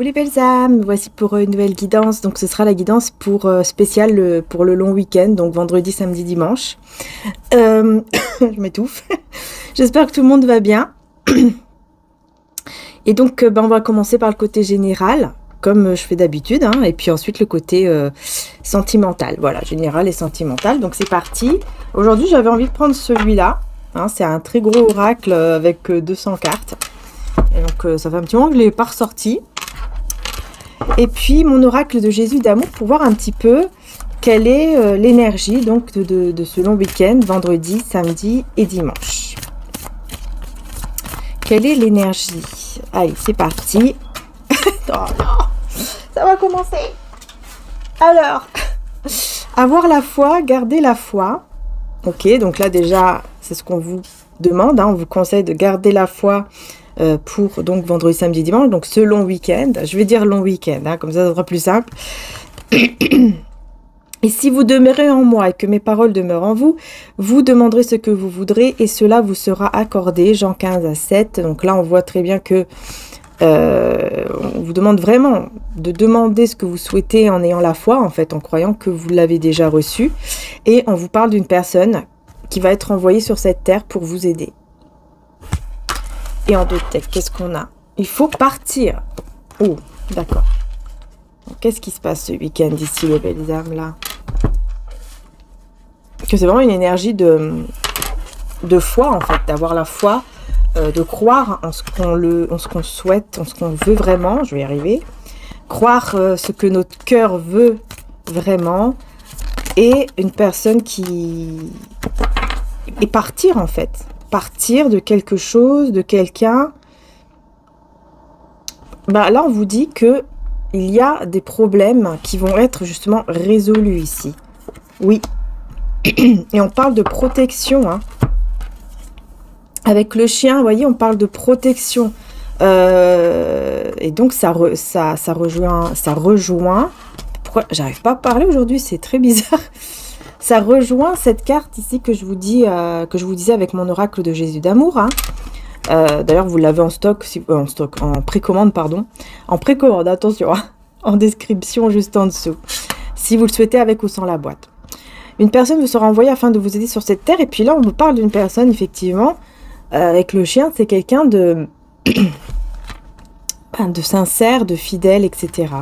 Coucou les belles âmes, voici pour une nouvelle guidance. Donc ce sera la guidance pour spéciale pour le long week-end, donc vendredi, samedi, dimanche. Je m'étouffe. J'espère que tout le monde va bien. Et donc on va commencer par le côté général, comme je fais d'habitude, hein, et puis ensuite le côté sentimental. Voilà, général et sentimental. Donc c'est parti. Aujourd'hui j'avais envie de prendre celui-là. Hein, c'est un très gros oracle avec 200 cartes. Et donc ça fait un petit moment que je ne l'ai pas ressorti. Et puis mon oracle de Jésus d'amour pour voir un petit peu quelle est l'énergie donc de ce long week-end, vendredi, samedi et dimanche. Quelle est l'énergie? Allez, c'est parti. Oh non, ça va commencer. Alors, avoir la foi, garder la foi. Ok, donc là déjà, c'est ce qu'on vous demande. Hein, on vous conseille de garder la foi pour donc vendredi, samedi, dimanche, donc ce long week-end. Je vais dire long week-end, hein, comme ça sera plus simple. Et si vous demeurez en moi et que mes paroles demeurent en vous, vous demanderez ce que vous voudrez et cela vous sera accordé. Jean 15:7. Donc là, on voit très bien que on vous demande vraiment de demander ce que vous souhaitez en ayant la foi, en fait, en croyant que vous l'avez déjà reçu. Et on vous parle d'une personne qui va être envoyée sur cette terre pour vous aider. Et en deux textes, qu'est-ce qu'on a? Il faut partir. Oh, d'accord. Qu'est-ce qui se passe ce week-end ici, les belles âmes, là? Que c'est vraiment une énergie de foi, en fait, d'avoir la foi, de croire en ce qu'on souhaite, en ce qu'on veut vraiment. Je vais y arriver. Croire ce que notre cœur veut vraiment. Et une personne qui... Et partir, en fait. Partir de quelque chose, de quelqu'un. Bah, là, on vous dit que il y a des problèmes qui vont être justement résolus ici. Oui. Et on parle de protection. Hein. Avec le chien, vous voyez, on parle de protection. Et donc, ça rejoint... Pourquoi j'arrive pas à parler aujourd'hui? C'est très bizarre. Ça rejoint cette carte ici que je vous dis, que je vous disais avec mon oracle de Jésus d'amour. Hein. D'ailleurs, vous l'avez en stock, en précommande, pardon. En précommande, attention, hein, en description juste en dessous. Si vous le souhaitez, avec ou sans la boîte. Une personne vous sera envoyée afin de vous aider sur cette terre. Et puis là, on vous parle d'une personne, effectivement, avec le chien, c'est quelqu'un de sincère, de fidèle, etc.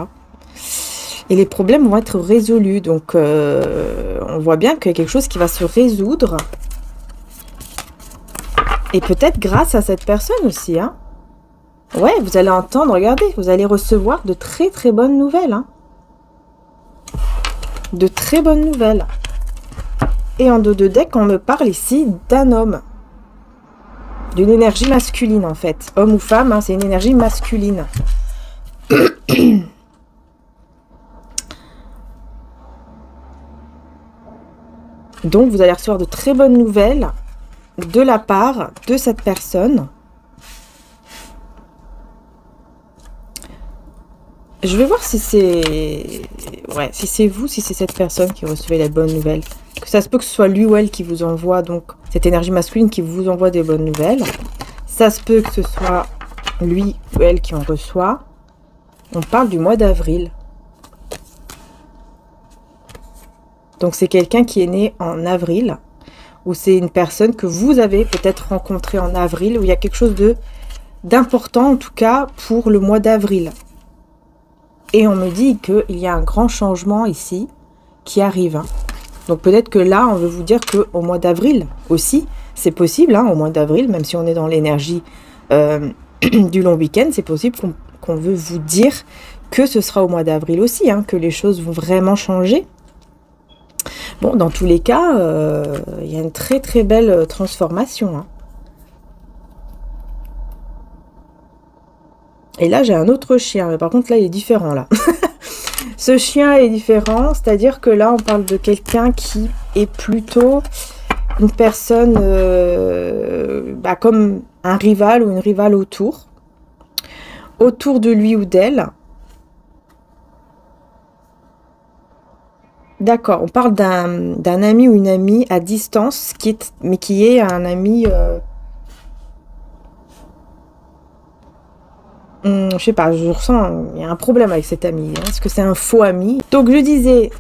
Et les problèmes vont être résolus. Donc, on voit bien qu'il y a quelque chose qui va se résoudre. Et peut-être grâce à cette personne aussi. Hein. Ouais, vous allez entendre, regardez, vous allez recevoir de très très bonnes nouvelles. Hein. De très bonnes nouvelles. Et en dos de deck, on me parle ici d'un homme. D'une énergie masculine en fait. Homme ou femme, hein, c'est une énergie masculine. Donc, vous allez recevoir de très bonnes nouvelles de la part de cette personne. Je vais voir si c'est... Ouais, si c'est vous, si c'est cette personne qui recevait les bonnes nouvelles. Que ça se peut que ce soit lui ou elle qui vous envoie, donc, cette énergie masculine qui vous envoie des bonnes nouvelles. Ça se peut que ce soit lui ou elle qui en reçoit. On parle du mois d'avril. Donc, c'est quelqu'un qui est né en avril. Ou c'est une personne que vous avez peut-être rencontrée en avril. Où il y a quelque chose d'important, en tout cas, pour le mois d'avril. Et on me dit qu'il y a un grand changement ici qui arrive. Hein. Donc, peut-être que là, on veut vous dire qu'au mois d'avril aussi, c'est possible. Hein, au mois d'avril, même si on est dans l'énergie du long week-end, c'est possible qu'on veut vous dire que ce sera au mois d'avril aussi. Hein, que les choses vont vraiment changer. Bon, dans tous les cas, il y a une très très belle transformation. Hein. Et là, j'ai un autre chien. Mais par contre, là, il est différent. Là. Ce chien est différent. C'est-à-dire que là, on parle de quelqu'un qui est plutôt une personne comme un rival ou une rivale autour de lui ou d'elle. D'accord, on parle d'un ami ou une amie à distance, mais qui est un ami Je sais pas, je ressens, il y a un problème avec cet ami. Hein. Est-ce que c'est un faux ami? Donc je disais,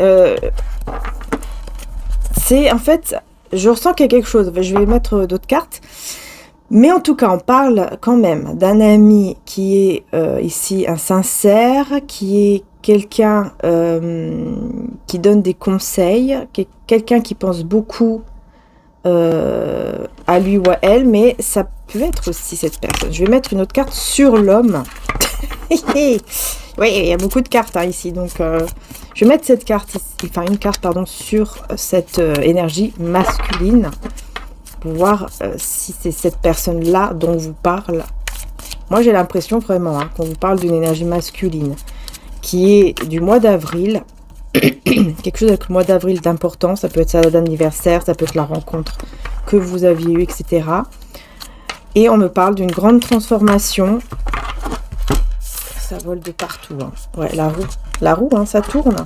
c'est en fait, je ressens qu'il y a quelque chose. Je vais mettre d'autres cartes. Mais en tout cas, on parle quand même d'un ami qui est ici insincère, qui est quelqu'un qui donne des conseils, qui est quelqu'un qui pense beaucoup à lui ou à elle, mais ça peut être aussi cette personne. Je vais mettre une autre carte sur l'homme. Oui, il y a beaucoup de cartes hein, ici, donc je vais mettre cette carte ici, enfin une carte pardon, sur cette énergie masculine pour voir si c'est cette personne-là dont on vous parle. Moi, j'ai l'impression vraiment hein, qu'on vous parle d'une énergie masculine qui est du mois d'avril. Quelque chose avec le mois d'avril d'important. Ça peut être sa date d'anniversaire, ça peut être la rencontre que vous aviez eue, etc. Et on me parle d'une grande transformation. Ça vole de partout. Hein. Ouais, la roue. La roue, hein, ça tourne.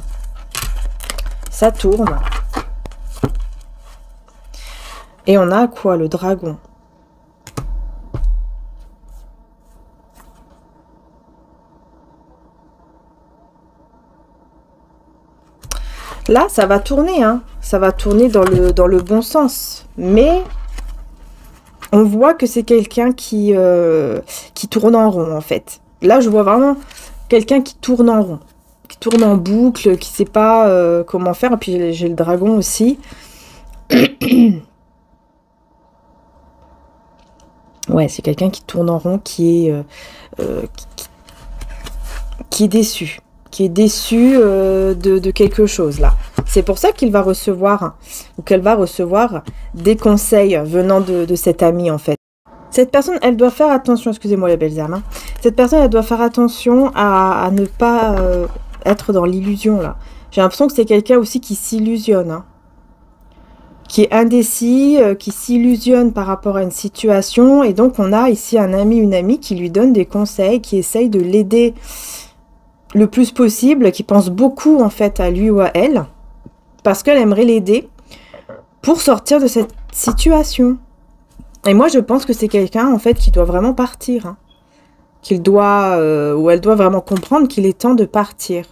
Ça tourne. Et on a quoi? Le dragon. Là, ça va tourner, hein. Ça va tourner dans le bon sens. Mais on voit que c'est quelqu'un qui tourne en rond, en fait. Là, je vois vraiment quelqu'un qui tourne en rond, qui tourne en boucle, qui ne sait pas comment faire. Et puis, j'ai le dragon aussi. Ouais, c'est quelqu'un qui tourne en rond, qui est déçu. Qui est déçu de quelque chose, là. C'est pour ça qu'il va recevoir, ou qu'elle va recevoir, des conseils venant de cet ami, en fait. Cette personne, elle doit faire attention, excusez-moi les belles âmes, hein. Cette personne, elle doit faire attention à ne pas être dans l'illusion, là. J'ai l'impression que c'est quelqu'un aussi qui s'illusionne, hein. Qui est indécis, qui s'illusionne par rapport à une situation. Et donc, on a ici un ami, une amie qui lui donne des conseils, qui essaye de l'aider le plus possible, qui pense beaucoup, en fait, à lui ou à elle, parce qu'elle aimerait l'aider pour sortir de cette situation. Et moi, je pense que c'est quelqu'un, en fait, qui doit vraiment partir. Hein. Qu'il doit, ou elle doit vraiment comprendre qu'il est temps de partir.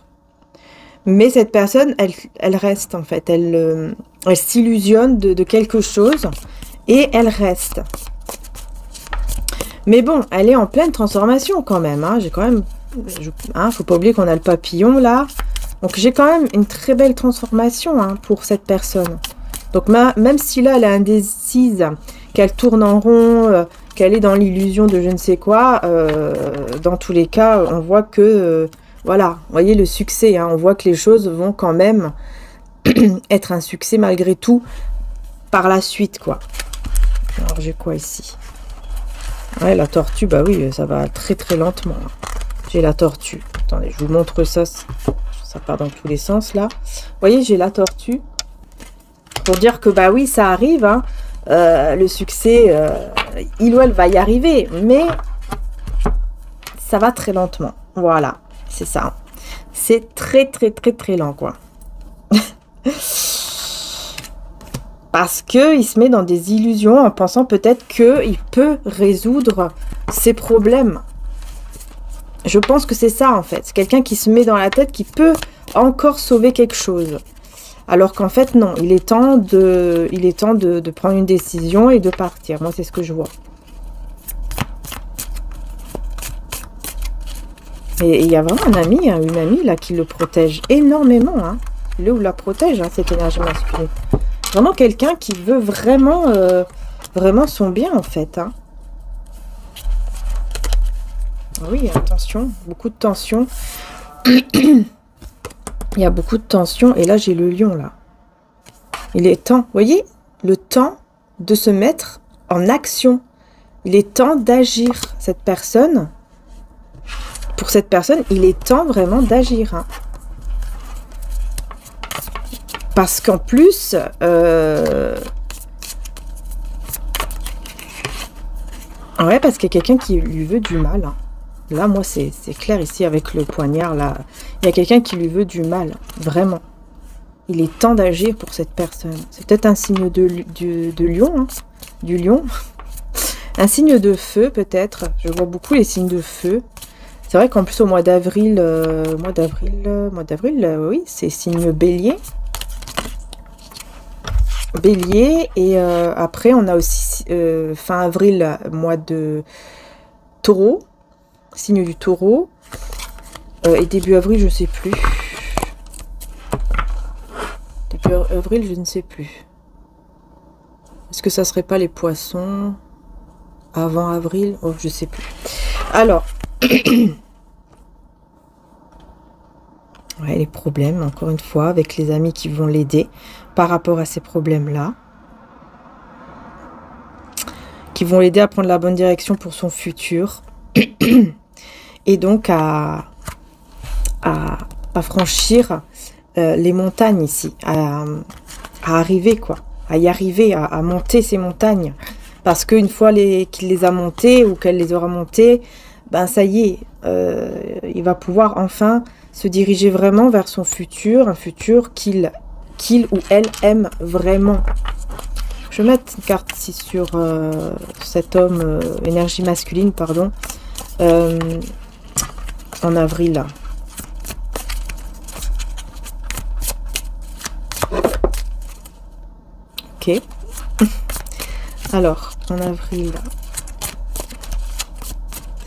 Mais cette personne, elle reste, en fait. Elle s'illusionne de quelque chose et elle reste. Mais bon, elle est en pleine transformation quand même. Hein. J'ai quand même... faut pas oublier qu'on a le papillon, là. Donc, j'ai quand même une très belle transformation hein, pour cette personne. Donc, même si là, elle est indécise, qu'elle tourne en rond, qu'elle est dans l'illusion de je ne sais quoi, dans tous les cas, on voit que... voilà, vous voyez le succès, hein, on voit que les choses vont quand même être un succès malgré tout par la suite, quoi. Alors, j'ai quoi ici? Ouais, la tortue, bah oui, ça va très très lentement. Hein. J'ai la tortue. Attendez, je vous montre ça. Ça part dans tous les sens, là. Vous voyez, j'ai la tortue. Pour dire que, bah oui, ça arrive, hein. Le succès, il ou elle va y arriver, mais ça va très lentement. Voilà. C'est ça. C'est très, très, très, très lent, quoi. Parce qu'il se met dans des illusions en pensant peut-être qu'il peut résoudre ses problèmes. Je pense que c'est ça, en fait. C'est quelqu'un qui se met dans la tête qui peut encore sauver quelque chose. Alors qu'en fait, non. Il est temps de prendre une décision et de partir. Moi, c'est ce que je vois. Et il y a vraiment un ami, hein, une amie là qui le protège énormément. Hein. Le ou la protège, hein, cette énergie masculine. Vraiment quelqu'un qui veut vraiment, vraiment son bien en fait. Hein. Oui, attention, beaucoup de tension. Il y a beaucoup de tension. Et là, j'ai le lion là. Il est temps, vous voyez, le temps de se mettre en action. Il est temps d'agir. Cette personne... Pour cette personne, il est temps vraiment d'agir. Hein. Parce qu'en plus, ouais, parce qu'il y a quelqu'un qui lui veut du mal. Hein. Là, moi, c'est clair ici avec le poignard. Là, il y a quelqu'un qui lui veut du mal. Vraiment. Il est temps d'agir pour cette personne. C'est peut-être un signe de lion. Hein, du lion. Un signe de feu, peut-être. Je vois beaucoup les signes de feu. C'est vrai qu'en plus au mois d'avril, oui, c'est signe bélier. Bélier, et après on a aussi fin avril, mois de taureau, signe du taureau, et début avril, je sais plus. Début avril, je ne sais plus. Est-ce que ça serait pas les poissons avant avril? Oh, je sais plus. Alors, ouais, les problèmes, encore une fois, avec les amis qui vont l'aider par rapport à ces problèmes-là, qui vont l'aider à prendre la bonne direction pour son futur, et donc à franchir les montagnes ici, à arriver, quoi, à y arriver, à monter ces montagnes. Parce qu'une fois qu'il les a montées, ou qu'elle les aura montées, ben ça y est, il va pouvoir enfin se diriger vraiment vers son futur, un futur qu'il ou elle aime vraiment. Je vais mettre une carte ici sur cet homme, énergie masculine, pardon, en avril. Ok. Alors, en avril,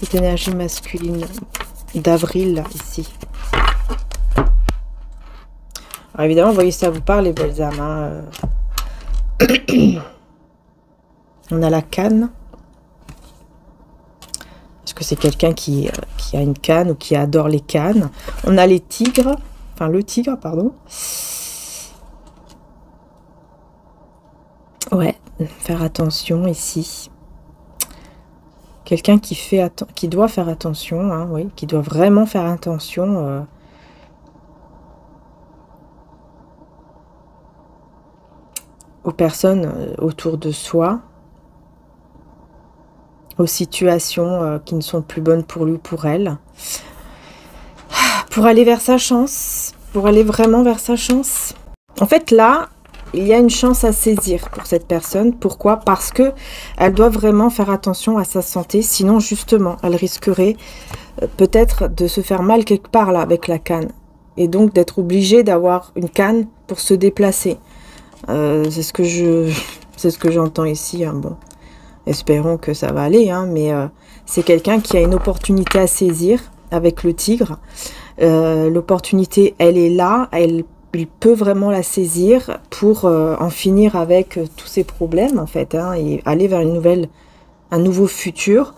cette énergie masculine d'avril, ici. Alors évidemment, vous voyez, ça vous parle, les belles âmes. Hein. On a la canne. Est-ce que c'est quelqu'un qui a une canne ou qui adore les cannes? On a les tigres. Enfin, le tigre, pardon. Ouais, faire attention ici. Quelqu'un qui doit faire attention, hein, oui, qui doit vraiment faire attention aux personnes autour de soi, aux situations qui ne sont plus bonnes pour lui ou pour elle, pour aller vers sa chance, pour aller vraiment vers sa chance. En fait, là, il y a une chance à saisir pour cette personne. Pourquoi? Parce que elle doit vraiment faire attention à sa santé. Sinon, justement, elle risquerait peut-être de se faire mal quelque part là avec la canne. Et donc d'être obligée d'avoir une canne pour se déplacer. C'est ce que j'entends ici. Hein. Bon, espérons que ça va aller. Hein, mais c'est quelqu'un qui a une opportunité à saisir avec le tigre. L'opportunité, elle est là. Il peut vraiment la saisir pour en finir avec tous ces problèmes, en fait, hein, et aller vers un nouveau futur.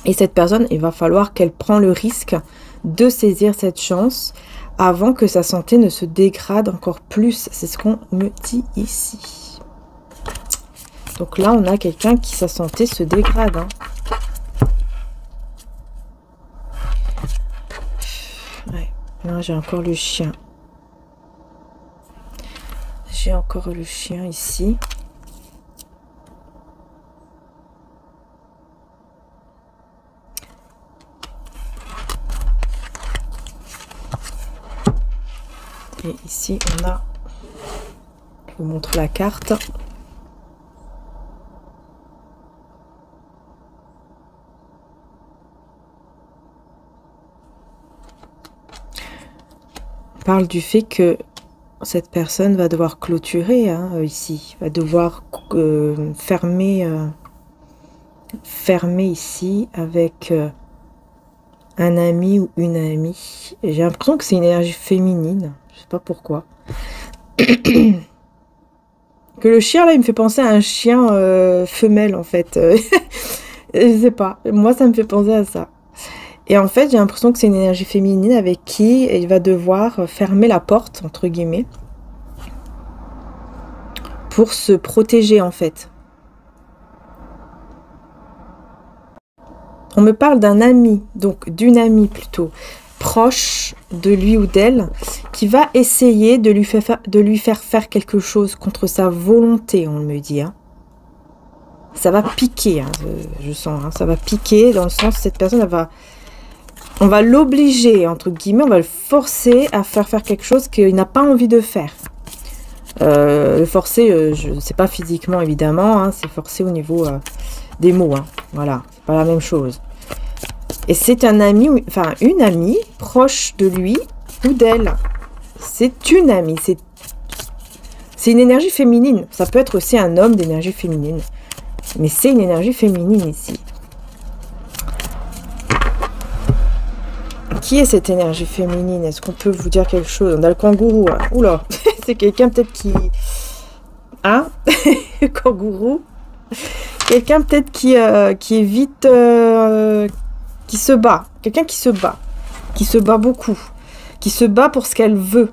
Et cette personne, il va falloir qu'elle prenne le risque de saisir cette chance avant que sa santé ne se dégrade encore plus. C'est ce qu'on me dit ici. Donc là, on a quelqu'un qui, sa santé se dégrade. Hein. Ouais. Là, j'ai encore le chien. J'ai encore le chien ici. Et ici, on a... Je vous montre la carte. On parle du fait que cette personne va devoir clôturer, hein, ici. Va devoir fermer ici avec... un ami ou une amie. J'ai l'impression que c'est une énergie féminine. Je sais pas pourquoi. Que le chien, là, il me fait penser à un chien femelle, en fait. Je sais pas. Moi, ça me fait penser à ça. Et en fait, j'ai l'impression que c'est une énergie féminine avec qui il va devoir fermer la porte, entre guillemets, pour se protéger, en fait. On me parle d'un ami, donc d'une amie plutôt, proche de lui ou d'elle, qui va essayer de lui faire faire quelque chose contre sa volonté, on me dit. Hein. Ça va piquer, hein, je sens, hein, ça va piquer dans le sens cette personne, on va l'obliger, entre guillemets, on va le forcer à faire quelque chose qu'il n'a pas envie de faire. Le forcer, c'est pas physiquement évidemment, hein, c'est forcer au niveau des mots, hein, voilà, c'est pas la même chose. Et c'est un ami, enfin une amie proche de lui ou d'elle. C'est une amie, c'est une énergie féminine. Ça peut être aussi un homme d'énergie féminine. Mais c'est une énergie féminine ici. Qui est cette énergie féminine? Est-ce qu'on peut vous dire quelque chose? On a le kangourou. Hein. Oula, c'est quelqu'un peut-être qui... Hein? Kangourou. Quelqu'un peut-être qui évite... qui se bat. Quelqu'un qui se bat. Qui se bat beaucoup. Qui se bat pour ce qu'elle veut.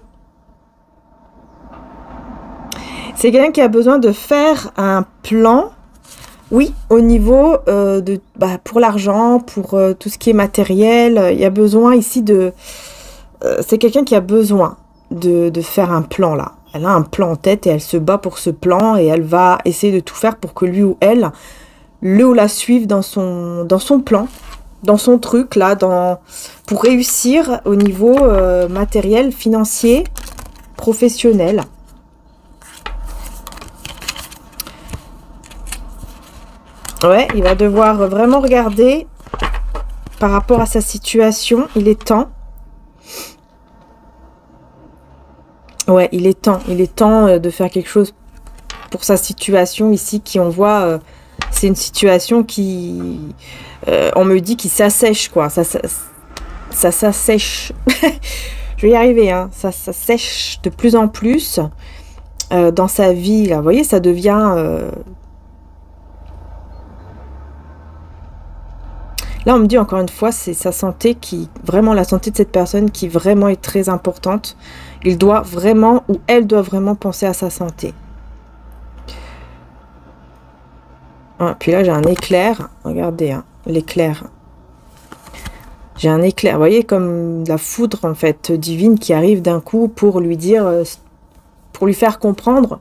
C'est quelqu'un qui a besoin de faire un plan... Oui, au niveau pour l'argent, pour tout ce qui est matériel, il y a besoin ici de... c'est quelqu'un qui a besoin de faire un plan là. Elle a un plan en tête et elle se bat pour ce plan et elle va essayer de tout faire pour que lui ou elle, le ou la suive dans son plan, dans son truc là, pour réussir au niveau matériel, financier, professionnel. Ouais, il va devoir vraiment regarder par rapport à sa situation. Il est temps. Ouais, il est temps de faire quelque chose pour sa situation ici qui, on voit, c'est une situation qui, on me dit qu'il s'assèche, quoi. Ça s'assèche. Je vais y arriver, hein. Ça sèche de plus en plus dans sa vie, là. Vous voyez, ça devient... Là, on me dit encore une fois, c'est sa santé qui, vraiment la santé de cette personne qui vraiment est très importante. Il doit vraiment, ou elle doit vraiment penser à sa santé. Ah, puis là, j'ai un éclair. Regardez, hein, l'éclair. J'ai un éclair, vous voyez, comme la foudre, en fait, divine qui arrive d'un coup pour lui dire, pour lui faire comprendre,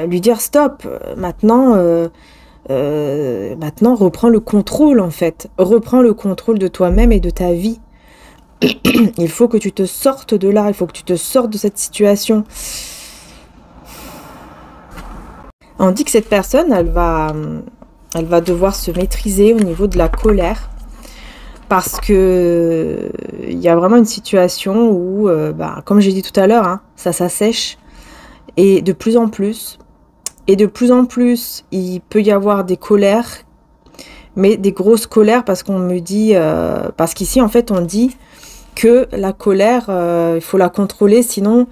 lui dire stop, maintenant... maintenant, reprends le contrôle, en fait. Reprends le contrôle de toi-même et de ta vie. Il faut que tu te sortes de là. Il faut que tu te sortes de cette situation. On dit que cette personne, elle va devoir se maîtriser au niveau de la colère. Parce que il y a vraiment une situation où, comme j'ai dit tout à l'heure, hein, ça s'assèche. Et de plus en plus... Et de plus en plus, il peut y avoir des colères, mais des grosses colères parce qu'on me dit... parce qu'ici, en fait, on dit que la colère, il faut la contrôler, sinon,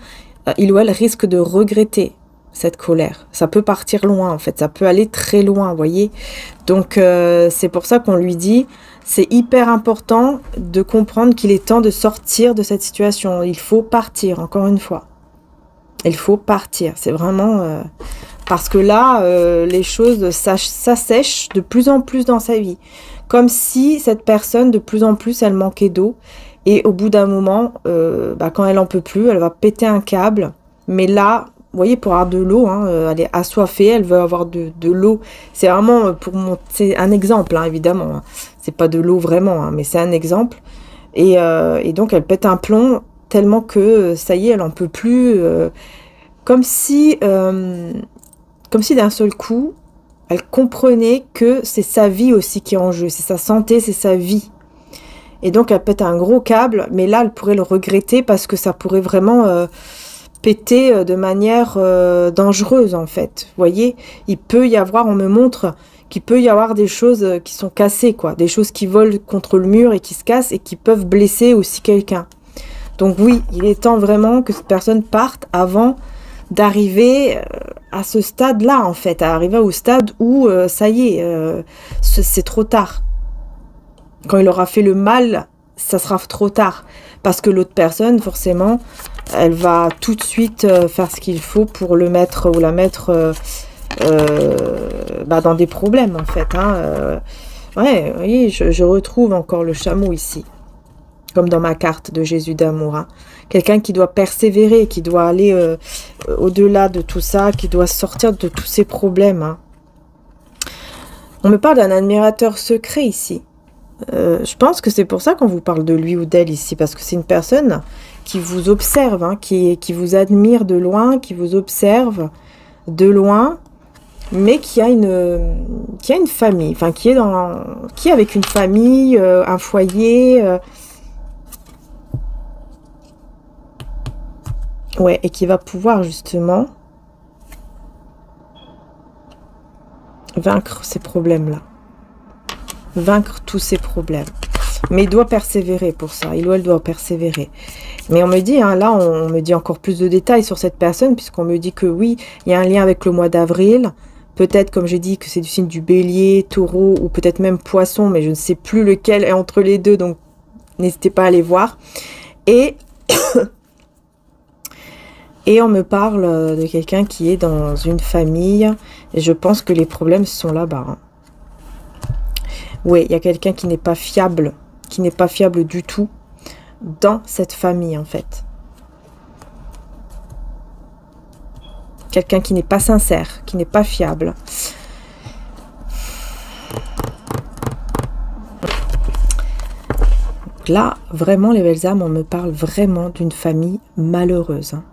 il ou elle risque de regretter cette colère. Ça peut partir loin, en fait. Ça peut aller très loin, vous voyez. Donc, c'est pour ça qu'on lui dit... C'est hyper important de comprendre qu'il est temps de sortir de cette situation. Il faut partir, encore une fois. Il faut partir. C'est vraiment... parce que là, les choses s'assèchent de plus en plus dans sa vie. Comme si cette personne, de plus en plus, elle manquait d'eau. Et au bout d'un moment, quand elle en peut plus, elle va péter un câble. Mais là, vous voyez, pour avoir de l'eau, hein, elle est assoiffée, elle veut avoir de l'eau. C'est vraiment c'est un exemple, hein, évidemment. Hein. C'est pas de l'eau vraiment, hein, mais c'est un exemple. Et donc, elle pète un plomb tellement que, ça y est, elle en peut plus. Comme si d'un seul coup, elle comprenait que c'est sa vie aussi qui est en jeu. C'est sa santé, c'est sa vie. Et donc, elle pète un gros câble. Mais là, elle pourrait le regretter parce que ça pourrait vraiment péter de manière dangereuse, en fait. Vous voyez, il peut y avoir, on me montre qu'il peut y avoir des choses qui sont cassées, quoi. Des choses qui volent contre le mur et qui se cassent et qui peuvent blesser aussi quelqu'un. Donc oui, il est temps vraiment que cette personne parte avant d'arriver à ce stade-là, en fait, à arriver au stade où, ça y est, c'est trop tard. Quand il aura fait le mal, ça sera trop tard. Parce que l'autre personne, forcément, elle va tout de suite faire ce qu'il faut pour le mettre ou la mettre dans des problèmes, en fait. Hein. Ouais, vous voyez, je retrouve encore le chameau ici. Comme dans ma carte de Jésus d'amour. Hein. Quelqu'un qui doit persévérer, qui doit aller au-delà de tout ça, qui doit sortir de tous ces problèmes. Hein. On me parle d'un admirateur secret ici. Je pense que c'est pour ça qu'on vous parle de lui ou d'elle ici, parce que c'est une personne qui vous observe, hein, qui vous admire de loin, qui vous observe de loin, mais qui a une famille, enfin qui est avec une famille, un foyer, ouais, et qui va pouvoir justement vaincre ces problèmes-là, vaincre tous ces problèmes. Mais il doit persévérer pour ça, il ou elle doit persévérer. Mais on me dit, hein, là, on me dit encore plus de détails sur cette personne, puisqu'on me dit que oui, il y a un lien avec le mois d'avril. Peut-être, comme j'ai dit, que c'est du signe du bélier, taureau, ou peut-être même poisson, mais je ne sais plus lequel est entre les deux, donc n'hésitez pas à aller voir. Et on me parle de quelqu'un qui est dans une famille, et je pense que les problèmes sont là-bas. Hein. Oui, il y a quelqu'un qui n'est pas fiable du tout dans cette famille, en fait. Quelqu'un qui n'est pas sincère, qui n'est pas fiable. Donc là, vraiment, les belles âmes, on me parle vraiment d'une famille malheureuse. Hein.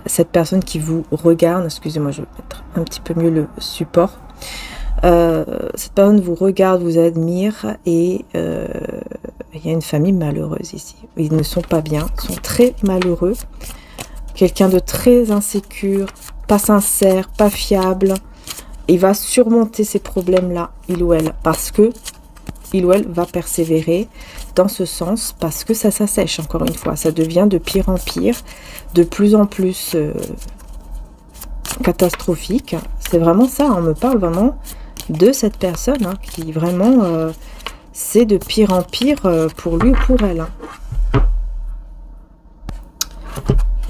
Cette personne qui vous regarde, excusez-moi, je vais mettre un petit peu mieux le support. Cette personne vous regarde, vous admire et il y a une famille malheureuse ici. Ils ne sont pas bien, ils sont très malheureux. Quelqu'un de très insécure, pas sincère, pas fiable. Il va surmonter ces problèmes-là, il ou elle, parce que il ou elle va persévérer dans ce sens, parce que ça s'assèche, encore une fois. Ça devient de pire en pire, de plus en plus catastrophique. C'est vraiment ça, on me parle vraiment de cette personne hein, qui vraiment, c'est de pire en pire pour lui ou pour elle. Hein.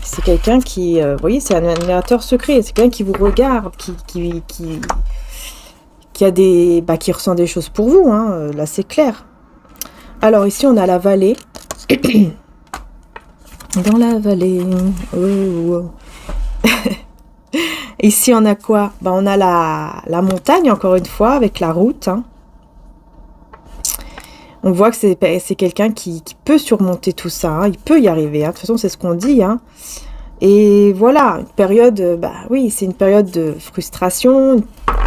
C'est quelqu'un qui, vous voyez, c'est un admirateur secret. C'est quelqu'un qui vous regarde, qui a des, qui ressent des choses pour vous. Hein, là, c'est clair. Alors ici, on a la vallée. Dans la vallée. Oh, oh. Ici, on a quoi? On a la montagne, encore une fois, avec la route. Hein. On voit que c'est quelqu'un qui peut surmonter tout ça. Hein. Il peut y arriver. Hein. De toute façon, c'est ce qu'on dit. Hein. Et voilà, une période, oui, c'est une période de frustration,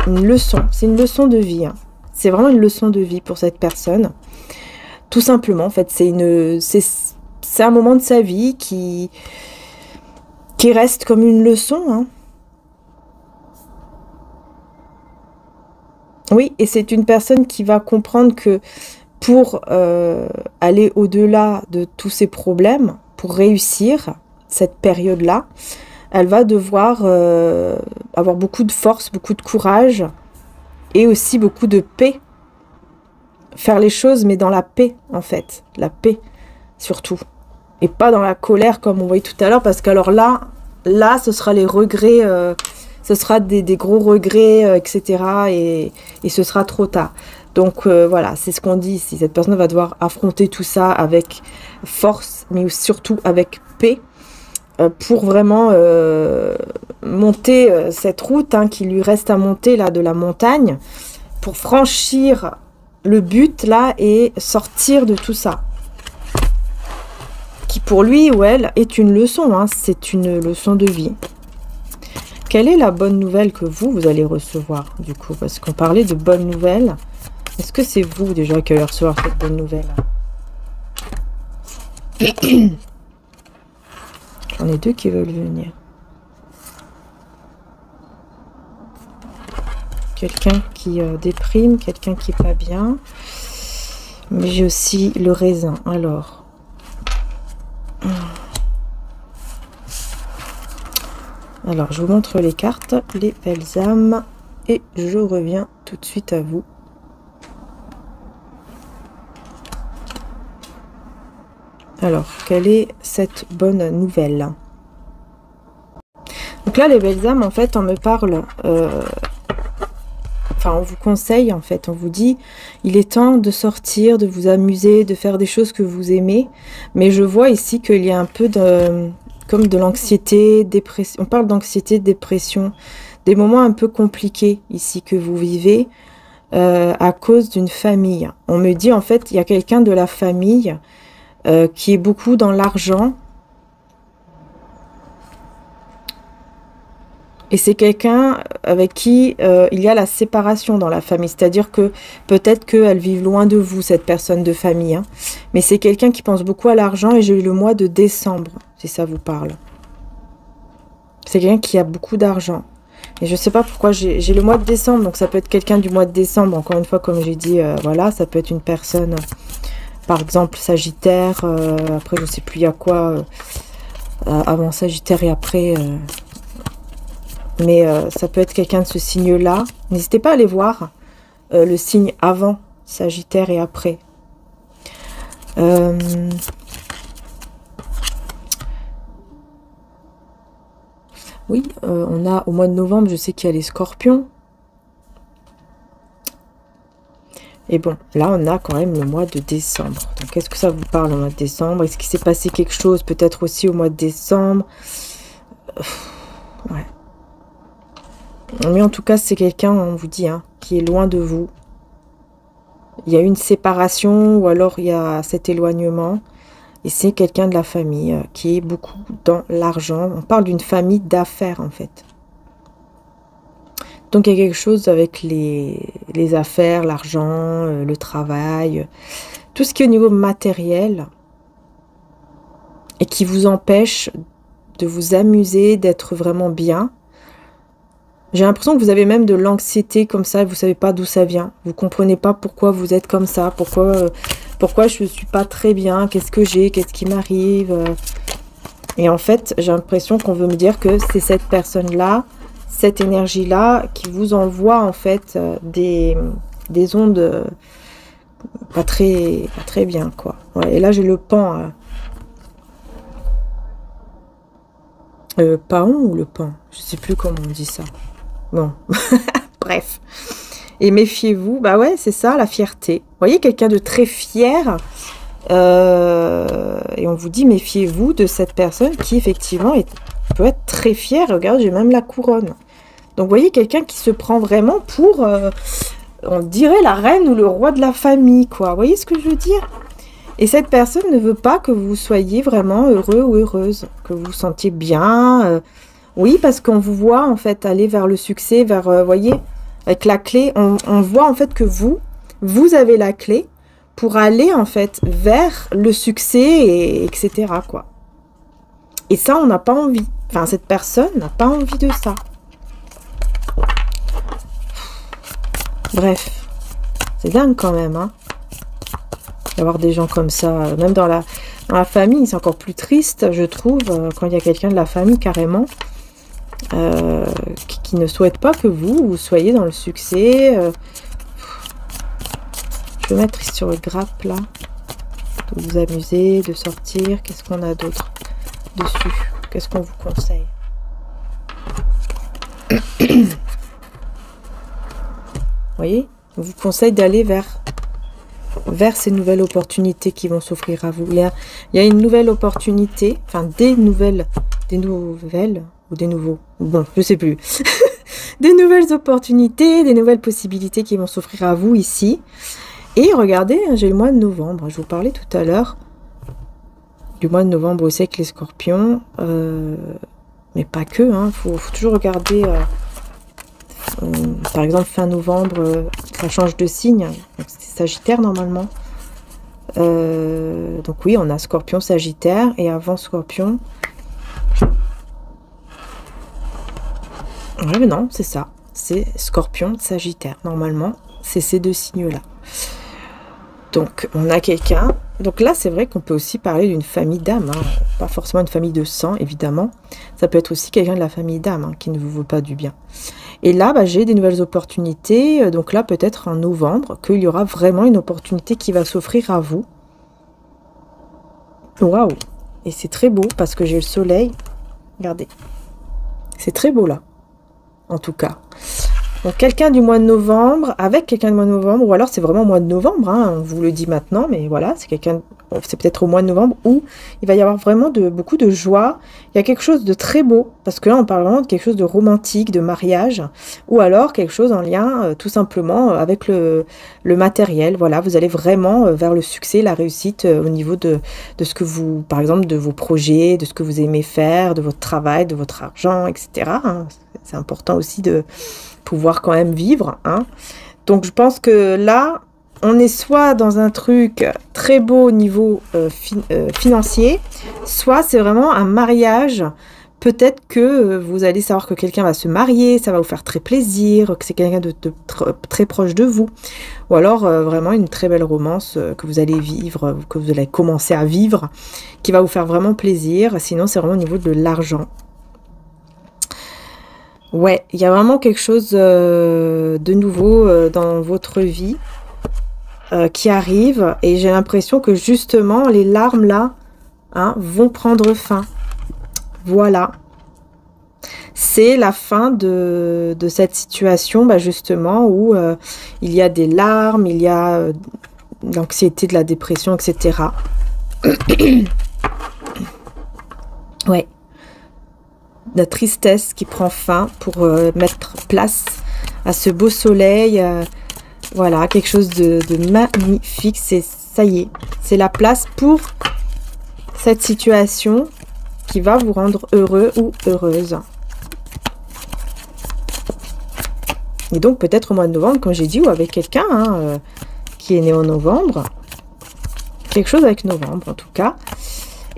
une leçon. C'est une leçon de vie. Hein. C'est vraiment une leçon de vie pour cette personne. Tout simplement, en fait, c'est un moment de sa vie qui reste comme une leçon. Hein. Oui, et c'est une personne qui va comprendre que pour aller au-delà de tous ces problèmes, pour réussir cette période-là, elle va devoir avoir beaucoup de force, beaucoup de courage et aussi beaucoup de paix. Faire les choses, mais dans la paix, en fait. La paix, surtout. Et pas dans la colère, comme on voyait tout à l'heure, parce qu'alors là, ce sera les regrets, ce sera des gros regrets, etc. Et ce sera trop tard. Donc voilà, c'est ce qu'on dit ici. Cette personne va devoir affronter tout ça avec force, mais surtout avec paix, pour vraiment monter cette route hein, qui lui reste à monter là de la montagne, pour franchir le but là et sortir de tout ça. Qui pour lui ou elle est une leçon, hein, c'est une leçon de vie. Quelle est la bonne nouvelle que vous allez recevoir du coup? Parce qu'on parlait de bonnes nouvelles. Est-ce que c'est vous déjà qui allez recevoir cette bonne nouvelle? J'en ai deux qui veulent venir. Quelqu'un qui déprime, quelqu'un qui est pas bien. Mais j'ai aussi le raisin. Alors. Alors, je vous montre les cartes, les belles âmes. Et je reviens tout de suite à vous. Alors, quelle est cette bonne nouvelle? Donc là, les belles âmes, en fait, on me parle... Enfin, on vous conseille, en fait, on vous dit, il est temps de sortir, de vous amuser, de faire des choses que vous aimez. Mais je vois ici qu'il y a un peu de... comme de l'anxiété, dépression. On parle d'anxiété, dépression. Des moments un peu compliqués ici que vous vivez à cause d'une famille. On me dit, en fait, il y a quelqu'un de la famille qui est beaucoup dans l'argent. Et c'est quelqu'un avec qui il y a la séparation dans la famille. C'est-à-dire que peut-être qu'elle vit loin de vous, cette personne de famille. Hein. Mais c'est quelqu'un qui pense beaucoup à l'argent et j'ai eu le mois de décembre, si ça vous parle. C'est quelqu'un qui a beaucoup d'argent. Et je ne sais pas pourquoi j'ai le mois de décembre. Donc ça peut être quelqu'un du mois de décembre. Encore une fois, comme j'ai dit, voilà, ça peut être une personne, par exemple, Sagittaire. Après, je ne sais plus il y a quoi avant Sagittaire et après... Mais ça peut être quelqu'un de ce signe-là. N'hésitez pas à aller voir le signe avant Sagittaire et après. Oui, on a au mois de novembre, je sais qu'il y a les scorpions. Et bon, là, on a quand même le mois de décembre. Donc, est-ce que ça vous parle au mois de décembre? Est-ce qu'il s'est passé quelque chose peut-être aussi au mois de décembre? Ouais. Mais en tout cas, c'est quelqu'un, on vous dit, hein, qui est loin de vous. Il y a une séparation ou alors il y a cet éloignement. Et c'est quelqu'un de la famille qui est beaucoup dans l'argent. On parle d'une famille d'affaires, en fait. Donc, il y a quelque chose avec les affaires, l'argent, le travail, tout ce qui est au niveau matériel et qui vous empêche de vous amuser, d'être vraiment bien. J'ai l'impression que vous avez même de l'anxiété comme ça et vous ne savez pas d'où ça vient. Vous ne comprenez pas pourquoi vous êtes comme ça, pourquoi je ne suis pas très bien, qu'est-ce que j'ai, qu'est-ce qui m'arrive. Et en fait, j'ai l'impression qu'on veut me dire que c'est cette personne-là, cette énergie-là qui vous envoie en fait des ondes pas très bien, quoi. Ouais, et là, j'ai le pan. Paon ou le pan? Je ne sais plus comment on dit ça. Bon, bref. Et méfiez-vous, bah ouais, c'est ça, la fierté. Vous voyez, quelqu'un de très fier. Et on vous dit, méfiez-vous de cette personne qui, effectivement, peut être très fière. Regarde, j'ai même la couronne. Donc, vous voyez, quelqu'un qui se prend vraiment pour, on dirait, la reine ou le roi de la famille, quoi. Vous voyez ce que je veux dire? Et cette personne ne veut pas que vous soyez vraiment heureux ou heureuse, que vous vous sentiez bien. Oui, parce qu'on vous voit, en fait, aller vers le succès, vers, vous voyez, avec la clé. On voit, en fait, que vous avez la clé pour aller, en fait, vers le succès, et, etc., quoi. Et ça, on n'a pas envie. Enfin, cette personne n'a pas envie de ça. Bref. C'est dingue, quand même, hein. D'avoir des gens comme ça, même dans la famille, c'est encore plus triste, je trouve, quand il y a quelqu'un de la famille, carrément, qui ne souhaite pas que vous soyez dans le succès. Je vais mettre sur le grappe, là, de vous amuser, de sortir. Qu'est-ce qu'on a d'autre dessus? Qu'est-ce qu'on vous conseille? Vous voyez, on vous conseille d'aller vers ces nouvelles opportunités qui vont s'offrir à vous. Il y a une nouvelle opportunité, enfin des nouvelles ou des nouveaux, bon, je sais plus. Des nouvelles opportunités, des nouvelles possibilités qui vont s'offrir à vous ici. Et regardez, j'ai le mois de novembre. Je vous parlais tout à l'heure du mois de novembre aussi avec les scorpions. Mais pas que, hein. Faut toujours regarder... par exemple, fin novembre, ça change de signe. C'est Sagittaire, normalement. Donc oui, on a Scorpion, Sagittaire. Et avant Scorpion... Ouais, mais non, c'est ça. C'est Scorpion, Sagittaire. Normalement, c'est ces deux signes-là. Donc, on a quelqu'un... Donc là, c'est vrai qu'on peut aussi parler d'une famille d'âmes. Hein. Pas forcément une famille de sang, évidemment. Ça peut être aussi quelqu'un de la famille d'âmes hein, qui ne vous veut pas du bien. Et là, bah, j'ai des nouvelles opportunités. Donc là, peut-être en novembre, qu'il y aura vraiment une opportunité qui va s'offrir à vous. Waouh! Et c'est très beau parce que j'ai le soleil. Regardez. C'est très beau là. En tout cas. Donc quelqu'un du mois de novembre, avec quelqu'un du mois de novembre, ou alors c'est vraiment au mois de novembre, hein, on vous le dit maintenant, mais voilà, c'est quelqu'un, c'est peut-être au mois de novembre où il va y avoir vraiment beaucoup de joie. Il y a quelque chose de très beau, parce que là on parle vraiment de quelque chose de romantique, de mariage, ou alors quelque chose en lien tout simplement avec le matériel. Voilà, vous allez vraiment vers le succès, la réussite au niveau de ce que vous, par exemple, de vos projets, de ce que vous aimez faire, de votre travail, de votre argent, etc. hein. C'est important aussi de pouvoir quand même vivre, hein. Donc je pense que là, on est soit dans un truc très beau au niveau financier, soit c'est vraiment un mariage. Peut-être que vous allez savoir que quelqu'un va se marier, ça va vous faire très plaisir, que c'est quelqu'un de très proche de vous. Ou alors vraiment une très belle romance que vous allez vivre, que vous allez commencer à vivre, qui va vous faire vraiment plaisir. Sinon, c'est vraiment au niveau de l'argent. Ouais, il y a vraiment quelque chose de nouveau dans votre vie qui arrive. Et j'ai l'impression que justement, les larmes là, hein, vont prendre fin. Voilà. C'est la fin de cette situation, bah, justement, où il y a des larmes, il y a l'anxiété, de la dépression, etc. Ouais. La tristesse qui prend fin pour mettre place à ce beau soleil. Voilà, quelque chose de magnifique. Ça y est, c'est la place pour cette situation qui va vous rendre heureux ou heureuse. Et donc peut-être au mois de novembre, comme j'ai dit, ou avec quelqu'un hein, qui est né en novembre. Quelque chose avec novembre en tout cas.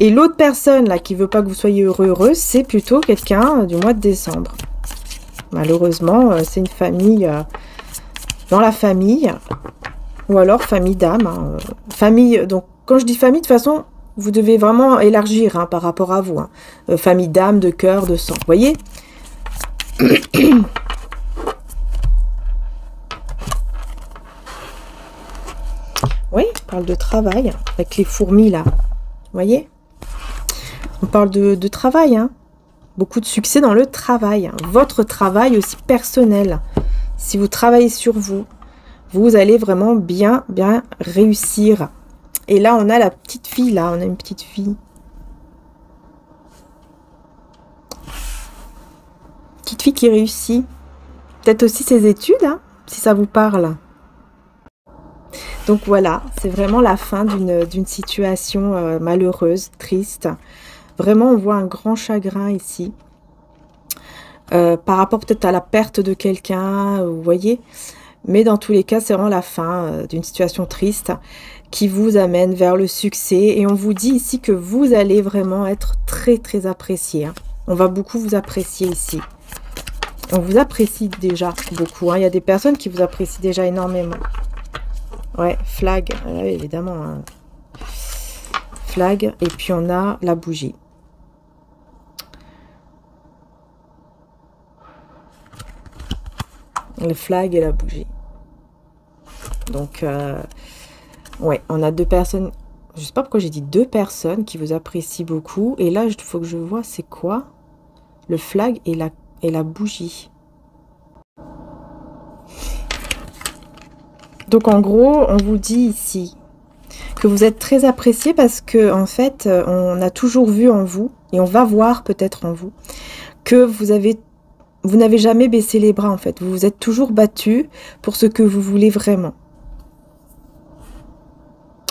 Et l'autre personne là qui veut pas que vous soyez heureux, heureuse, c'est plutôt quelqu'un du mois de décembre. Malheureusement, c'est une famille dans la famille, ou alors famille d'âme. Hein, famille, donc quand je dis famille, de toute façon, vous devez vraiment élargir hein, par rapport à vous. Hein. Famille d'âme, de cœur, de sang. Vous voyez? Oui, on parle de travail avec les fourmis là. Vous voyez? On parle de travail, hein. Beaucoup de succès dans le travail. Hein. Votre travail aussi personnel. Si vous travaillez sur vous, vous allez vraiment bien réussir. Et là, on a la petite fille, là. On a une petite fille. Petite fille qui réussit. Peut-être aussi ses études, hein, si ça vous parle. Donc voilà, c'est vraiment la fin d'une situation malheureuse, triste. Vraiment, on voit un grand chagrin ici. Par rapport peut-être à la perte de quelqu'un, vous voyez. Mais dans tous les cas, c'est vraiment la fin d'une situation triste qui vous amène vers le succès. Et on vous dit ici que vous allez vraiment être très apprécié. Hein. On va beaucoup vous apprécier ici. On vous apprécie déjà beaucoup. Hein. Il y a des personnes qui vous apprécient déjà énormément. Ouais, flag, évidemment. Hein. Flag. Et puis on a la bougie. Le flag et la bougie. Donc, ouais, on a deux personnes. Je sais pas pourquoi j'ai dit deux personnes qui vous apprécient beaucoup. Et là, il faut que je vois c'est quoi le flag et la bougie. Donc, en gros, on vous dit ici que vous êtes très apprécié parce que, en fait, on a toujours vu en vous, et on va voir peut-être en vous, que vous n'avez jamais baissé les bras, en fait. Vous vous êtes toujours battu pour ce que vous voulez vraiment.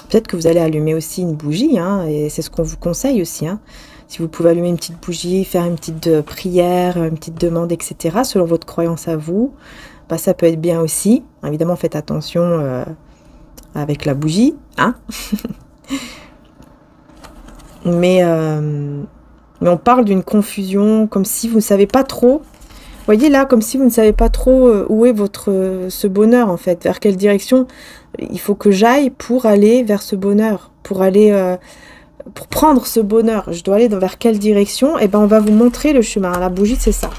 Peut-être que vous allez allumer aussi une bougie, hein, et c'est ce qu'on vous conseille aussi. Hein. Si vous pouvez allumer une petite bougie, faire une petite prière, une petite demande, etc., selon votre croyance à vous, bah, ça peut être bien aussi. Évidemment, faites attention avec la bougie. Hein. Mais on parle d'une confusion, comme si vous ne savez pas trop. Vous voyez là, comme si vous ne savez pas trop où est ce bonheur, en fait. Vers quelle direction il faut que j'aille pour aller vers ce bonheur. Pour aller... pour prendre ce bonheur. Je dois aller vers quelle direction? Et ben, on va vous montrer le chemin. La bougie, c'est ça.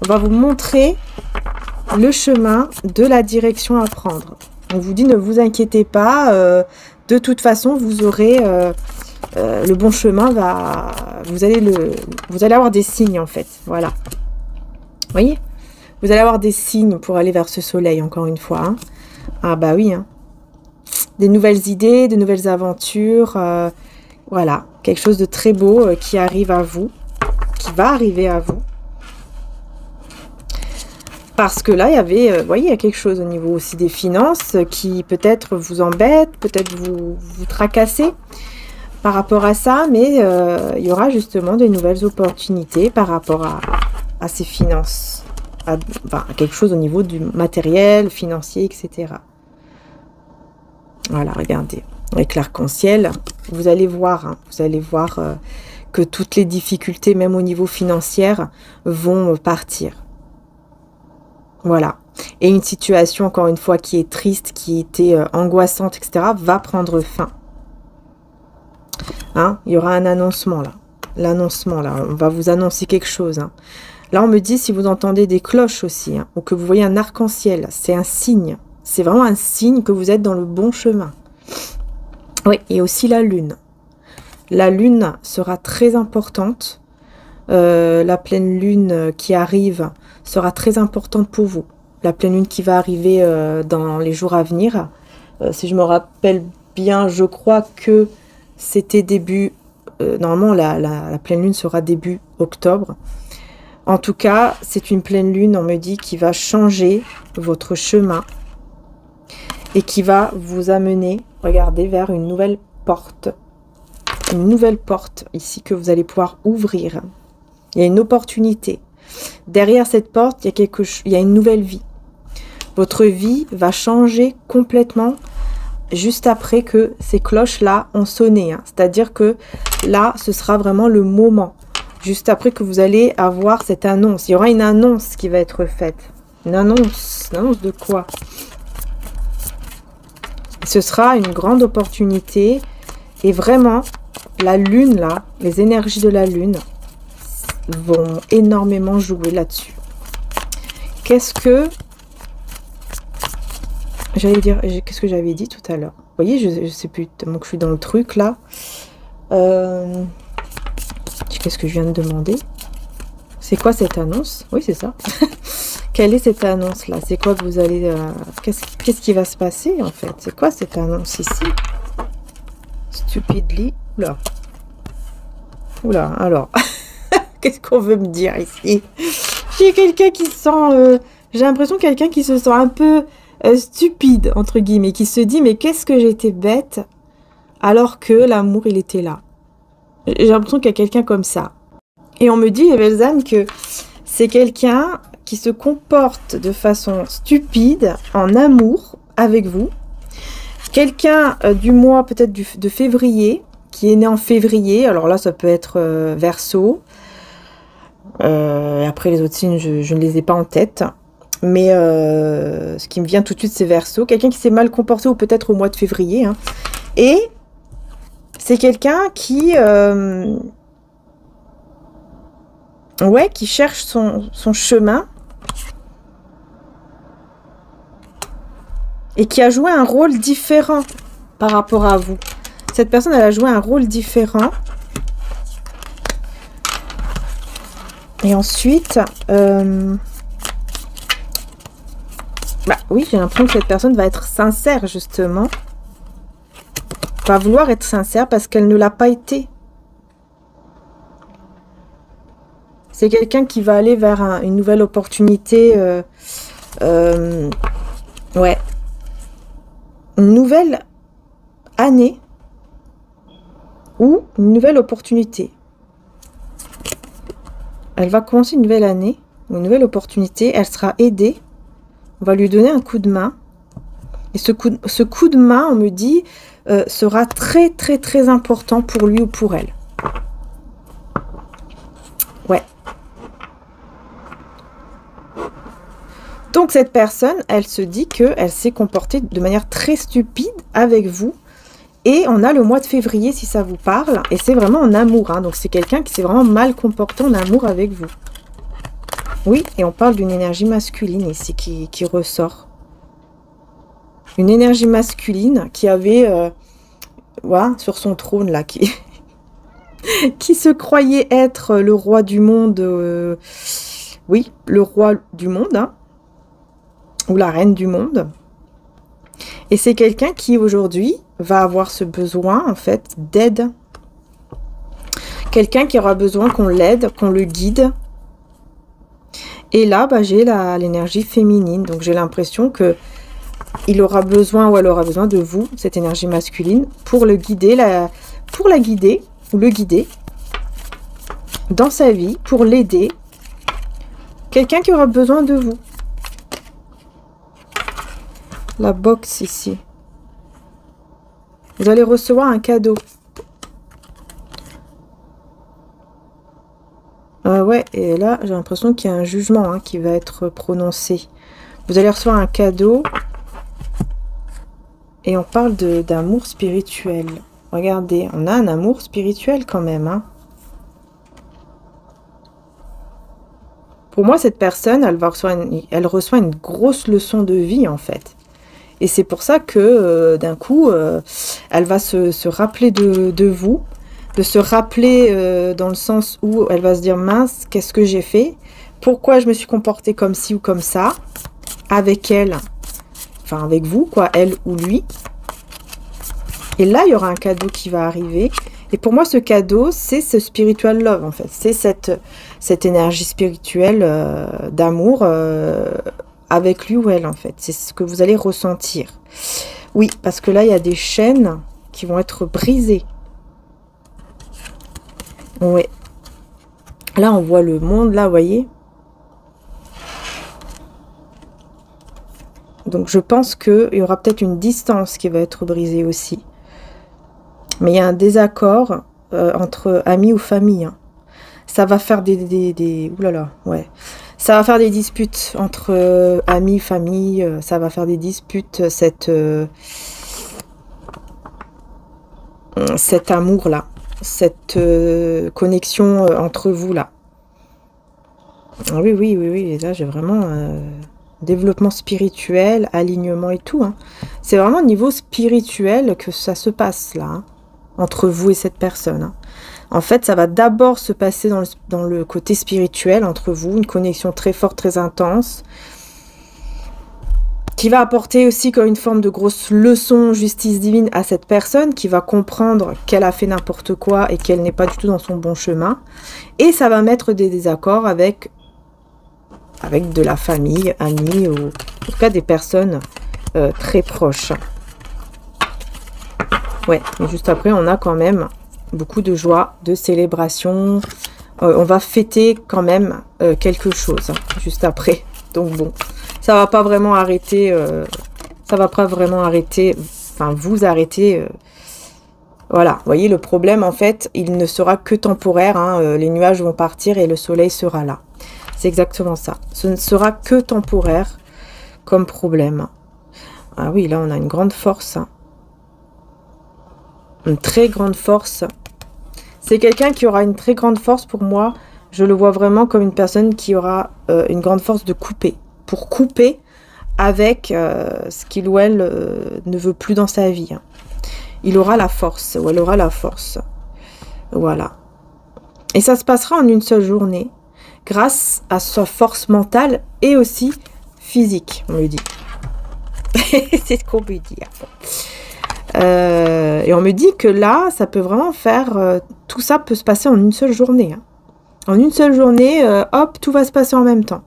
On va vous montrer le chemin de la direction à prendre. On vous dit, ne vous inquiétez pas. De toute façon, vous aurez... le bon chemin vous allez avoir des signes, en fait. Voilà. Vous voyez? Vous allez avoir des signes pour aller vers ce soleil, encore une fois. Hein. Ah bah oui. Hein. Des nouvelles idées, de nouvelles aventures. Voilà, quelque chose de très beau qui arrive à vous, qui va arriver à vous. Parce que là, il y avait, vous voyez, il y a quelque chose au niveau aussi des finances qui peut-être vous embête, peut-être vous tracassez par rapport à ça, mais il y aura justement des nouvelles opportunités par rapport à ces finances, à quelque chose au niveau du matériel, financier, etc. Voilà, regardez, avec l'arc-en-ciel, vous allez voir, hein, que toutes les difficultés, même au niveau financier, vont partir. Voilà. Et une situation, encore une fois, qui est triste, qui était angoissante, etc., va prendre fin. Hein, il y aura un annoncement, là. L'annoncement, là. On va vous annoncer quelque chose. Hein. Là, on me dit, si vous entendez des cloches aussi, hein, ou que vous voyez un arc-en-ciel, c'est un signe. C'est vraiment un signe que vous êtes dans le bon chemin. Oui, et aussi la lune. La lune sera très importante. La pleine lune qui arrive sera très importante pour vous. La pleine lune qui va arriver dans les jours à venir. Si je me rappelle bien, je crois que c'était début... normalement, la pleine lune sera début octobre. En tout cas, c'est une pleine lune, on me dit, qui va changer votre chemin et qui va vous amener, regardez, vers une nouvelle porte. Une nouvelle porte ici que vous allez pouvoir ouvrir. Il y a une opportunité. Derrière cette porte, il y a une nouvelle vie. Votre vie va changer complètement juste après que ces cloches-là ont sonné. Hein. C'est-à-dire que là, ce sera vraiment le moment. Juste après que vous allez avoir cette annonce. Il y aura une annonce qui va être faite. Une annonce. Une annonce de quoi? Ce sera une grande opportunité. Et vraiment, la lune, là, les énergies de la lune vont énormément jouer là-dessus. Qu'est-ce que j'allais dire? Qu'est-ce que j'avais dit tout à l'heure? Vous voyez, je sais plus tellement que je suis dans le truc là. Qu'est-ce que je viens de demander? C'est quoi cette annonce? Oui, c'est ça. Quelle est cette annonce là? C'est quoi que vous allez... Qu'est-ce qui va se passer en fait? C'est quoi cette annonce ici? Stupidly. Oula. Oula, alors... Qu'est-ce qu'on veut me dire ici? J'ai quelqu'un qui se sent... j'ai l'impression quelqu'un qui se sent un peu stupide, entre guillemets, qui se dit, mais qu'est-ce que j'étais bête alors que l'amour, il était là. J'ai l'impression qu'il y a quelqu'un comme ça. Et on me dit, les belles âmes, que c'est quelqu'un qui se comporte de façon stupide, en amour, avec vous. Quelqu'un du mois, peut-être de février, qui est né en février. Alors là, ça peut être Verseau. Après les autres signes, je ne les ai pas en tête. Mais ce qui me vient tout de suite, c'est Verseau. Quelqu'un qui s'est mal comporté, ou peut-être au mois de février. Hein. Et c'est quelqu'un qui... ouais, qui cherche son chemin. Et qui a joué un rôle différent par rapport à vous. Cette personne, elle a joué un rôle différent. Et ensuite, bah oui, j'ai l'impression que cette personne va être sincère, justement. Va vouloir être sincère parce qu'elle ne l'a pas été. C'est quelqu'un qui va aller vers une nouvelle opportunité. Ouais. Une nouvelle année ou une nouvelle opportunité. Elle va commencer une nouvelle année, une nouvelle opportunité. Elle sera aidée. On va lui donner un coup de main. Et ce coup de main, on me dit, sera très, très, très important pour lui ou pour elle. Ouais. Donc, cette personne, elle se dit qu'elle s'est comportée de manière très stupide avec vous. Et on a le mois de février, si ça vous parle. Et c'est vraiment en amour. Hein. Donc, c'est quelqu'un qui s'est vraiment mal comporté en amour avec vous. Oui, et on parle d'une énergie masculine ici qui ressort. Une énergie masculine qui avait... voilà, sur son trône, là, qui se croyait être le roi du monde... Oui, le roi du monde, hein, ou la reine du monde. Et c'est quelqu'un qui aujourd'hui va avoir ce besoin en fait d'aide. Quelqu'un qui aura besoin qu'on l'aide, qu'on le guide. Et là, bah, j'ai l'énergie féminine. Donc j'ai l'impression que il aura besoin ou elle aura besoin de vous, cette énergie masculine, pour le guider, pour la guider ou le guider dans sa vie, pour l'aider. Quelqu'un qui aura besoin de vous. La box ici. Vous allez recevoir un cadeau. Ouais, et là, j'ai l'impression qu'il y a un jugement hein, qui va être prononcé. Vous allez recevoir un cadeau. Et on parle d'amour spirituel. Regardez, on a un amour spirituel quand même. Hein. Pour moi, cette personne, elle reçoit une grosse leçon de vie, en fait. Et c'est pour ça que, d'un coup, elle va se rappeler de vous, de se rappeler dans le sens où elle va se dire, mince, qu'est-ce que j'ai fait? Pourquoi je me suis comportée comme ci ou comme ça? Avec elle, enfin avec vous, quoi, elle ou lui. Et là, il y aura un cadeau qui va arriver. Et pour moi, ce cadeau, c'est ce spiritual love, en fait. C'est cette énergie spirituelle d'amour avec lui ou elle, en fait. C'est ce que vous allez ressentir. Oui, parce que là, il y a des chaînes qui vont être brisées. Ouais. Là, on voit le monde, là, vous voyez. Donc, je pense qu'il y aura peut-être une distance qui va être brisée aussi. Mais il y a un désaccord entre amis ou famille. Hein. Ça va faire Ouh là là, ouais. Ça va faire des disputes entre amis, famille. Ça va faire des disputes, cet amour-là. Cette connexion entre vous, là. Oui, oui, oui, oui. Et là, j'ai vraiment... développement spirituel, alignement et tout. Hein. C'est vraiment au niveau spirituel que ça se passe, là. Hein. Entre vous et cette personne. Hein. En fait, ça va d'abord se passer dans le côté spirituel entre vous, une connexion très forte, très intense, qui va apporter aussi comme une forme de grosse leçon, justice divine à cette personne, qui va comprendre qu'elle a fait n'importe quoi et qu'elle n'est pas du tout dans son bon chemin. Et ça va mettre des désaccords avec de la famille, amis, ou en tout cas des personnes très proches. Ouais, mais juste après, on a quand même beaucoup de joie, de célébration. On va fêter quand même quelque chose, hein, juste après. Donc bon, ça va pas vraiment arrêter, enfin vous arrêter. Voilà, vous voyez, le problème, en fait, il ne sera que temporaire. Hein, les nuages vont partir et le soleil sera là. C'est exactement ça. Ce ne sera que temporaire comme problème. Ah oui, là, on a une grande force. Hein. Une très grande force. C'est quelqu'un qui aura une très grande force pour moi. Je le vois vraiment comme une personne qui aura une grande force de couper. Pour couper avec ce qu'il ou elle ne veut plus dans sa vie. Hein. Il aura la force, ou elle aura la force. Voilà. Et ça se passera en une seule journée. Grâce à sa force mentale et aussi physique, on lui dit. C'est ce qu'on lui dit. Et on me dit que là, ça peut vraiment faire... tout ça peut se passer en une seule journée. Hein. En une seule journée, hop, tout va se passer en même temps.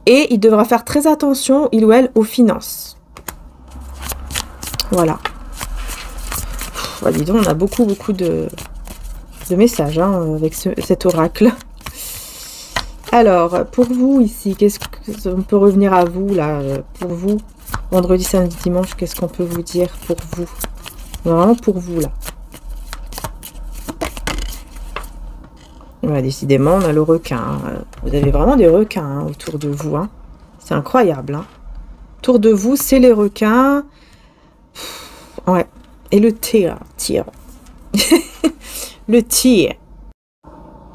Et il devra faire très attention, il ou elle, aux finances. Voilà. Bah, dis donc, on a beaucoup de messages hein, avec cet oracle. Alors, pour vous ici, qu'est-ce qu'on peut revenir à vous là, pour vous, vendredi, samedi, dimanche, qu'est-ce qu'on peut vous dire pour vous? Vraiment pour vous là. Voilà, décidément, on a le requin. Hein. Vous avez vraiment des requins hein, autour de vous. Hein. C'est incroyable. Hein. Autour de vous, c'est les requins. Ouais. Et le tir. Le tir.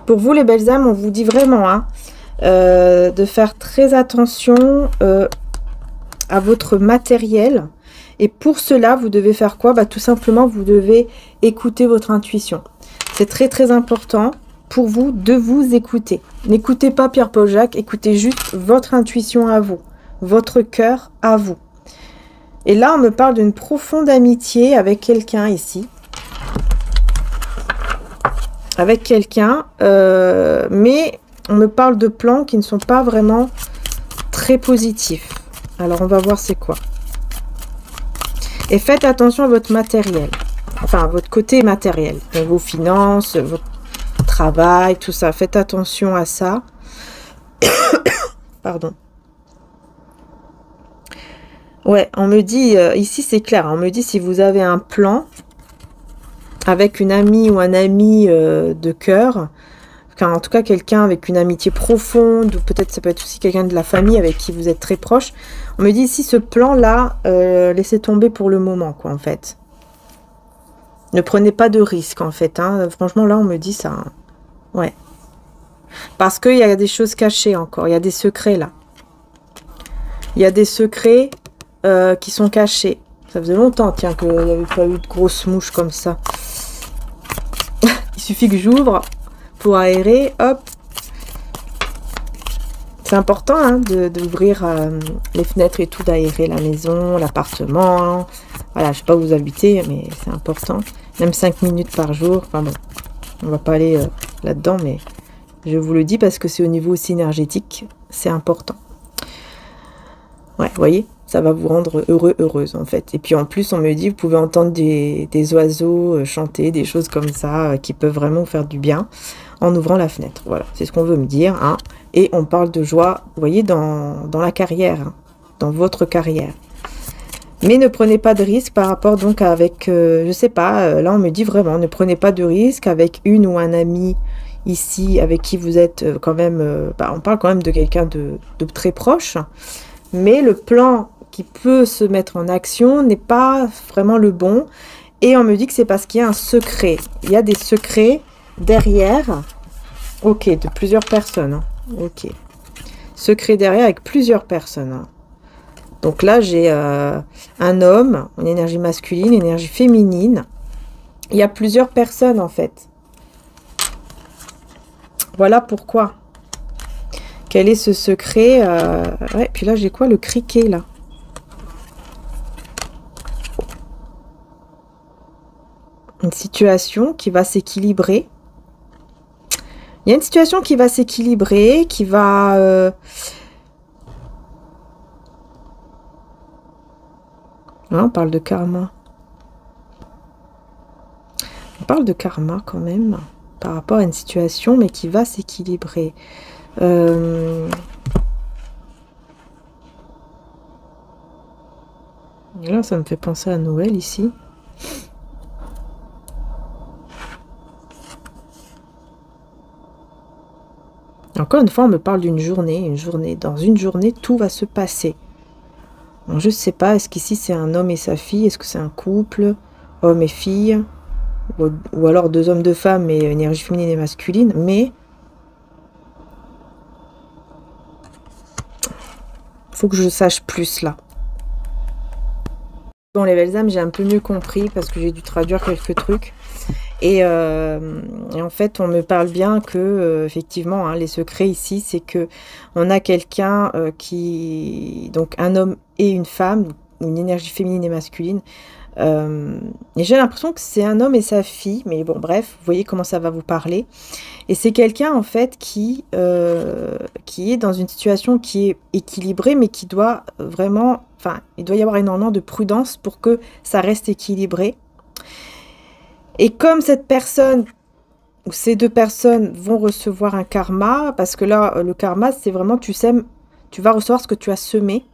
Pour vous, les belles âmes, on vous dit vraiment hein, de faire très attention à votre matériel. Et pour cela, vous devez faire quoi? Bah, tout simplement, vous devez écouter votre intuition. C'est très, très important. pour vous de vous écouter. N'écoutez pas Pierre-Paul Jacques, écoutez juste votre intuition à vous, votre cœur à vous. Et là, on me parle d'une profonde amitié avec quelqu'un ici. Avec quelqu'un, mais on me parle de plans qui ne sont pas vraiment très positifs. Alors, on va voir c'est quoi. Et faites attention à votre matériel. Enfin, votre côté matériel. Donc, vos finances, votre travail, tout ça. Faites attention à ça. Pardon. Ouais, on me dit, ici c'est clair, on me dit si vous avez un plan avec une amie ou un ami de cœur, enfin, en tout cas quelqu'un avec une amitié profonde, ou peut-être ça peut être aussi quelqu'un de la famille avec qui vous êtes très proche, on me dit ici ce plan-là, laissez tomber pour le moment, quoi, en fait. Ne prenez pas de risques, en fait, hein. Franchement, là, on me dit ça. Hein. Ouais. Parce qu'il y a des choses cachées encore, il y a des secrets, là. Il y a des secrets qui sont cachés. Ça faisait longtemps, tiens, qu'il n'y avait pas eu de grosses mouches comme ça. Il suffit que j'ouvre pour aérer, hop. C'est important hein, d'ouvrir les fenêtres et tout, d'aérer la maison, l'appartement. Voilà, je sais pas où vous habitez, mais c'est important. Même 5 minutes par jour. Enfin bon, on va pas aller là-dedans, mais je vous le dis parce que c'est au niveau aussi énergétique, c'est important. Ouais, vous voyez, ça va vous rendre heureux, heureuse en fait. Et puis en plus, on me dit, vous pouvez entendre des oiseaux chanter, des choses comme ça, qui peuvent vraiment vous faire du bien en ouvrant la fenêtre. Voilà, c'est ce qu'on veut me dire. Hein. Et on parle de joie, vous voyez, dans la carrière, hein, dans votre carrière. Mais ne prenez pas de risque par rapport donc avec, je sais pas, là on me dit vraiment, ne prenez pas de risque avec une ou un ami ici avec qui vous êtes quand même, on parle quand même de quelqu'un de très proche. Mais le plan qui peut se mettre en action n'est pas vraiment le bon. Et on me dit que c'est parce qu'il y a un secret. Il y a des secrets derrière. Ok, de plusieurs personnes. Hein. Ok. Secret derrière avec plusieurs personnes. Hein. Donc là, j'ai un homme, une énergie masculine, une énergie féminine. Il y a plusieurs personnes en fait. Voilà pourquoi. Quel est ce secret ouais, puis là, j'ai quoi? Le criquet, là. Une situation qui va s'équilibrer. Il y a une situation qui va s'équilibrer, qui va... on parle de karma. On parle de karma, quand même, par rapport à une situation, mais qui va s'équilibrer. Là, ça me fait penser à Noël ici. Encore une fois, on me parle d'une journée, une journée. Dans une journée, tout va se passer. Donc, je ne sais pas, est-ce qu'ici c'est un homme et sa fille? Est-ce que c'est un couple, homme et fille? Ou alors deux hommes, deux femmes, mais énergie féminine et masculine, mais... faut que je sache plus là. Bon, les belles âmes, j'ai un peu mieux compris parce que j'ai dû traduire quelques trucs. Et en fait, on me parle bien que, effectivement, hein, les secrets ici, c'est que on a quelqu'un qui... Donc, un homme et une femme, une énergie féminine et masculine. Et j'ai l'impression que c'est un homme et sa fille. Mais bon, bref, vous voyez comment ça va vous parler. Et c'est quelqu'un, en fait, qui est dans une situation qui est équilibrée, mais qui doit vraiment... Enfin, il doit y avoir énormément de prudence pour que ça reste équilibré. Et comme cette personne, ou ces deux personnes vont recevoir un karma, parce que là, le karma, c'est vraiment, tu sèmes, tu vas recevoir ce que tu as semé.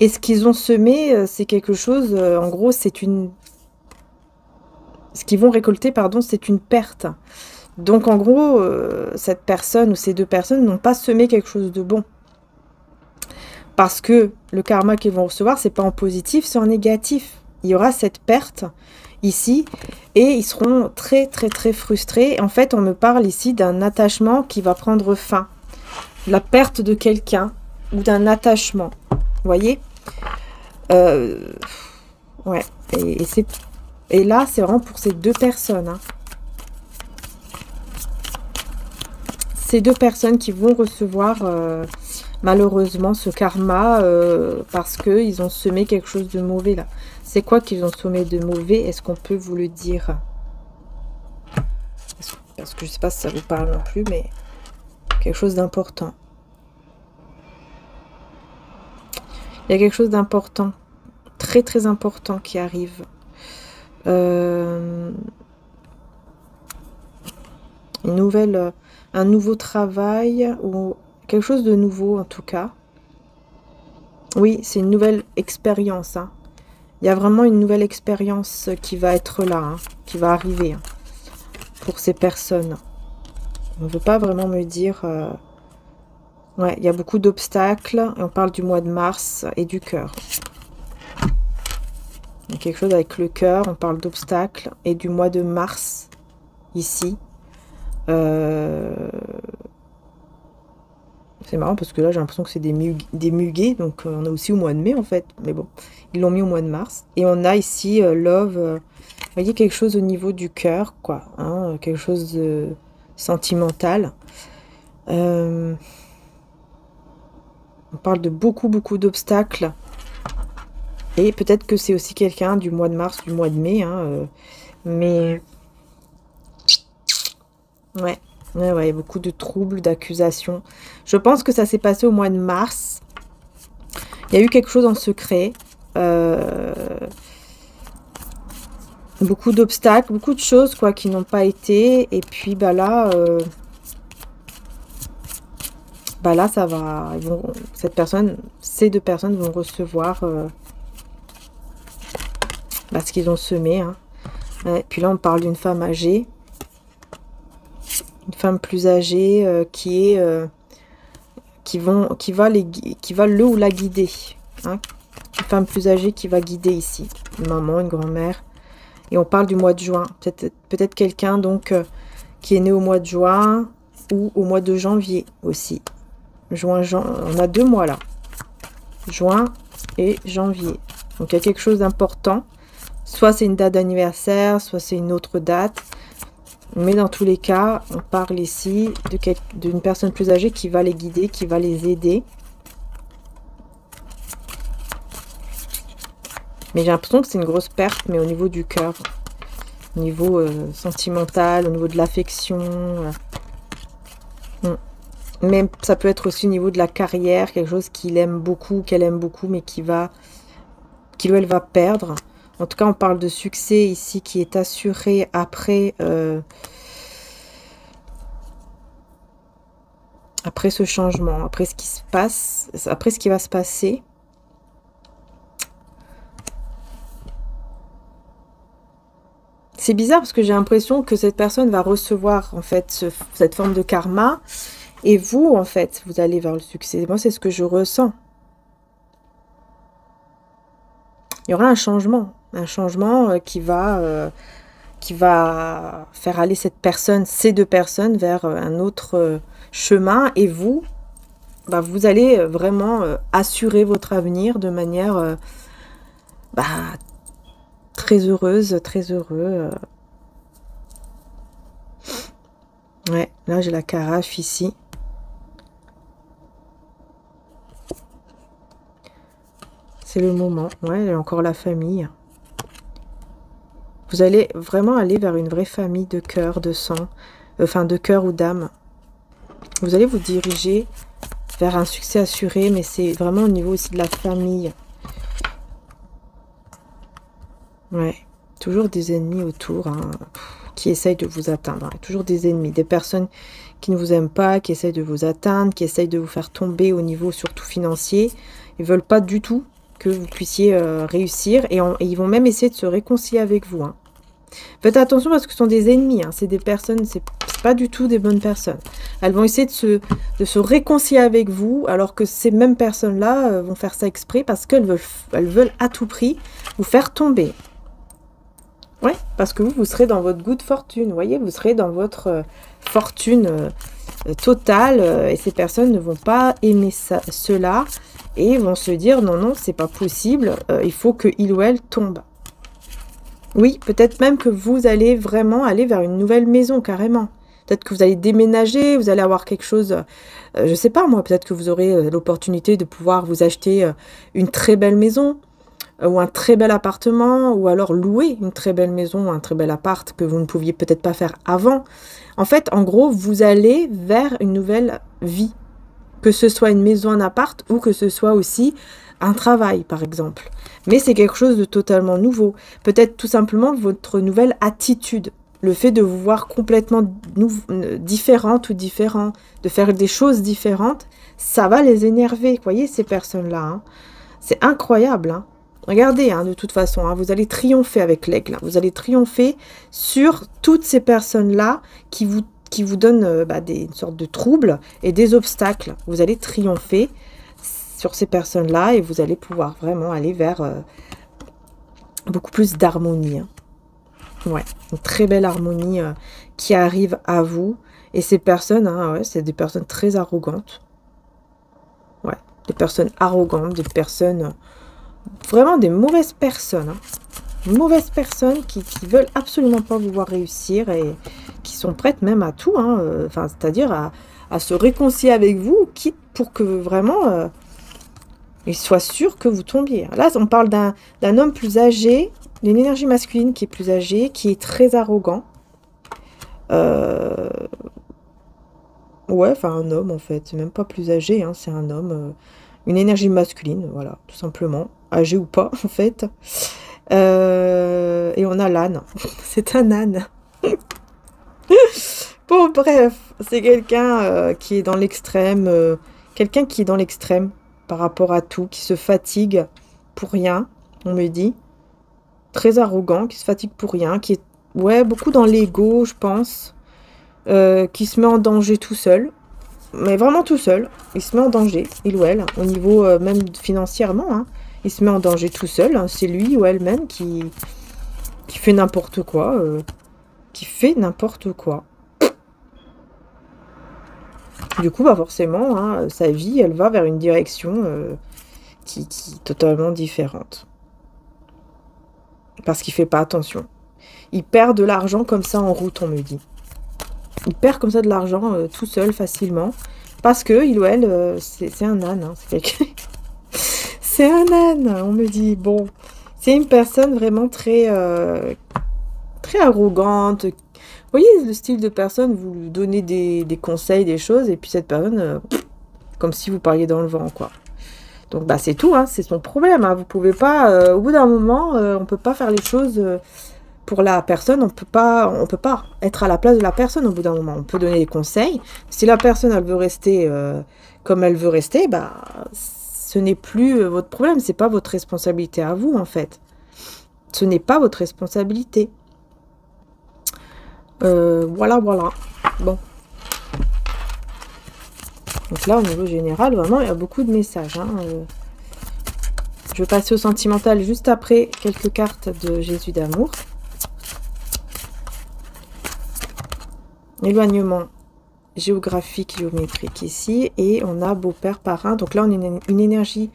Et ce qu'ils ont semé, c'est quelque chose, en gros, c'est une... Ce qu'ils vont récolter, pardon, c'est une perte. Donc, en gros, cette personne ou ces deux personnes n'ont pas semé quelque chose de bon. Parce que le karma qu'ils vont recevoir, c'est pas en positif, c'est en négatif. Il y aura cette perte ici et ils seront très très très frustrés. En fait, on me parle ici d'un attachement qui va prendre fin. La perte de quelqu'un ou d'un attachement. Vous voyez? Ouais. Et là, c'est vraiment pour ces deux personnes. Hein. ces deux personnes qui vont recevoir malheureusement ce karma parce qu'ils ont semé quelque chose de mauvais là. C'est quoi qu'ils ont semé de mauvais? Est-ce qu'on peut vous le dire? Parce que je sais pas si ça vous parle non plus, mais quelque chose d'important. Il y a quelque chose d'important, très très important qui arrive. Un nouveau travail ou quelque chose de nouveau en tout cas. Oui, c'est une nouvelle expérience. Hein. Il y a vraiment une nouvelle expérience qui va être là, hein, qui va arriver hein, pour ces personnes. On ne veut pas vraiment me dire... Ouais, il y a beaucoup d'obstacles. On parle du mois de mars et du cœur. Il y a quelque chose avec le cœur. On parle d'obstacles et du mois de mars ici. C'est marrant parce que là j'ai l'impression que c'est des muguets. Donc on est aussi au mois de mai en fait. Mais bon, ils l'ont mis au mois de mars. Et on a ici love. Vous voyez quelque chose au niveau du cœur quoi. Hein, quelque chose de sentimental. On parle de beaucoup d'obstacles. Et peut-être que c'est aussi quelqu'un du mois de mars, du mois de mai. Hein, mais... Ouais, il y a beaucoup de troubles, d'accusations. Je pense que ça s'est passé au mois de mars. Il y a eu quelque chose en secret. Beaucoup d'obstacles, beaucoup de choses quoi qui n'ont pas été. Et puis bah là... là, ça va. Ces deux personnes vont recevoir ce qu'ils ont semé. Hein. Et puis là, on parle d'une femme âgée. Une femme plus âgée qui va le ou la guider. Hein. Une femme plus âgée qui va guider ici. Une maman, une grand-mère. Et on parle du mois de juin. Peut-être quelqu'un donc qui est né au mois de juin ou au mois de janvier aussi. Juin, on a 2 mois là. Juin et janvier. Donc il y a quelque chose d'important. Soit c'est une date d'anniversaire, soit c'est une autre date. Mais dans tous les cas, on parle ici d'une personne plus âgée qui va les guider, qui va les aider. Mais j'ai l'impression que c'est une grosse perte, mais au niveau du cœur. Au niveau sentimental, au niveau de l'affection. Mais ça peut être aussi au niveau de la carrière, quelque chose qu'il aime beaucoup, qu'elle aime beaucoup, mais elle va perdre. En tout cas, on parle de succès ici qui est assuré après, après ce changement, après ce qui se passe, après ce qui va se passer. C'est bizarre parce que j'ai l'impression que cette personne va recevoir en fait cette forme de karma. Et vous, en fait, vous allez vers le succès. Moi, c'est ce que je ressens. Il y aura un changement qui va faire aller ces deux personnes vers un autre chemin. Et vous, vous allez vraiment assurer votre avenir de manière très heureuse, très heureux. Ouais, là j'ai la carafe ici. C'est le moment. Ouais, il y a encore la famille. Vous allez vraiment aller vers une vraie famille de cœur, de sang, de cœur ou d'âme. Vous allez vous diriger vers un succès assuré, mais c'est vraiment au niveau aussi de la famille. Ouais, toujours des ennemis autour, hein, qui essayent de vous atteindre. Hein. Toujours des ennemis, des personnes qui ne vous aiment pas, qui essayent de vous atteindre, qui essayent de vous faire tomber au niveau surtout financier. Ils veulent pas du tout que vous puissiez réussir et ils vont même essayer de se réconcilier avec vous. Hein. Faites attention parce que ce sont des ennemis, hein. C'est des personnes, c'est pas du tout des bonnes personnes. Elles vont essayer de se réconcilier avec vous alors que ces mêmes personnes-là vont faire ça exprès parce qu'elles veulent à tout prix vous faire tomber. Ouais, parce que vous serez dans votre good fortune, vous voyez, vous serez dans votre fortune totale et ces personnes ne vont pas aimer cela et vont se dire non, non, c'est pas possible, il faut que il ou elle tombe. Oui, peut-être même que vous allez vraiment aller vers une nouvelle maison, carrément. Peut-être que vous allez déménager, vous allez avoir quelque chose, je sais pas moi, peut-être que vous aurez l'opportunité de pouvoir vous acheter une très belle maison ou un très bel appartement, ou alors louer une très belle maison ou un très bel appart que vous ne pouviez peut-être pas faire avant. En fait, en gros, vous allez vers une nouvelle vie. Que ce soit une maison, un appart, ou que ce soit aussi un travail, par exemple. Mais c'est quelque chose de totalement nouveau. Peut-être tout simplement votre nouvelle attitude. Le fait de vous voir complètement différente ou différent, de faire des choses différentes, ça va les énerver. Vous voyez, ces personnes-là, hein. C'est incroyable, hein. Regardez, hein, de toute façon, hein, vous allez triompher avec l'aigle. Hein. Vous allez triompher sur toutes ces personnes-là qui vous donnent une sorte de troubles et des obstacles. Vous allez triompher sur ces personnes-là et vous allez pouvoir vraiment aller vers beaucoup plus d'harmonie. Hein. Ouais, une très belle harmonie qui arrive à vous. Et ces personnes, hein, ouais, c'est des personnes très arrogantes. Ouais, des personnes arrogantes, des personnes... vraiment des mauvaises personnes. Hein. Mauvaises personnes qui veulent absolument pas vous voir réussir et qui sont prêtes même à tout. Hein, c'est-à-dire à se réconcilier avec vous, quitte pour que vraiment... il soit sûr que vous tombiez. Là, on parle d'un homme plus âgé, d'une énergie masculine qui est plus âgée, qui est très arrogant. Ouais, enfin un homme en fait, c'est même pas plus âgé, hein, c'est un homme, une énergie masculine, voilà, tout simplement, âgé ou pas en fait. Et on a l'âne, c'est un âne. Bon, bref, c'est quelqu'un qui est dans l'extrême, quelqu'un qui est dans l'extrême par rapport à tout, qui se fatigue pour rien, on me dit. Très arrogant, qui se fatigue pour rien, qui est, ouais, beaucoup dans l'ego, je pense, qui se met en danger tout seul, mais vraiment tout seul. Il se met en danger, il ou elle, au niveau même financièrement, hein. Il se met en danger tout seul, hein. C'est lui ou elle-même qui fait n'importe quoi, qui fait n'importe quoi. Du coup, bah forcément, hein, sa vie, elle va vers une direction qui est totalement différente. Parce qu'il fait pas attention. Il perd de l'argent comme ça en route, on me dit. Il perd comme ça de l'argent tout seul, facilement. Parce que, il ou elle, c'est un âne. Hein, c'est un âne, on me dit. Bon, c'est une personne vraiment très, très arrogante. Vous voyez le style de personne, vous lui donnez des conseils, des choses, et puis cette personne, comme si vous parliez dans le vent, quoi. Donc, bah, c'est tout, hein, c'est son problème. Hein. Vous pouvez pas, au bout d'un moment, on peut pas faire les choses pour la personne. On peut pas être à la place de la personne au bout d'un moment. On peut donner des conseils. Si la personne, elle veut rester comme elle veut rester, bah, ce n'est plus votre problème. C'est pas votre responsabilité à vous, en fait. Ce n'est pas votre responsabilité. Voilà, voilà. Bon. Donc là, au niveau général, vraiment, il y a beaucoup de messages. Hein. Je vais passer au sentimental juste après quelques cartes de Jésus d'amour. Éloignement géographique, géométrique ici. Et on a beau-père, parrain. Donc là, on a une énergie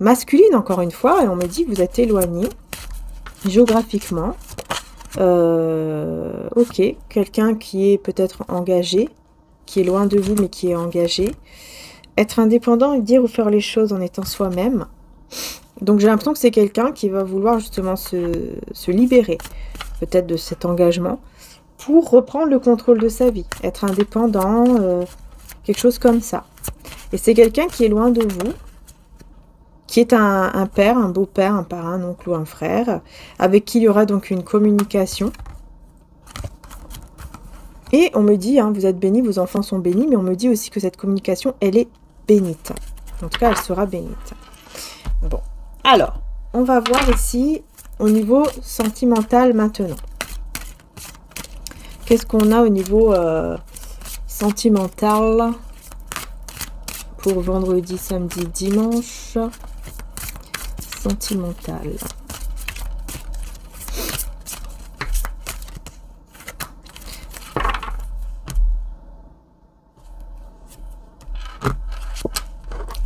masculine, encore une fois. Et on me dit que vous êtes éloigné géographiquement. Ok. Quelqu'un qui est peut-être engagé, qui est loin de vous, mais qui est engagé. Être indépendant et dire ou faire les choses en étant soi-même. Donc j'ai l'impression que c'est quelqu'un qui va vouloir justement se libérer, peut-être de cet engagement, pour reprendre le contrôle de sa vie. Être indépendant, quelque chose comme ça. Et c'est quelqu'un qui est loin de vous, qui est un père, un beau-père, un parrain, un oncle ou un frère, avec qui il y aura donc une communication. Et on me dit, hein, vous êtes bénis, vos enfants sont bénis, mais on me dit aussi que cette communication, elle est bénite. En tout cas, elle sera bénite. Bon, alors, on va voir ici, au niveau sentimental maintenant. Qu'est-ce qu'on a au niveau sentimental pour vendredi, samedi, dimanche? Sentimental.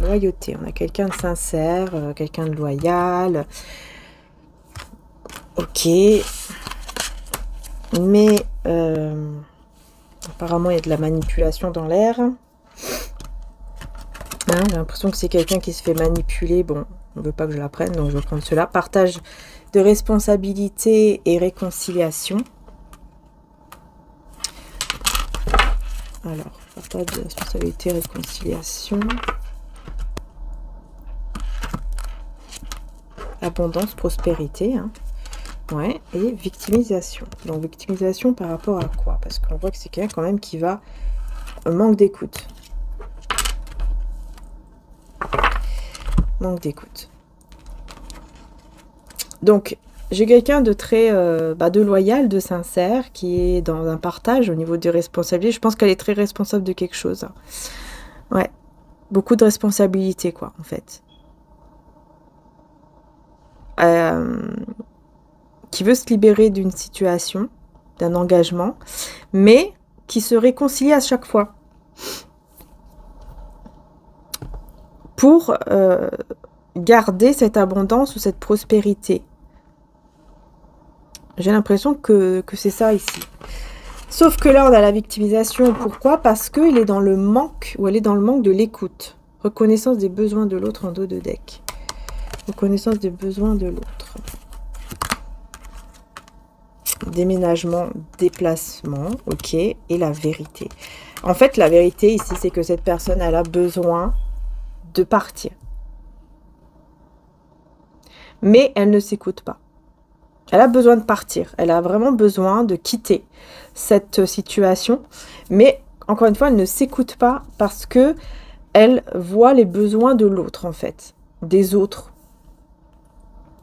Loyauté, on a quelqu'un de sincère, quelqu'un de loyal. Ok. Mais Apparemment, il y a de la manipulation dans l'air. Hein, j'ai l'impression que c'est quelqu'un qui se fait manipuler. Bon, on ne veut pas que je la prenne, donc je vais prendre cela. Partage de responsabilité et réconciliation. Alors, partage de responsabilité, réconciliation. Abondance, prospérité. Hein. Ouais, et victimisation. Donc, victimisation par rapport à quoi? Parce qu'on voit que c'est quelqu'un quand même qui va... manque d'écoute. Manque d'écoute. Donc, j'ai quelqu'un de très... de loyal, de sincère, qui est dans un partage au niveau des responsabilités. Je pense qu'elle est très responsable de quelque chose. Ouais. Beaucoup de responsabilités, quoi, en fait. Qui veut se libérer d'une situation, d'un engagement, mais qui se réconcilie à chaque fois. Pour garder cette abondance ou cette prospérité. J'ai l'impression que c'est ça ici. Sauf que là, on a la victimisation. Pourquoi? Parce qu'il est dans le manque, ou elle est dans le manque de l'écoute. Reconnaissance des besoins de l'autre en dos de deck. Reconnaissance des besoins de l'autre. Déménagement, déplacement, ok. Et la vérité. En fait, la vérité ici, c'est que cette personne, elle a besoin de partir. Mais elle ne s'écoute pas. Elle a besoin de partir. Elle a vraiment besoin de quitter cette situation. Mais, encore une fois, elle ne s'écoute pas parce que elle voit les besoins de l'autre, en fait. Des autres.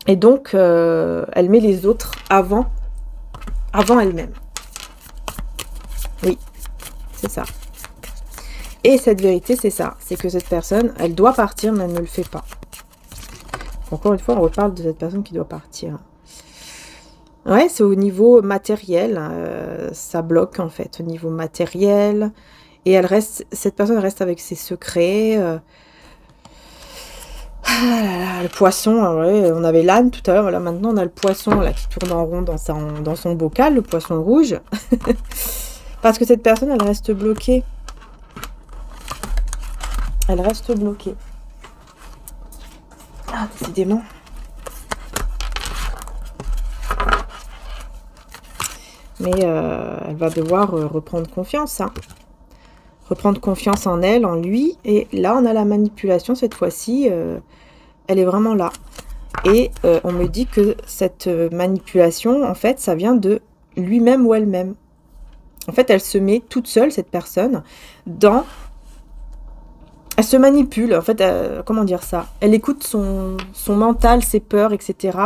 Et donc, elle met les autres avant elle-même. Oui, c'est ça. Et cette vérité, c'est ça. C'est que cette personne, elle doit partir, mais elle ne le fait pas. Encore une fois, on reparle de cette personne qui doit partir. Ouais, c'est au niveau matériel. Ça bloque, en fait, au niveau matériel. Et elle reste, cette personne reste avec ses secrets. Ah là là, le poisson, ouais, on avait l'âne tout à l'heure. Voilà, maintenant, on a le poisson là, qui tourne en rond dans son bocal, le poisson rouge. Parce que cette personne, elle reste bloquée. Elle reste bloquée. Ah, décidément. Mais elle va devoir reprendre confiance. Hein. Reprendre confiance en elle, en lui. Et là, on a la manipulation cette fois-ci. Elle est vraiment là. Et on me dit que cette manipulation, en fait, ça vient de lui-même ou elle-même. En fait, elle se met toute seule, cette personne, dans... Elle se manipule, en fait, comment dire ça? Elle écoute son mental, ses peurs, etc.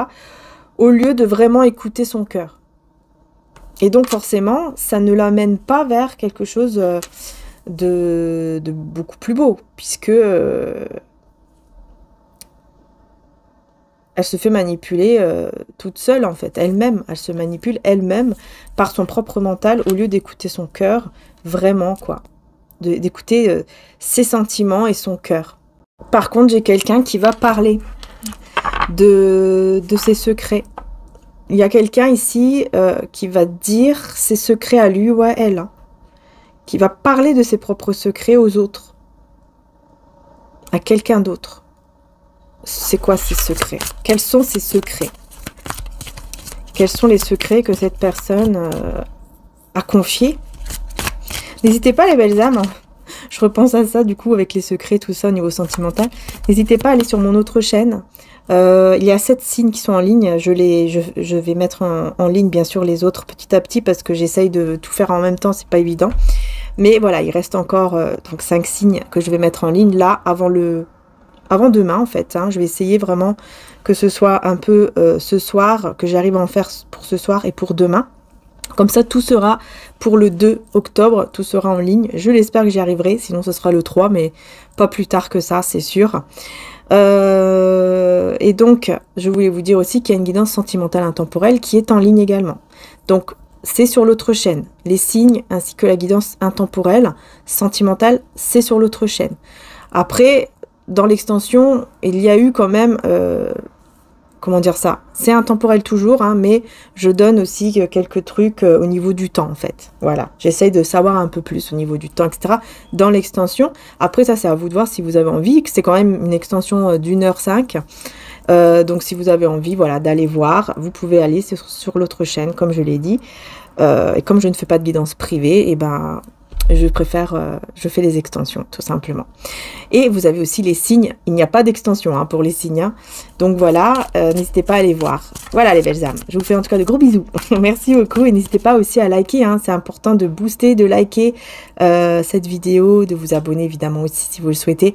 au lieu de vraiment écouter son cœur. Et donc, forcément, ça ne l'amène pas vers quelque chose de beaucoup plus beau, puisque elle se fait manipuler toute seule, en fait, elle-même. Elle se manipule elle-même par son propre mental, au lieu d'écouter son cœur, vraiment, quoi. D'écouter ses sentiments et son cœur. Par contre, j'ai quelqu'un qui va parler de ses secrets. Il y a quelqu'un ici qui va dire ses secrets à lui ou à elle. Hein, qui va parler de ses propres secrets aux autres. À quelqu'un d'autre. C'est quoi ces secrets? Quels sont ces secrets? Quels sont les secrets que cette personne a confiés? N'hésitez pas les belles âmes, hein. Je repense à ça du coup avec les secrets, tout ça au niveau sentimental. N'hésitez pas à aller sur mon autre chaîne. Il y a 7 signes qui sont en ligne. Je vais mettre en ligne bien sûr les autres petit à petit parce que j'essaye de tout faire en même temps, c'est pas évident. Mais voilà, il reste encore donc 5 signes que je vais mettre en ligne là avant demain en fait. Hein. Je vais essayer vraiment que ce soit un peu ce soir, que j'arrive à en faire pour ce soir et pour demain. Comme ça, tout sera pour le 2 octobre, tout sera en ligne. Je l'espère que j'y arriverai, sinon ce sera le 3, mais pas plus tard que ça, c'est sûr. Et donc, je voulais vous dire aussi qu'il y a une guidance sentimentale intemporelle qui est en ligne également. Donc, c'est sur l'autre chaîne. Les signes ainsi que la guidance intemporelle sentimentale, c'est sur l'autre chaîne. Après, dans l'extension, il y a eu quand même comment dire ça? C'est intemporel toujours, hein, mais je donne aussi quelques trucs au niveau du temps, en fait. Voilà, j'essaye de savoir un peu plus au niveau du temps, etc. Dans l'extension. Après, ça, c'est à vous de voir si vous avez envie. C'est quand même une extension d'1h05. Donc, si vous avez envie, voilà, d'aller voir, vous pouvez aller sur l'autre chaîne, comme je l'ai dit. Et comme je ne fais pas de guidance privée, et ben... je préfère, je fais les extensions, tout simplement. Et vous avez aussi les signes. Il n'y a pas d'extension hein, pour les signes. Hein. Donc voilà, n'hésitez pas à aller voir. Voilà les belles âmes. Je vous fais en tout cas de gros bisous. Merci beaucoup. Et n'hésitez pas aussi à liker. Hein. C'est important de booster, de liker cette vidéo, de vous abonner évidemment aussi si vous le souhaitez.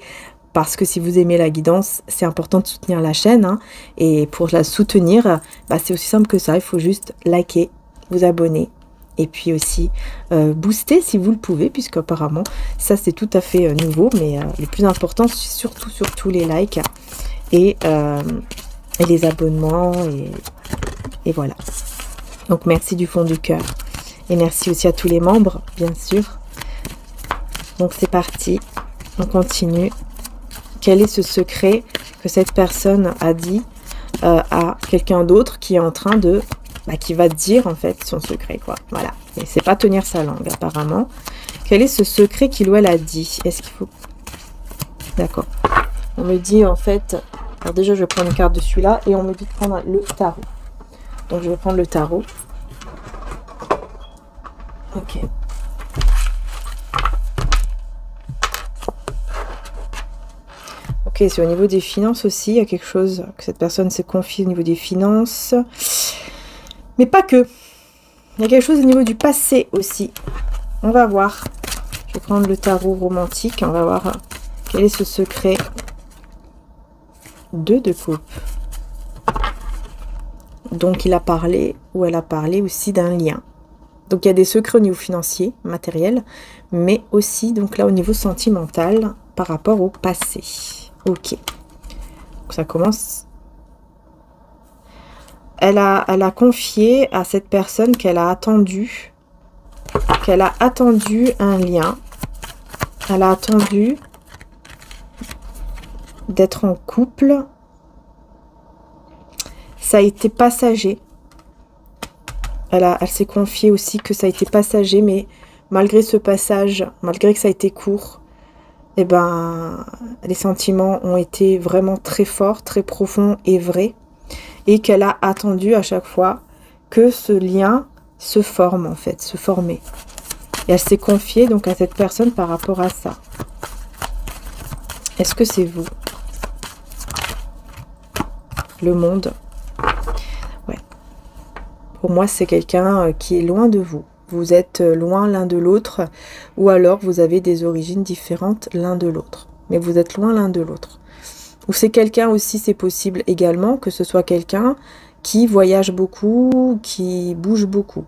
Parce que si vous aimez la guidance, c'est important de soutenir la chaîne. Hein. Et pour la soutenir, bah, c'est aussi simple que ça. Il faut juste liker, vous abonner. Et puis aussi booster si vous le pouvez, puisque apparemment ça c'est tout à fait nouveau, mais le plus important c'est surtout les likes et les abonnements et voilà. Donc merci du fond du cœur et merci aussi à tous les membres bien sûr. Donc c'est parti, on continue. Quel est ce secret que cette personne a dit à quelqu'un d'autre qui est en train de... Bah, qui va dire en fait son secret quoi, voilà, et c'est pas tenir sa langue apparemment. Quel est ce secret qu'il ou elle a dit? Est-ce qu'il faut... D'accord, on me dit en fait, alors déjà je vais prendre une carte de celui-là et on me dit de prendre le tarot, donc je vais prendre le tarot. Ok, ok, c'est au niveau des finances aussi, il y a quelque chose que cette personne s'est confiée au niveau des finances. Mais pas que. Il y a quelque chose au niveau du passé aussi. On va voir. Je vais prendre le tarot romantique. On va voir quel est ce secret. 2 de coupe. Donc il a parlé, ou elle a parlé aussi d'un lien. Donc il y a des secrets au niveau financier, matériel, mais aussi donc là au niveau sentimental par rapport au passé. Ok. Donc ça commence... Elle a confié à cette personne qu'elle a attendu un lien. Elle a attendu d'être en couple. Ça a été passager. Elle s'est confiée aussi que ça a été passager, mais malgré ce passage, malgré que ça a été court, eh ben, les sentiments ont été vraiment très forts, très profonds et vrais. Et qu'elle a attendu à chaque fois que ce lien se forme en fait, se formait. Et elle s'est confiée donc à cette personne par rapport à ça. Est-ce que c'est vous? Le monde. Ouais. Pour moi, c'est quelqu'un qui est loin de vous. Vous êtes loin l'un de l'autre, ou alors vous avez des origines différentes l'un de l'autre. Mais vous êtes loin l'un de l'autre. Ou c'est quelqu'un aussi, c'est possible également que ce soit quelqu'un qui voyage beaucoup, qui bouge beaucoup.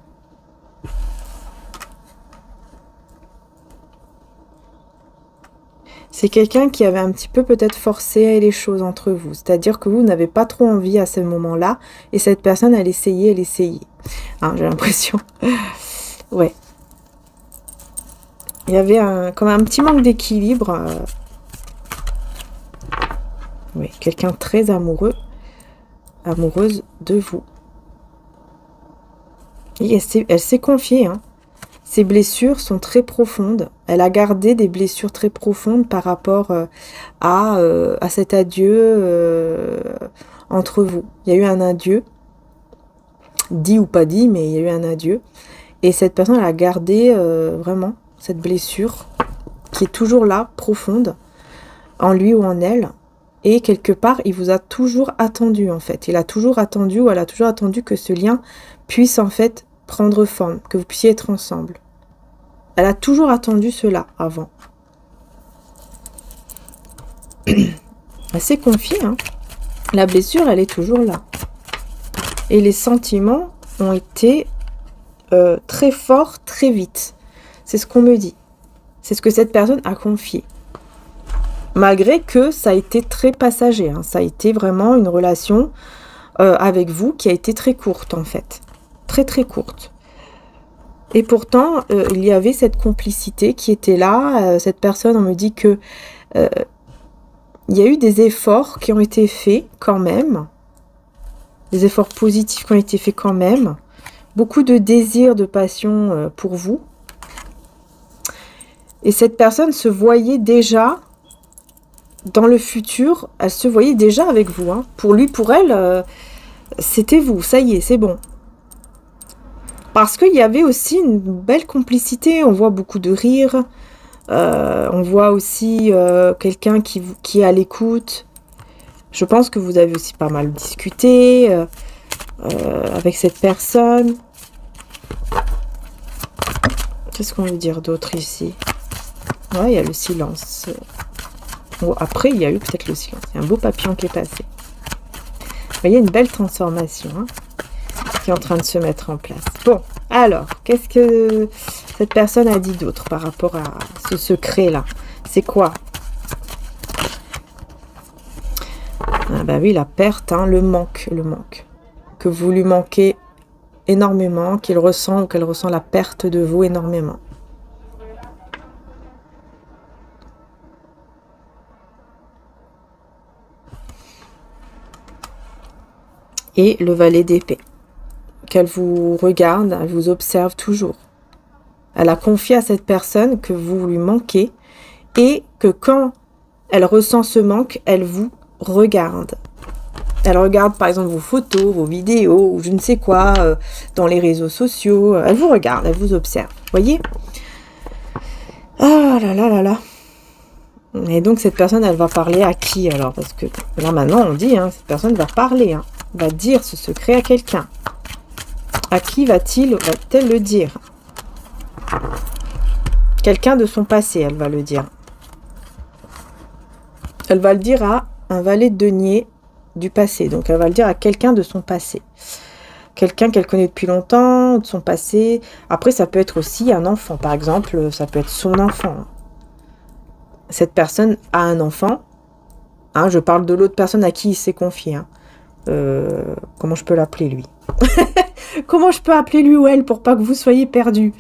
C'est quelqu'un qui avait un petit peu peut-être forcé les choses entre vous. C'est-à-dire que vous n'avez pas trop envie à ce moment-là. Et cette personne, elle essayait. Hein, j'ai l'impression. Ouais. Il y avait comme un petit manque d'équilibre. Oui, quelqu'un très amoureux, amoureuse de vous. Et elle s'est confiée. Hein. Ses blessures sont très profondes. Elle a gardé des blessures très profondes par rapport à cet adieu entre vous. Il y a eu un adieu, dit ou pas dit, mais il y a eu un adieu. Et cette personne, elle a gardé vraiment cette blessure qui est toujours là, profonde, en lui ou en elle. Et quelque part, il vous a toujours attendu, en fait. Il a toujours attendu, ou elle a toujours attendu que ce lien puisse, en fait, prendre forme, que vous puissiez être ensemble. Elle a toujours attendu cela, avant. Elle s'est confiée, hein. La blessure, elle est toujours là. Et les sentiments ont été très forts, très vite. C'est ce qu'on me dit. C'est ce que cette personne a confié. Malgré que ça a été très passager. Hein. Ça a été vraiment une relation avec vous qui a été très courte en fait. Très très courte. Et pourtant, il y avait cette complicité qui était là. Cette personne, on me dit que il y a eu des efforts qui ont été faits quand même. des efforts positifs qui ont été faits quand même, beaucoup de désir, de passion pour vous. Et cette personne se voyait déjà, dans le futur, elle se voyait déjà avec vous. Hein. Pour lui, pour elle, c'était vous, ça y est, c'est bon. Parce qu'il y avait aussi une belle complicité, on voit beaucoup de rire, on voit aussi quelqu'un qui est à l'écoute. Je pense que vous avez aussi pas mal discuté avec cette personne. Qu'est-ce qu'on veut dire d'autre ici? Ouais, il y a le silence. Bon, après, il y a eu peut-être le silence. Il y a un beau papillon qui est passé. Vous voyez, une belle transformation hein, qui est en train de se mettre en place. Bon, alors, qu'est-ce que cette personne a dit d'autre par rapport à ce secret-là? C'est quoi? Ah bah oui, la perte, hein, le manque. Que vous lui manquez énormément, qu'il ressent ou qu'elle ressent la perte de vous énormément. Et le valet d'épée, qu'elle vous regarde, elle vous observe toujours. Elle a confié à cette personne que vous lui manquez et que quand elle ressent ce manque, elle vous regarde. Elle regarde par exemple vos photos, vos vidéos ou je ne sais quoi dans les réseaux sociaux. Elle vous regarde, elle vous observe. Voyez? Ah là là là là. Et donc cette personne, elle va parler à qui alors? Parce que là maintenant on dit, hein, cette personne va parler, hein, va dire ce secret à quelqu'un. À qui va-t-elle le dire? Quelqu'un de son passé, elle va le dire. Elle va le dire à un valet de denier du passé. Donc elle va le dire à quelqu'un de son passé. Quelqu'un qu'elle connaît depuis longtemps, de son passé. Après, ça peut être aussi un enfant. Par exemple, ça peut être son enfant. Cette personne a un enfant. Hein, je parle de l'autre personne à qui il s'est confié. Hein. Comment je peux l'appeler, lui? Comment je peux appeler lui ou elle pour pas que vous soyez perdus?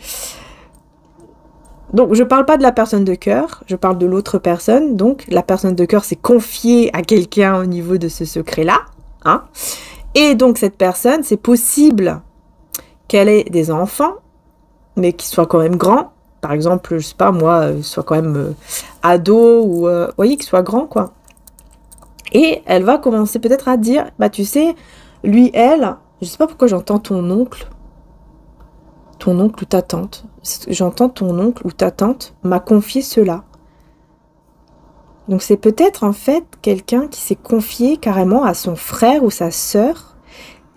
Donc, je parle pas de la personne de cœur, je parle de l'autre personne. Donc, la personne de cœur s'est confiée à quelqu'un au niveau de ce secret-là. Hein. Et donc, cette personne, c'est possible qu'elle ait des enfants, mais qu'ils soient quand même grands. Par exemple, je sais pas, moi, soit quand même ado ou, vous voyez, qu'ils soient grands, quoi. Et elle va commencer peut-être à dire, bah tu sais, lui, elle, je sais pas pourquoi j'entends ton oncle ou ta tante. J'entends ton oncle ou ta tante m'a confié cela. Donc c'est peut-être en fait quelqu'un qui s'est confié carrément à son frère ou sa sœur.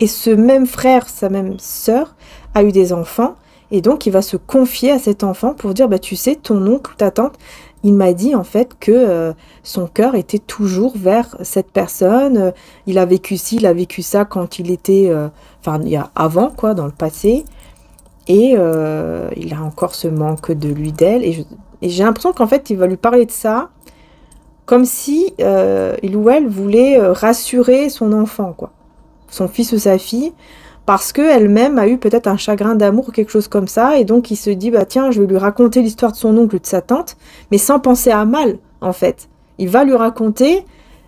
Et ce même frère, sa même sœur a eu des enfants. Et donc il va se confier à cet enfant pour dire, bah tu sais, ton oncle ou ta tante, il m'a dit en fait que son cœur était toujours vers cette personne. Il a vécu ci, il a vécu ça quand il était, enfin il y a avant quoi, dans le passé. Et il a encore ce manque de lui, d'elle. Et j'ai l'impression qu'en fait il va lui parler de ça, comme si il ou elle voulait rassurer son enfant quoi, son fils ou sa fille. Parce qu'elle-même a eu peut-être un chagrin d'amour ou quelque chose comme ça. Et donc, il se dit, bah tiens, je vais lui raconter l'histoire de son oncle ou de sa tante. Mais sans penser à mal, en fait. Il va lui raconter,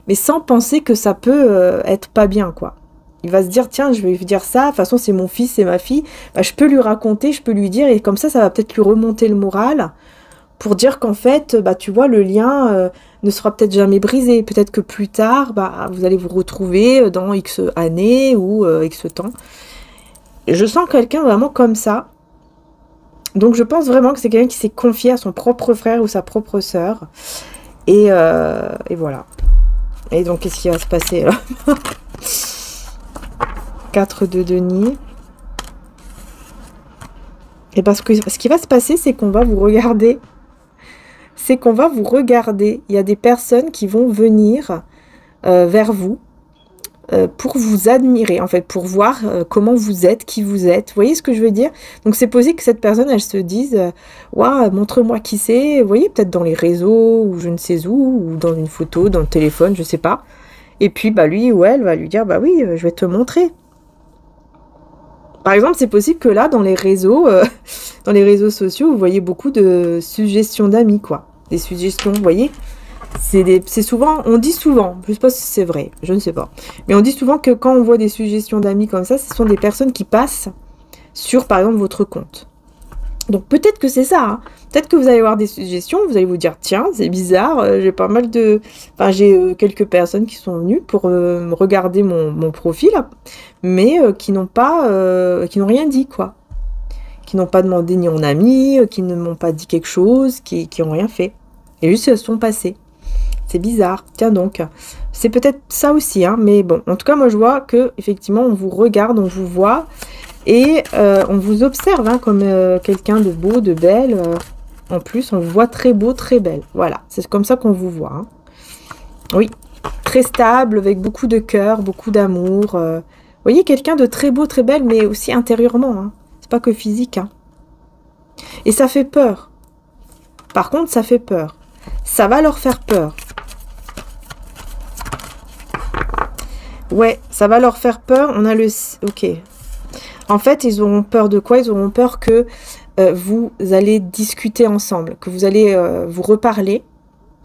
mais sans penser que ça peut être pas bien, quoi. Il va se dire, tiens, je vais lui dire ça. De toute façon, c'est mon fils, c'est ma fille. Bah, je peux lui raconter, je peux lui dire. Et comme ça va peut-être lui remonter le moral. Pour dire qu'en fait, bah, tu vois, le lien ne sera peut-être jamais brisé. Peut-être que plus tard, bah, vous allez vous retrouver dans X années ou X temps. Je sens quelqu'un vraiment comme ça. Donc je pense vraiment que c'est quelqu'un qui s'est confié à son propre frère ou sa propre sœur. Et voilà. Et donc qu'est-ce qui va se passer là? 4 de denier. Et parce que ce qui va se passer, c'est qu'on va vous regarder. C'est qu'on va vous regarder. Il y a des personnes qui vont venir vers vous. Pour vous admirer, en fait, pour voir comment vous êtes, qui vous êtes. Vous voyez ce que je veux dire? Donc, c'est possible que cette personne, elle se dise waouh, montre-moi qui c'est. Vous voyez, peut-être dans les réseaux, ou je ne sais où, ou dans une photo, dans le téléphone, je sais pas. Et puis, bah, lui ou elle va lui dire, bah oui, je vais te montrer. Par exemple, c'est possible que là, dans les réseaux sociaux, vous voyez beaucoup de suggestions d'amis, quoi. Des suggestions, vous voyez? C'est souvent, on dit souvent, je ne sais pas si c'est vrai, je ne sais pas. Mais on dit souvent que quand on voit des suggestions d'amis comme ça, ce sont des personnes qui passent sur, par exemple, votre compte. Donc peut-être que c'est ça, hein. Peut-être que vous allez avoir des suggestions, vous allez vous dire, tiens, c'est bizarre, j'ai pas mal de... Enfin, j'ai quelques personnes qui sont venues pour regarder mon profil, mais qui n'ont rien dit, quoi. Qui n'ont pas demandé ni en ami, qui ne m'ont pas dit quelque chose, qui n'ont rien fait. Et juste, elles sont passées. C'est bizarre. Tiens donc. C'est peut-être ça aussi, hein, mais bon. En tout cas, moi, je vois que effectivement, on vous regarde, on vous voit, et on vous observe, hein, comme quelqu'un de beau, de belle. En plus, on vous voit très beau, très belle. Voilà, c'est comme ça qu'on vous voit, hein. Oui, très stable, avec beaucoup de cœur, beaucoup d'amour. Vous voyez, quelqu'un de très beau, très belle, mais aussi intérieurement, hein. C'est pas que physique, hein. Et ça fait peur. Par contre, ça fait peur. Ça va leur faire peur. Ouais, ça va leur faire peur. On a le... Ok. En fait, ils auront peur de quoi? Ils auront peur que vous allez discuter ensemble, que vous allez vous reparler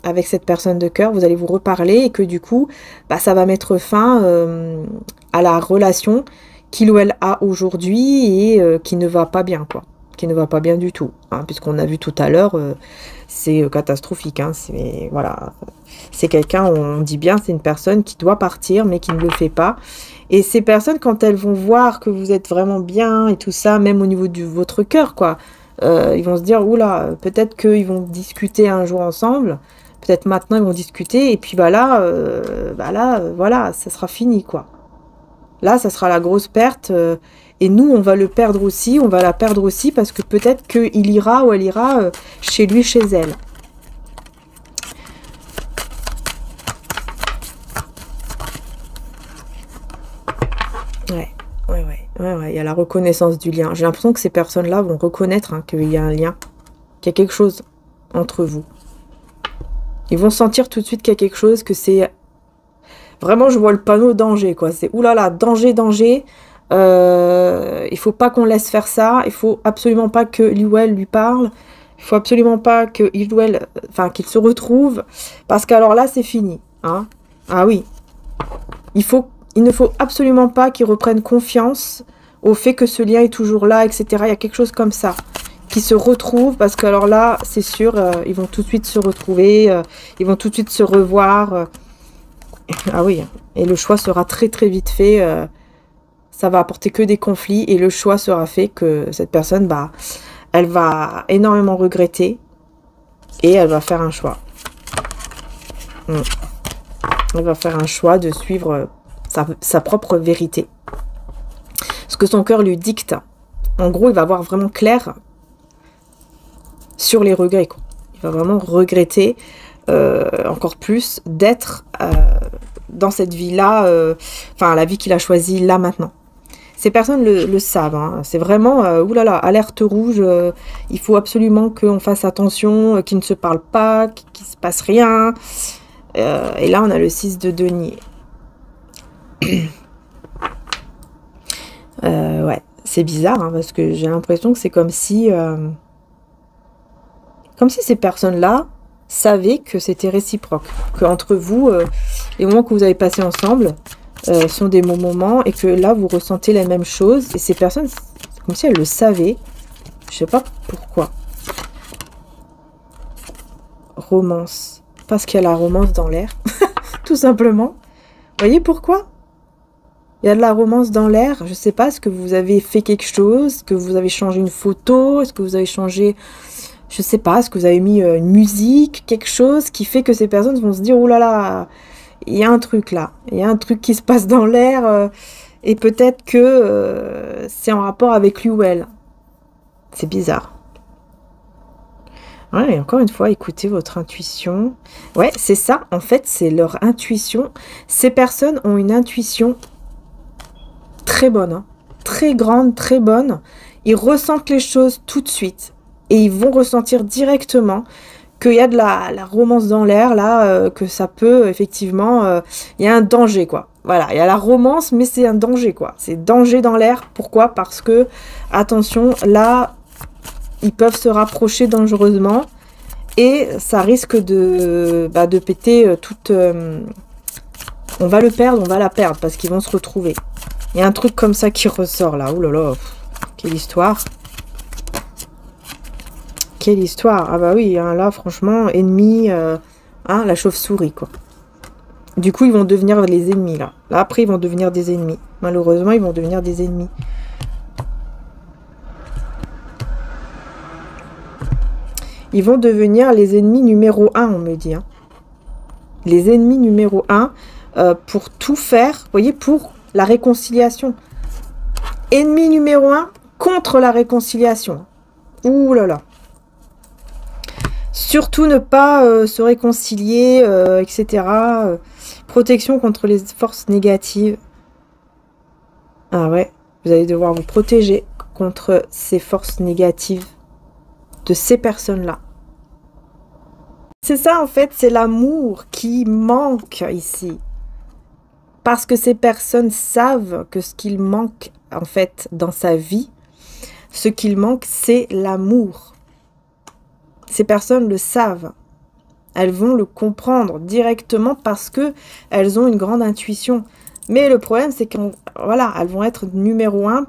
avec cette personne de cœur, vous allez vous reparler et que du coup, bah, ça va mettre fin à la relation qu'il ou elle a aujourd'hui et qui ne va pas bien, quoi. Qui ne va pas bien du tout, hein, puisqu'on a vu tout à l'heure, c'est catastrophique, hein, voilà, c'est quelqu'un, on dit bien, c'est une personne qui doit partir, mais qui ne le fait pas. Et ces personnes, quand elles vont voir que vous êtes vraiment bien et tout ça, même au niveau de votre cœur, quoi, ils vont se dire, oula, peut-être qu'ils vont discuter un jour ensemble, peut-être maintenant ils vont discuter, et puis voilà, voilà, ça sera fini, quoi. Là, ça sera la grosse perte, et nous, on va le perdre aussi, on va la perdre aussi, parce que peut-être qu'il ira ou elle ira chez lui, chez elle. Ouais, il y a la reconnaissance du lien. J'ai l'impression que ces personnes-là vont reconnaître, hein, qu'il y a un lien, qu'il y a quelque chose entre vous. Ils vont sentir tout de suite qu'il y a quelque chose, que c'est... Vraiment, je vois le panneau danger, quoi. C'est oulala, danger, danger. Il faut pas qu'on laisse faire ça. Il faut absolument pas que lui ou elle lui parle. Il faut absolument pas qu'il ou elle... Enfin, qu'il se retrouve. Parce qu'alors là, c'est fini, hein. Ah oui. Il ne faut absolument pas qu'ils reprennent confiance au fait que ce lien est toujours là, etc. Il y a quelque chose comme ça qui se retrouve, parce que alors là, c'est sûr, ils vont tout de suite se retrouver, ils vont tout de suite se revoir. Ah oui, et le choix sera très très vite fait. Ça va apporter que des conflits et le choix sera fait que cette personne, bah, elle va énormément regretter et elle va faire un choix. Elle va faire un choix de suivre sa propre vérité. Ce que son cœur lui dicte. En gros, il va avoir vraiment clair sur les regrets, quoi. Il va vraiment regretter encore plus d'être dans cette vie-là, enfin la vie qu'il a choisie là maintenant. Ces personnes le savent, hein. C'est vraiment, oulala, alerte rouge, il faut absolument qu'on fasse attention, qu'ils ne se parlent pas, qu'il ne se passe rien. Et là, on a le 6 de denier. Ouais, c'est bizarre, hein, parce que j'ai l'impression que c'est comme si ces personnes-là savaient que c'était réciproque, qu'entre vous, les moments que vous avez passés ensemble sont des bons moments et que là, vous ressentez la même chose. Et ces personnes, c'est comme si elles le savaient. Je sais pas pourquoi. Romance. Parce qu'il y a la romance dans l'air, tout simplement. Vous voyez pourquoi? Il y a de la romance dans l'air. Je sais pas, est-ce que vous avez fait quelque chose? Est-ce que vous avez changé une photo? Est-ce que vous avez changé... Je sais pas, est-ce que vous avez mis une musique? Quelque chose qui fait que ces personnes vont se dire, oh là là, il y a un truc là. Il y a un truc qui se passe dans l'air. Et peut-être que c'est en rapport avec lui ou elle. C'est bizarre. Ouais, et encore une fois, écoutez votre intuition. Ouais, c'est ça. En fait, c'est leur intuition. Ces personnes ont une intuition très bonne, hein, très grande, très bonne. Ils ressentent les choses tout de suite. Et ils vont ressentir directement qu'il y a de la romance dans l'air, là, que ça peut, effectivement, il y a un danger, quoi. Voilà, il y a la romance, mais c'est un danger, quoi. C'est danger dans l'air. Pourquoi? Parce que, attention, là, ils peuvent se rapprocher dangereusement. Et ça risque de péter toute... on va le perdre, on va la perdre, parce qu'ils vont se retrouver. Il y a un truc comme ça qui ressort là. Ouh là là, quelle histoire. Quelle histoire. Ah bah oui, hein, là franchement, ennemi, la chauve-souris quoi. Du coup, ils vont devenir les ennemis là. Là après, ils vont devenir des ennemis. Malheureusement, ils vont devenir des ennemis. Ils vont devenir les ennemis numéro 1, on me dit. Hein. Les ennemis numéro 1 pour tout faire, vous voyez, pour la réconciliation. Ennemi numéro 1 contre la réconciliation. Ouh là là. Surtout ne pas se réconcilier, etc. Protection contre les forces négatives. Ah ouais, vous allez devoir vous protéger contre ces forces négatives de ces personnes-là. C'est ça en fait, c'est l'amour qui manque ici. Parce que ces personnes savent que ce qu'il manque en fait dans sa vie, ce qu'il manque c'est l'amour. Ces personnes le savent. Elles vont le comprendre directement parce que elles ont une grande intuition. Mais le problème c'est que voilà, elles vont être numéro 1,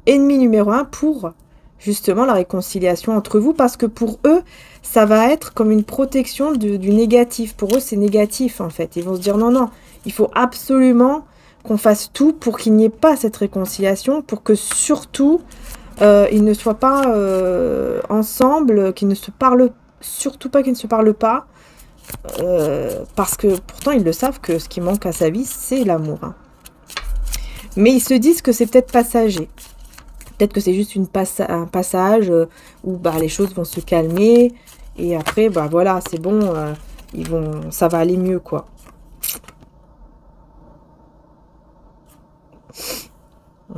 ennemi numéro 1 pour justement la réconciliation entre vous, parce que pour eux, ça va être comme une protection du négatif. Pour eux, c'est négatif, en fait. Ils vont se dire, non, non, il faut absolument qu'on fasse tout pour qu'il n'y ait pas cette réconciliation, pour que surtout, ils ne soient pas ensemble, qu'ils ne se parlent, surtout pas qu'ils ne se parlent pas, parce que pourtant, ils le savent que ce qui manque à sa vie, c'est l'amour. Hein. Mais ils se disent que c'est peut-être passager. Peut-être que c'est juste un passage où les choses vont se calmer et après, voilà, c'est bon, ça va aller mieux, quoi.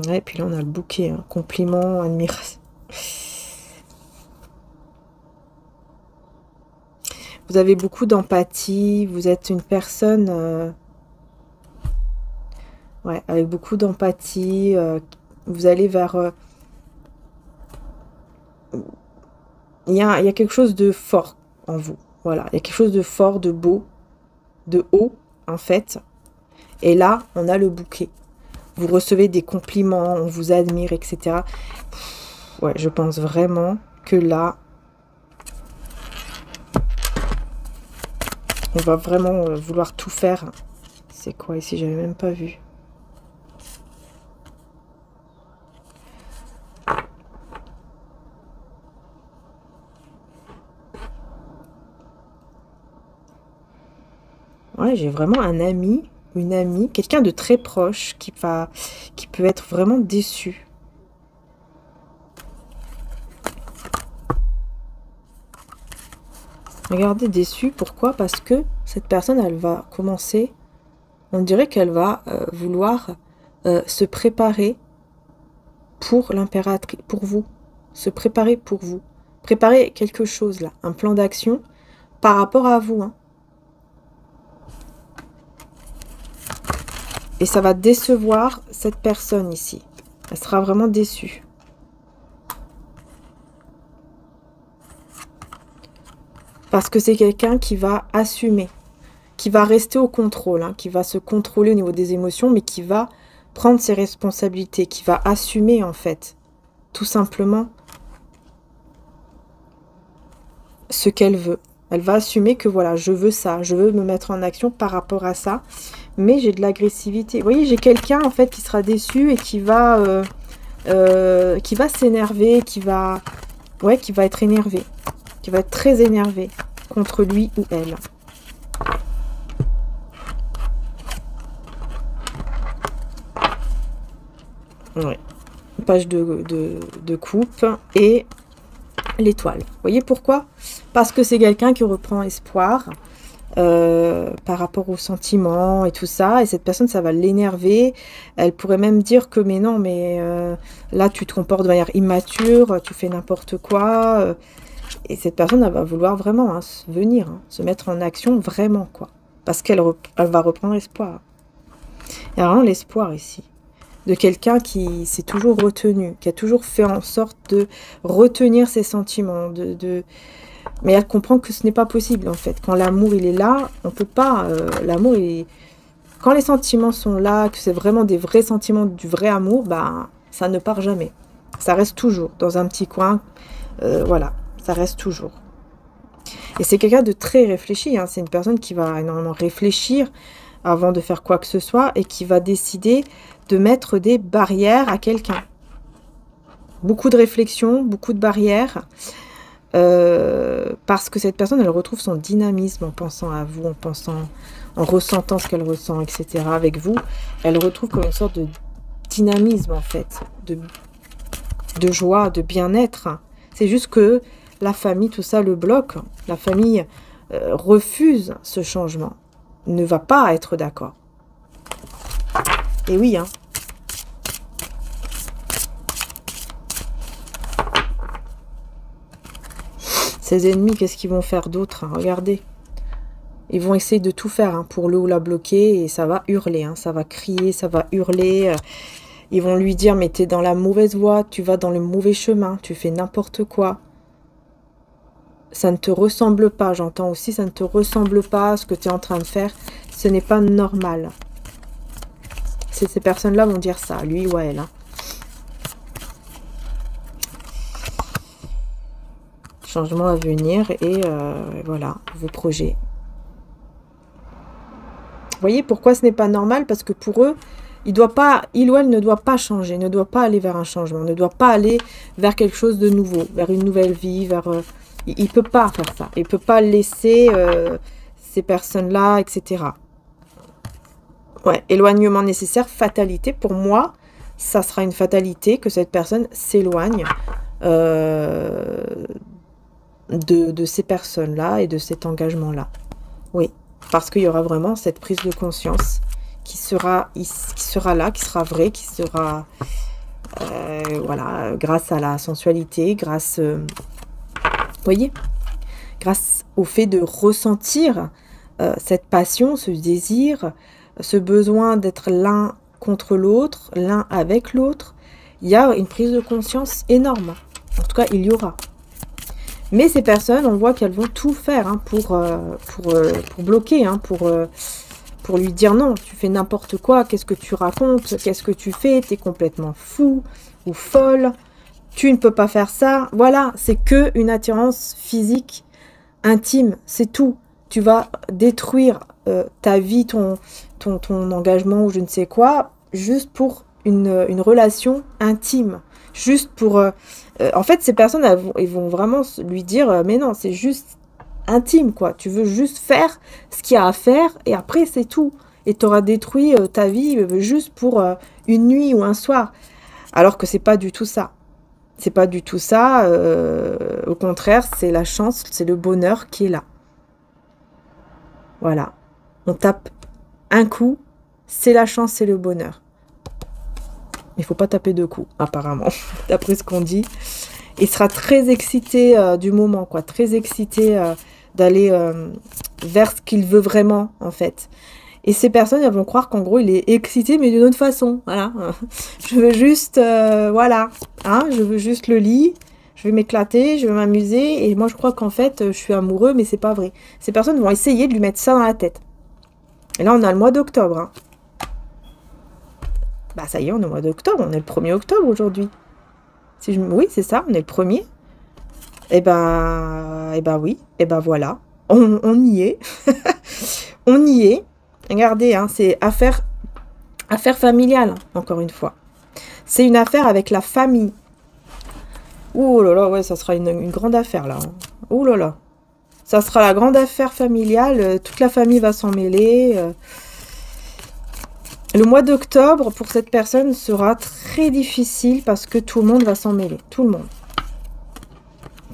Ouais, et puis là, on a le bouquet, hein, compliment, admiration. Vous avez beaucoup d'empathie, vous êtes une personne ouais, avec beaucoup d'empathie, vous allez vers... il y a quelque chose de fort en vous. Voilà, il y a quelque chose de fort, de beau, de haut, en fait. Et là, on a le bouquet. Vous recevez des compliments, on vous admire, etc. Ouais, je pense vraiment que là, on va vraiment vouloir tout faire. C'est quoi ici? J'avais même pas vu. Ouais, j'ai vraiment un ami, une amie, quelqu'un de très proche qui peut être vraiment déçu. Regardez, déçu, pourquoi? Parce que cette personne, elle va commencer, on dirait qu'elle va vouloir se préparer pour l'impératrice, pour vous. Se préparer pour vous. Préparer quelque chose là, un plan d'action par rapport à vous. Hein. Et ça va décevoir cette personne ici. Elle sera vraiment déçue. Parce que c'est quelqu'un qui va assumer, qui va rester au contrôle, hein, qui va se contrôler au niveau des émotions, mais qui va prendre ses responsabilités, qui va assumer en fait, tout simplement, ce qu'elle veut. Elle va assumer que voilà, je veux ça, je veux me mettre en action par rapport à ça, mais j'ai de l'agressivité. Vous voyez, j'ai quelqu'un en fait qui sera déçu et qui va s'énerver, qui va être énervé, qui va être très énervé contre lui ou elle. Ouais. Page de coupe et l'étoile. Vous voyez pourquoi? Parce que c'est quelqu'un qui reprend espoir par rapport aux sentiments et tout ça. Et cette personne, ça va l'énerver. Elle pourrait même dire que mais non, mais là, tu te comportes de manière immature, tu fais n'importe quoi. Et cette personne, elle va vouloir vraiment venir, se mettre en action vraiment, quoi. Parce qu'elle va reprendre espoir. Il y a vraiment l'espoir ici. De quelqu'un qui s'est toujours retenu, qui a toujours fait en sorte de retenir ses sentiments, Mais elle comprend que ce n'est pas possible, en fait. Quand l'amour, il est là, on peut pas... l'amour, il... Quand les sentiments sont là, que c'est vraiment des vrais sentiments, du vrai amour, bah, ça ne part jamais. Ça reste toujours dans un petit coin. Voilà, ça reste toujours. Et c'est quelqu'un de très réfléchi, hein. C'est une personne qui va énormément réfléchir avant de faire quoi que ce soit et qui va décider de mettre des barrières à quelqu'un. Beaucoup de réflexion, beaucoup de barrières. Parce que cette personne, elle retrouve son dynamisme en pensant à vous, en ressentant ce qu'elle ressent, etc. avec vous. Elle retrouve comme une sorte de dynamisme, en fait, de joie, de bien-être. C'est juste que la famille, tout ça le bloque. La famille refuse ce changement, ne va pas être d'accord. Et oui, hein. Ses ennemis, qu'est-ce qu'ils vont faire d'autre, hein? Regardez. Ils vont essayer de tout faire, hein, pour le ou la bloquer et ça va hurler, hein, ça va crier, ça va hurler. Ils vont lui dire, mais t'es dans la mauvaise voie, tu vas dans le mauvais chemin, tu fais n'importe quoi. Ça ne te ressemble pas, j'entends aussi, ça ne te ressemble pas ce que tu es en train de faire. Ce n'est pas normal. Ces personnes-là vont dire ça, lui ou à elle, hein. Changement à venir et voilà, vos projets. Vous voyez pourquoi ce n'est pas normal? Parce que pour eux, il ou elle ne doit pas changer, ne doit pas aller vers un changement, ne doit pas aller vers quelque chose de nouveau, vers une nouvelle vie, vers... il ne peut pas faire ça. Il ne peut pas laisser ces personnes-là, etc. Ouais, éloignement nécessaire, fatalité. Pour moi, ça sera une fatalité que cette personne s'éloigne de ces personnes-là et de cet engagement-là. Oui, parce qu'il y aura vraiment cette prise de conscience qui sera là, qui sera vraie, qui sera, voilà, grâce à la sensualité, grâce, voyez, grâce au fait de ressentir cette passion, ce désir, ce besoin d'être l'un contre l'autre, l'un avec l'autre. Il y a une prise de conscience énorme. En tout cas, il y aura. Mais ces personnes, on voit qu'elles vont tout faire, hein, pour bloquer, hein, pour lui dire non, tu fais n'importe quoi, qu'est-ce que tu racontes, qu'est-ce que tu fais, t'es complètement fou ou folle, tu ne peux pas faire ça. Voilà, c'est que une attirance physique intime, c'est tout. Tu vas détruire ta vie, ton engagement ou je ne sais quoi, juste pour une relation intime. Juste pour... en fait, ces personnes, elles vont vraiment lui dire, mais non, c'est juste intime, quoi. Tu veux juste faire ce qu'il y a à faire, et après, c'est tout. Et tu auras détruit ta vie juste pour une nuit ou un soir. Alors que c'est pas du tout ça. C'est pas du tout ça. Au contraire, c'est la chance, c'est le bonheur qui est là. Voilà. On tape un coup, c'est la chance, c'est le bonheur. Il ne faut pas taper deux coups, apparemment, d'après ce qu'on dit. Il sera très excité du moment, quoi. Très excité d'aller vers ce qu'il veut vraiment, en fait. Et ces personnes, elles vont croire qu'en gros, il est excité, mais d'une autre façon. Voilà. Je veux juste, voilà. Hein, je veux juste le lit. Je vais m'éclater, je vais m'amuser. Et moi, je crois qu'en fait, je suis amoureux, mais c'est pas vrai. Ces personnes vont essayer de lui mettre ça dans la tête. Et là, on a le mois d'octobre, hein. Bah ça y est, on est au mois d'octobre, on est le 1er octobre aujourd'hui. Oui, c'est ça, on est le 1er. Eh ben oui, eh ben voilà, on y est. On y est. Regardez, hein, c'est affaire familiale, encore une fois. C'est une affaire avec la famille. Ouh là là, ouais, ça sera une grande affaire, là. Ouh là là. Ça sera la grande affaire familiale, toute la famille va s'en mêler. Le mois d'octobre, pour cette personne, sera très difficile parce que tout le monde va s'en mêler. Tout le monde.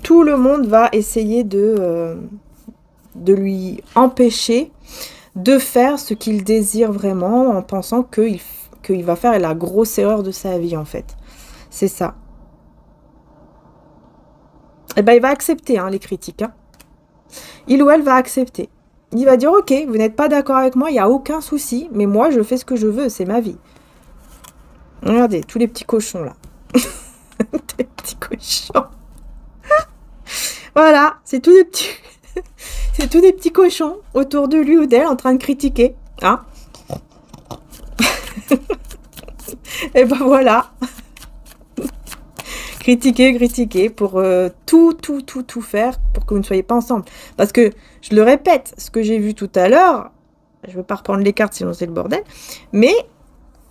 Tout le monde va essayer de lui empêcher de faire ce qu'il désire vraiment en pensant qu'il va faire la grosse erreur de sa vie, en fait. C'est ça. Eh ben, il va accepter, hein, les critiques, hein. Il ou elle va accepter. Il va dire, ok, vous n'êtes pas d'accord avec moi, il n'y a aucun souci, mais moi, je fais ce que je veux, c'est ma vie. Regardez, tous les petits cochons, là. Des petits cochons. Voilà, c'est tous des petits... c'est tous des petits cochons autour de lui ou d'elle en train de critiquer. Hein. Et ben voilà. Critiquer pour tout faire pour que vous ne soyez pas ensemble. Parce que, je le répète, ce que j'ai vu tout à l'heure, je ne veux pas reprendre les cartes sinon c'est le bordel, mais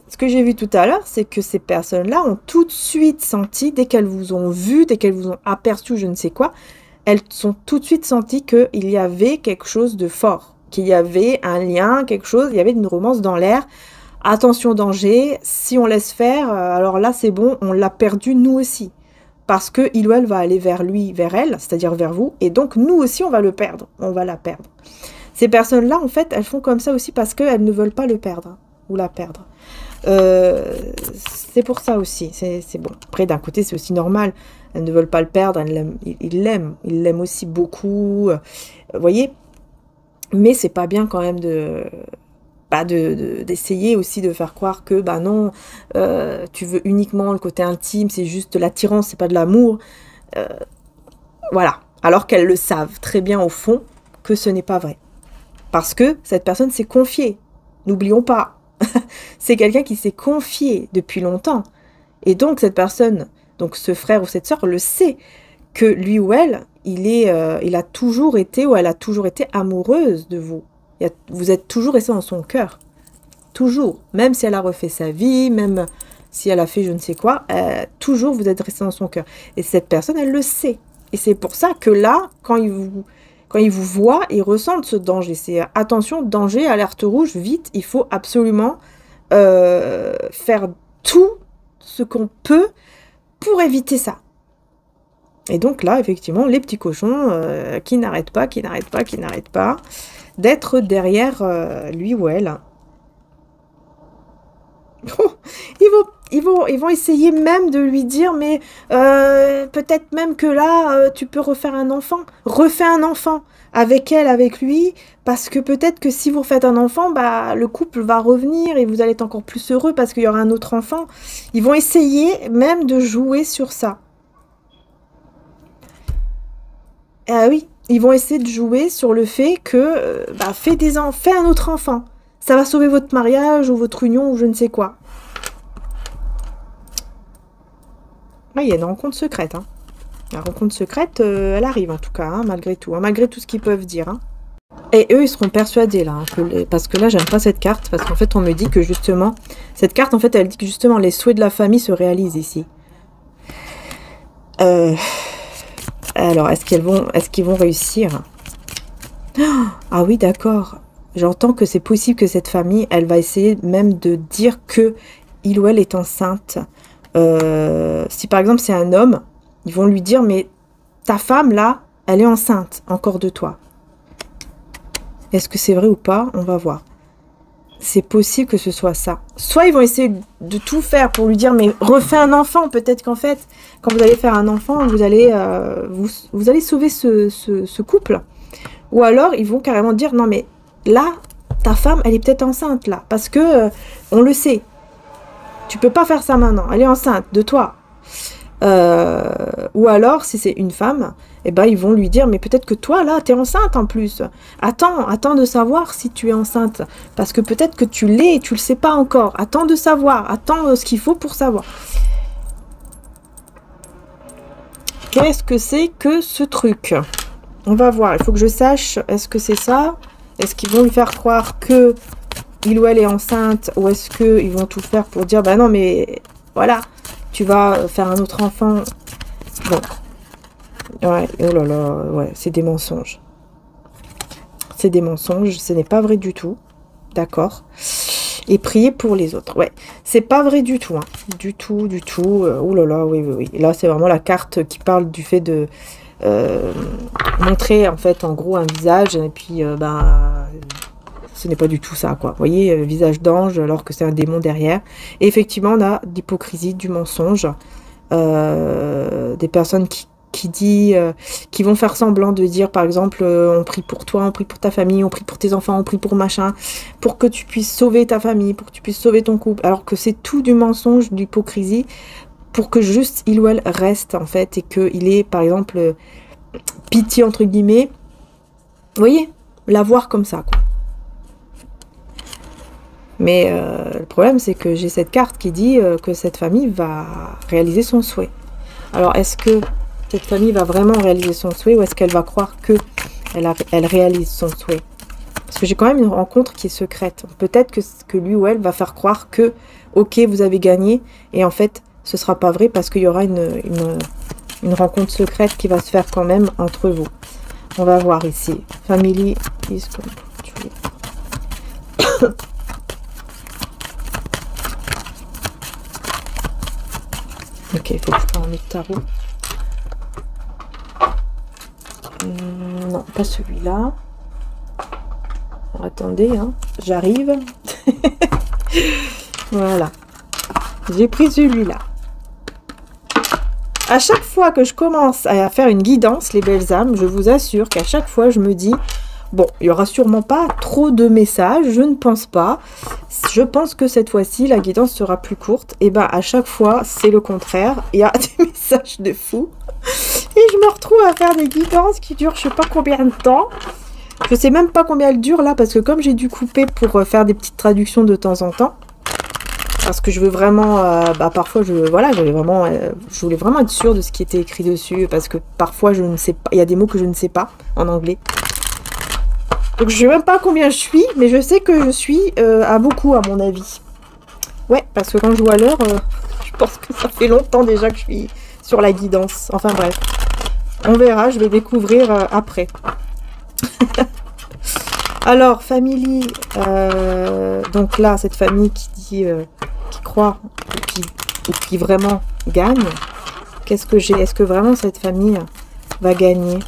ce que j'ai vu tout à l'heure, c'est que ces personnes-là ont tout de suite senti, dès qu'elles vous ont vu, dès qu'elles vous ont aperçu, je ne sais quoi, elles ont tout de suite senti qu'il y avait quelque chose de fort, qu'il y avait un lien, quelque chose, il y avait une romance dans l'air. Attention danger, si on laisse faire, alors là c'est bon, on l'a perdu nous aussi. Parce que il ou elle va aller vers lui, vers elle, c'est-à-dire vers vous, et donc nous aussi on va le perdre, on va la perdre. Ces personnes-là, en fait, elles font comme ça aussi parce qu'elles ne veulent pas le perdre, ou la perdre. C'est pour ça aussi, c'est bon. Après, d'un côté, c'est aussi normal, elles ne veulent pas le perdre, ils l'aiment aussi beaucoup, vous voyez. Mais c'est pas bien quand même d'essayer aussi de faire croire que, bah non, tu veux uniquement le côté intime, c'est juste de l'attirance, c'est pas de l'amour. Voilà. Alors qu'elles le savent très bien au fond que ce n'est pas vrai. Parce que cette personne s'est confiée. N'oublions pas. C'est quelqu'un qui s'est confié depuis longtemps. Et donc cette personne, donc ce frère ou cette sœur, le sait que lui ou elle, il a toujours été ou elle a toujours été amoureuse de vous. Vous êtes toujours resté dans son cœur. Toujours. Même si elle a refait sa vie, même si elle a fait je ne sais quoi, toujours vous êtes resté dans son cœur. Et cette personne, elle le sait. Et c'est pour ça que là, quand il vous voit, il ressent ce danger. C'est attention, danger, alerte rouge, vite, il faut absolument faire tout ce qu'on peut pour éviter ça. Et donc là, effectivement, les petits cochons qui n'arrêtent pas d'être derrière lui ou elle. Oh, ils vont essayer même de lui dire, mais peut-être même que là, tu peux refaire un enfant. Refais un enfant avec elle, avec lui, parce que peut-être que si vous faites un enfant, bah, le couple va revenir et vous allez être encore plus heureux parce qu'il y aura un autre enfant. Ils vont essayer même de jouer sur ça. Ah oui, ils vont essayer de jouer sur le fait que, bah, fais un autre enfant. Ça va sauver votre mariage ou votre union ou je ne sais quoi. Ah, il y a une rencontre secrète. Hein. La rencontre secrète, elle arrive en tout cas, hein, malgré tout. Hein, malgré tout ce qu'ils peuvent dire. Hein. Et eux, ils seront persuadés là. Hein, parce que là, j'aime pas cette carte. Parce qu'en fait, on me dit que justement... Cette carte, en fait, elle dit que justement, les souhaits de la famille se réalisent ici. Alors, est-ce qu'ils vont réussir? Ah oui, d'accord. J'entends que c'est possible que cette famille, elle va essayer même de dire que il ou elle est enceinte. Si par exemple c'est un homme, ils vont lui dire, mais ta femme là, elle est enceinte encore de toi. Est-ce que c'est vrai ou pas? On va voir. C'est possible que ce soit ça. Soit ils vont essayer de tout faire pour lui dire, mais refais un enfant. Peut-être qu'en fait, quand vous allez faire un enfant, vous allez sauver ce couple. Ou alors, ils vont carrément dire, non mais là, ta femme, elle est peut-être enceinte là. Parce que, on le sait. Tu peux pas faire ça maintenant. Elle est enceinte de toi. Ou alors, si c'est une femme, eh ben, ils vont lui dire, mais peut-être que toi, là, tu es enceinte en plus. Attends de savoir si tu es enceinte. Parce que peut-être que tu l'es et tu le sais pas encore. Attends de savoir. Attends ce qu'il faut pour savoir. Qu'est-ce que c'est que ce truc? On va voir. Il faut que je sache, est-ce que c'est ça? Est-ce qu'ils vont lui faire croire que il ou elle est enceinte? Ou est-ce qu'ils vont tout faire pour dire, bah non, mais voilà, tu vas faire un autre enfant. Bon. Ouais, oh là là, ouais, c'est des mensonges. C'est des mensonges, ce n'est pas vrai du tout. D'accord. Et prier pour les autres. Ouais, c'est pas vrai du tout. Hein. Du tout. Oh là là, oui. Là, c'est vraiment la carte qui parle du fait de montrer, en fait, en gros, un visage. Et puis, ce n'est pas du tout ça, quoi. Vous voyez, visage d'ange, alors que c'est un démon derrière. Et effectivement, on a l'hypocrisie, du mensonge. Des personnes qui vont faire semblant de dire, par exemple, on prie pour toi, on prie pour ta famille, on prie pour tes enfants, on prie pour machin, pour que tu puisses sauver ta famille, pour que tu puisses sauver ton couple, alors que c'est tout du mensonge, de l'hypocrisie, pour que juste il ou elle reste, en fait, et qu'il ait, par exemple, pitié entre guillemets. Vous voyez, la voir comme ça, quoi. Mais le problème, c'est que j'ai cette carte qui dit que cette famille va réaliser son souhait. Alors, est-ce que cette famille va vraiment réaliser son souhait ou est-ce qu'elle va croire que elle réalise son souhait? Parce que j'ai quand même une rencontre qui est secrète. Peut-être que lui ou elle va faire croire que, ok, vous avez gagné, et en fait, ce sera pas vrai parce qu'il y aura une rencontre secrète qui va se faire quand même entre vous. On va voir ici. Family is complete. Ok, il faut que je prenne un autre tarot. Non, pas celui-là. Attendez, hein, j'arrive. Voilà. J'ai pris celui-là. À chaque fois que je commence à faire une guidance, les belles âmes, je vous assure qu'à chaque fois, je me dis, bon, il n'y aura sûrement pas trop de messages, je ne pense pas. Je pense que cette fois-ci, la guidance sera plus courte. Et bien, à chaque fois, c'est le contraire. Il y a des messages de fou. Et je me retrouve à faire des guidances qui durent je sais pas combien de temps. Je sais même pas combien elles durent là, parce que comme j'ai dû couper pour faire des petites traductions de temps en temps, parce que je veux vraiment, parfois je voulais vraiment être sûre de ce qui était écrit dessus, parce que parfois je ne sais pas, il y a des mots que je ne sais pas en anglais. Donc je sais même pas combien je suis, mais je sais que je suis à beaucoup à mon avis. Ouais, parce que quand je vois l'heure, je pense que ça fait longtemps déjà que je suis sur la guidance. Enfin bref, on verra, je vais découvrir après. Alors, famille, donc là, cette famille qui dit, qui croit, ou qui vraiment gagne, qu'est-ce que j'ai? Est-ce que vraiment cette famille va gagner?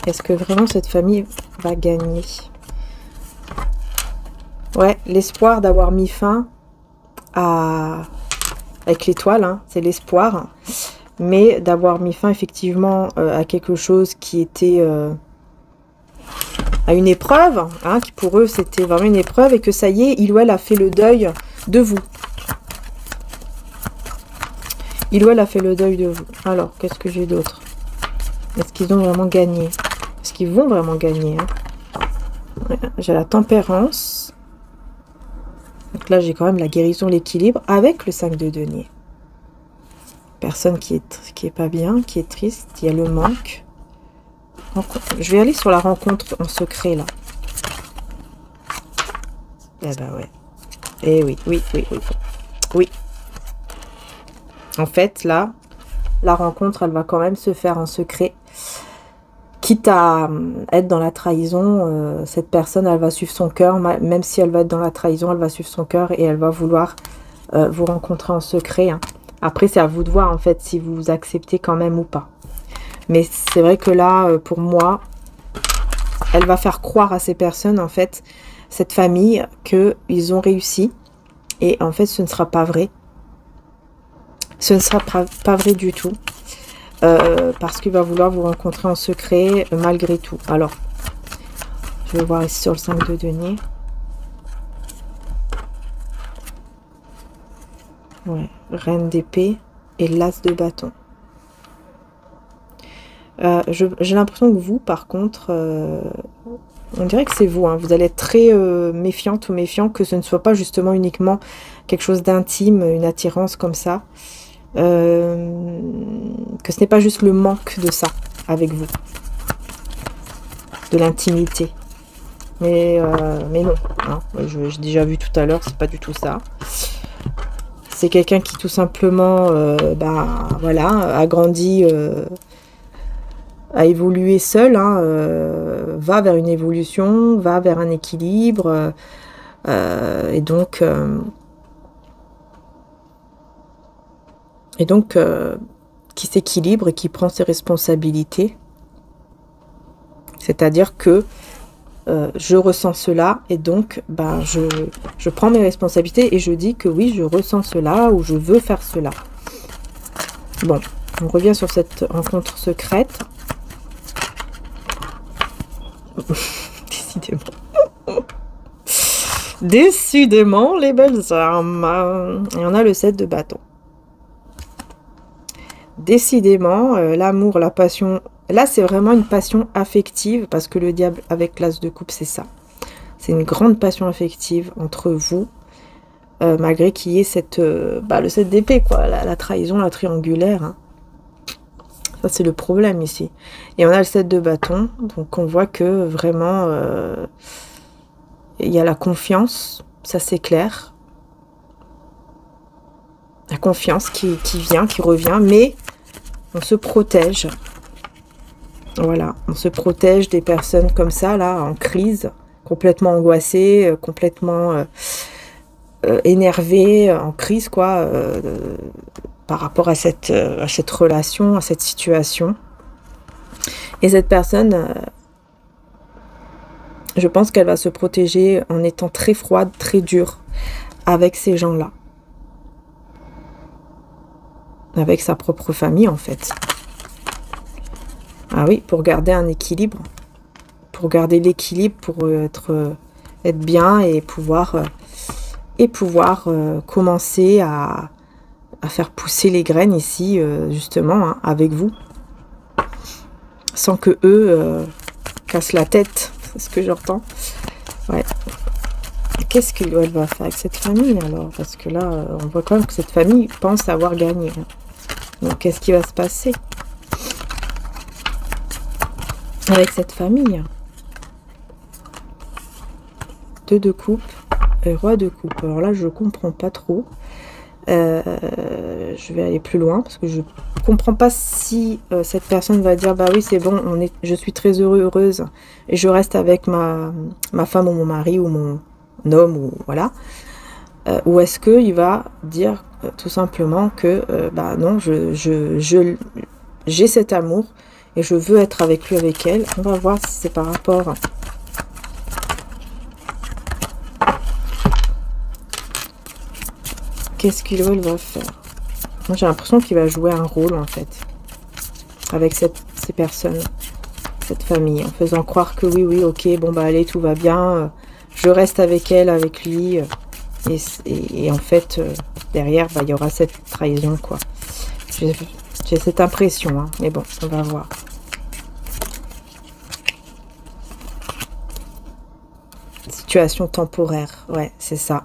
Est-ce que vraiment cette famille va gagner? Ouais, l'espoir d'avoir mis fin à... Avec l'étoile, hein, c'est l'espoir. Mais d'avoir mis fin effectivement à quelque chose qui était... à une épreuve, hein, qui pour eux c'était vraiment une épreuve, et que ça y est, il ou elle a fait le deuil de vous. Il ou elle a fait le deuil de vous. Alors, qu'est-ce que j'ai d'autre? Est-ce qu'ils ont vraiment gagné? Est-ce qu'ils vont vraiment gagner, hein? Ouais, j'ai la tempérance. Donc là, j'ai quand même la guérison, l'équilibre, avec le 5 de denier. Personne qui est pas bien, qui est triste, il y a le manque. Je vais aller sur la rencontre en secret, là. Eh ben ouais. Eh oui, oui, oui, oui. Oui. En fait, là, la rencontre, elle va quand même se faire en secret. Quitte à être dans la trahison, cette personne, elle va suivre son cœur. Même si elle va être dans la trahison, elle va suivre son cœur et elle va vouloir vous rencontrer en secret, hein. Après, c'est à vous de voir, en fait, si vous acceptez quand même ou pas. Mais c'est vrai que là, pour moi, elle va faire croire à ces personnes, en fait, cette famille, qu'ils ont réussi. Et en fait, ce ne sera pas vrai. Ce ne sera pas vrai du tout. Parce qu'il va vouloir vous rencontrer en secret, malgré tout. Alors, je vais voir ici sur le 5 de denier. Ouais, reine d'épée et l'as de bâton. J'ai l'impression que vous, par contre, on dirait que c'est vous, hein, vous allez être très méfiante ou méfiant, que ce ne soit pas justement uniquement quelque chose d'intime, une attirance comme ça, que ce n'est pas juste le manque de ça avec vous, de l'intimité. Mais non, hein, j'ai déjà vu tout à l'heure, c'est pas du tout ça. C'est quelqu'un qui tout simplement, voilà, a grandi, a évolué seul, hein, va vers une évolution, va vers un équilibre, et donc qui s'équilibre et qui prend ses responsabilités. C'est-à-dire que je ressens cela et donc je prends mes responsabilités et je dis que oui, je ressens cela ou je veux faire cela. Bon, on revient sur cette rencontre secrète. Décidément. Décidément, les belles âmes. Et on a le 7 de bâton. décidément, l'amour, la passion, là c'est vraiment une passion affective, parce que le diable avec l'as de coupe, c'est ça. C'est une grande passion affective entre vous, malgré qu'il y ait cette, le 7 d'épée, quoi, la trahison, la triangulaire. Hein. Ça c'est le problème ici. Et on a le 7 de bâton, donc on voit que vraiment, il y a la confiance, ça c'est clair. La confiance qui vient, qui revient, mais on se protège. Voilà, on se protège des personnes comme ça, là, en crise, complètement angoissées, complètement énervées, en crise, quoi, par rapport à cette relation, à cette situation. Et cette personne, je pense qu'elle va se protéger en étant très froide, très dure avec ces gens-là. Avec sa propre famille, en fait. Ah oui, pour garder un équilibre. Pour garder l'équilibre, pour être bien et pouvoir commencer à faire pousser les graines ici, justement, hein, avec vous. Sans que eux cassent la tête. C'est ce que j'entends. Ouais. Qu'est-ce qu'elle va faire avec cette famille, alors? Parce que là, on voit quand même que cette famille pense avoir gagné. Donc, qu'est-ce qui va se passer avec cette famille? 2 de coupe et roi de coupe. Alors là, je comprends pas trop. Je vais aller plus loin parce que je comprends pas si cette personne va dire bah oui c'est bon, je suis très heureuse et je reste avec ma femme ou mon mari ou mon homme ou voilà. Ou est-ce qu'il va dire tout simplement que bah non, j'ai cet amour et je veux être avec lui, avec elle. On va voir si c'est par rapport qu'est-ce qu'il va faire. Moi j'ai l'impression qu'il va jouer un rôle en fait avec ces personnes, cette famille, en faisant croire que oui ok bon bah allez tout va bien, je reste avec elle, avec lui. Et en fait, derrière, bah, il y aura cette trahison, quoi. J'ai cette impression, hein, mais bon, on va voir. Situation temporaire, ouais, c'est ça.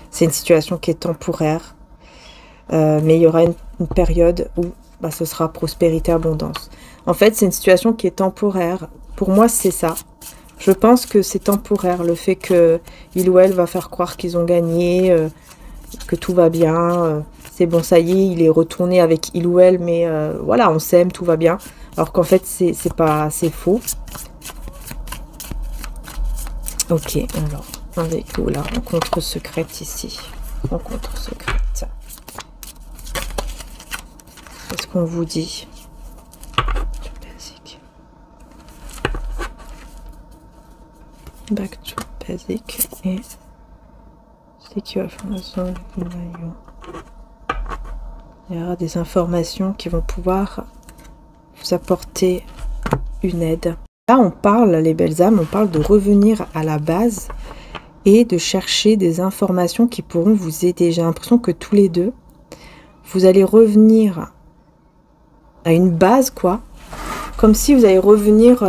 C'est une situation qui est temporaire, mais il y aura une période où bah, ce sera prospérité, abondance. En fait, c'est une situation qui est temporaire. Pour moi, c'est ça. Je pense que c'est temporaire, le fait que il ou elle va faire croire qu'ils ont gagné, que tout va bien, c'est bon, ça y est, il est retourné avec il ou elle, mais voilà, on s'aime, tout va bien. Alors qu'en fait, c'est faux. Ok, alors, avec vous, la rencontre secrète ici. Rencontre secrète. Qu'est-ce qu'on vous dit? Back to basic et secure information. Il y aura des informations qui vont pouvoir vous apporter une aide. Là, on parle, les belles âmes, on parle de revenir à la base et de chercher des informations qui pourront vous aider. J'ai l'impression que tous les deux, vous allez revenir à une base, quoi. Comme si vous allez revenir...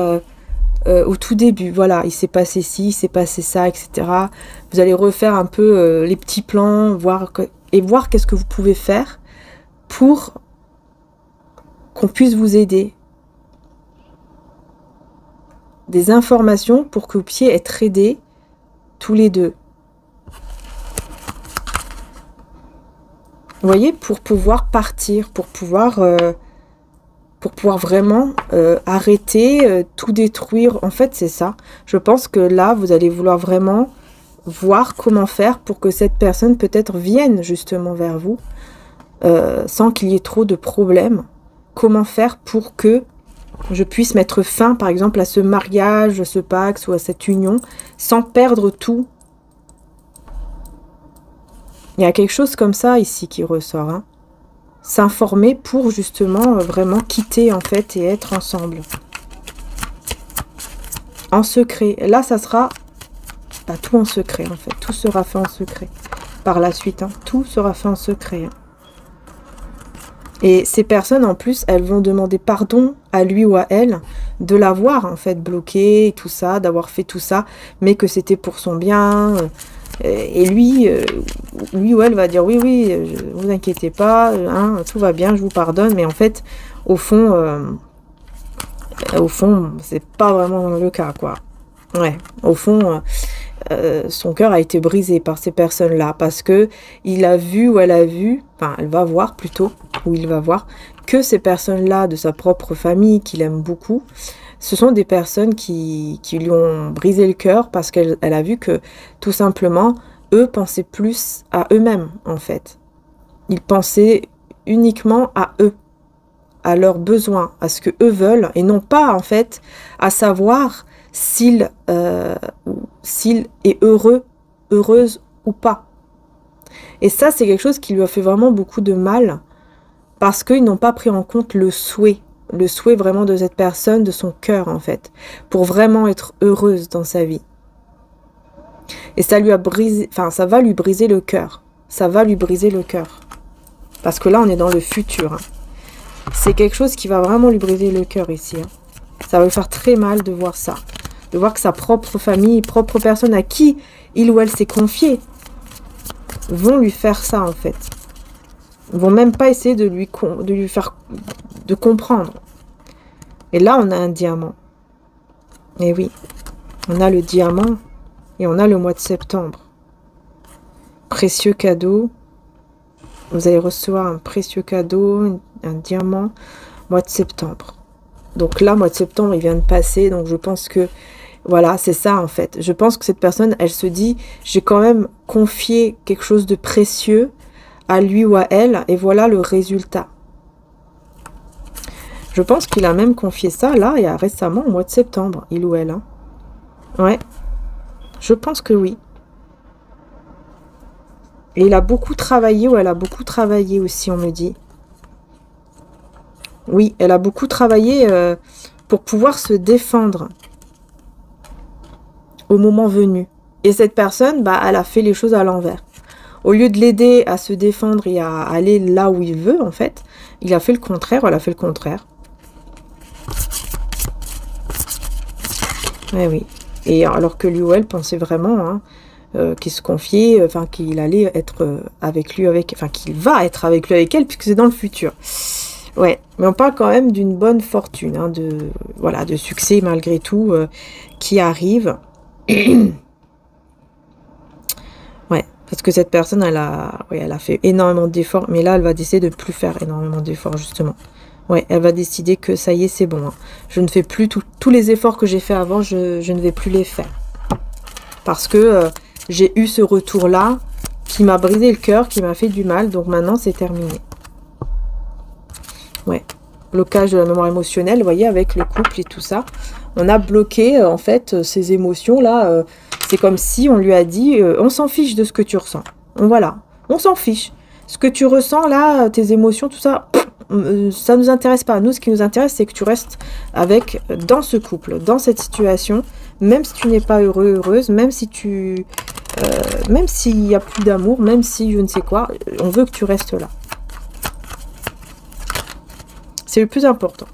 au tout début, voilà, il s'est passé ci, il s'est passé ça, etc. Vous allez refaire un peu les petits plans, voir qu'est-ce que vous pouvez faire pour qu'on puisse vous aider. Des informations pour que vous puissiez être aidés tous les deux. Vous voyez, pour pouvoir partir, pour pouvoir vraiment arrêter, tout détruire. En fait, c'est ça. Je pense que là, vous allez vouloir vraiment voir comment faire pour que cette personne peut-être vienne justement vers vous sans qu'il y ait trop de problèmes. Comment faire pour que je puisse mettre fin, par exemple, à ce mariage, à ce pacte ou à cette union sans perdre tout. Il y a quelque chose comme ça ici qui ressort, hein. S'informer pour justement vraiment quitter en fait et être ensemble. En secret. Là, ça sera pas tout en secret en fait. Tout sera fait en secret. Par la suite, hein. Tout sera fait en secret. Hein. Et ces personnes, en plus, elles vont demander pardon à lui ou à elle de l'avoir, en fait, bloqué, et tout ça, d'avoir fait tout ça, mais que c'était pour son bien. Et lui ou elle va dire, oui, oui, vous inquiétez pas, hein, tout va bien, je vous pardonne. Mais en fait, au fond, c'est pas vraiment le cas, quoi. Ouais, au fond, son cœur a été brisé par ces personnes-là parce que il a vu ou elle a vu, enfin elle va voir plutôt, ou il va voir, que ces personnes-là de sa propre famille qu'il aime beaucoup, ce sont des personnes qui lui ont brisé le cœur parce qu'elle a vu que tout simplement, eux pensaient plus à eux-mêmes en fait. Ils pensaient uniquement à eux, à leurs besoins, à ce que eux veulent, et non pas en fait à savoir s'il est heureux, heureuse ou pas. Et ça, c'est quelque chose qui lui a fait vraiment beaucoup de mal, parce qu'ils n'ont pas pris en compte le souhait vraiment de cette personne, de son cœur en fait, pour vraiment être heureuse dans sa vie. Et ça lui a brisé, enfin ça va lui briser le cœur, ça va lui briser le cœur, parce que là on est dans le futur. Hein. C'est quelque chose qui va vraiment lui briser le cœur ici. Hein. Ça va lui faire très mal de voir ça. De voir que sa propre famille, propre personne à qui il ou elle s'est confié, vont lui faire ça en fait. Ils vont même pas essayer de lui faire de comprendre. Et là, on a un diamant. Et oui, on a le diamant et on a le mois de septembre. Précieux cadeau. Vous allez recevoir un précieux cadeau, un diamant, mois de septembre. Donc là, mois de septembre, il vient de passer, donc je pense que voilà, c'est ça en fait. Je pense que cette personne, elle se dit, j'ai quand même confié quelque chose de précieux à lui ou à elle, et voilà le résultat. Je pense qu'il a même confié ça, là, il y a récemment, au mois de septembre, il ou elle. Hein. Ouais, je pense que oui. Et il a beaucoup travaillé, ou elle a beaucoup travaillé aussi, on me dit. Oui, elle a beaucoup travaillé pour pouvoir se défendre au moment venu. Et cette personne, bah, elle a fait les choses à l'envers. Au lieu de l'aider à se défendre et à aller là où il veut, en fait, il a fait le contraire, elle a fait le contraire. Eh oui. Et alors que lui ou elle pensait vraiment hein, qu'il se confiait, enfin qu'il allait être avec lui, enfin qu'il va être avec lui, avec elle, puisque c'est dans le futur. Ouais, mais on parle quand même d'une bonne fortune, hein, voilà, de succès malgré tout qui arrive. Ouais, parce que cette personne, elle a fait énormément d'efforts, mais là, elle va décider de ne plus faire énormément d'efforts, justement. Ouais, elle va décider que ça y est, c'est bon. Hein. Je ne fais plus tous les efforts que j'ai fait avant, je ne vais plus les faire. Parce que j'ai eu ce retour-là qui m'a brisé le cœur, qui m'a fait du mal, donc maintenant, c'est terminé. Ouais, blocage de la mémoire émotionnelle, vous voyez, avec le couple et tout ça. On a bloqué, en fait, ces émotions-là. C'est comme si on lui a dit, on s'en fiche de ce que tu ressens. Voilà, on s'en fiche. Ce que tu ressens, là, tes émotions, tout ça, ça ne nous intéresse pas. Nous, ce qui nous intéresse, c'est que tu restes dans ce couple, dans cette situation, même si tu n'es pas heureux, heureuse, même si même s'il n'y a plus d'amour, même si je ne sais quoi, on veut que tu restes là. C'est le plus important.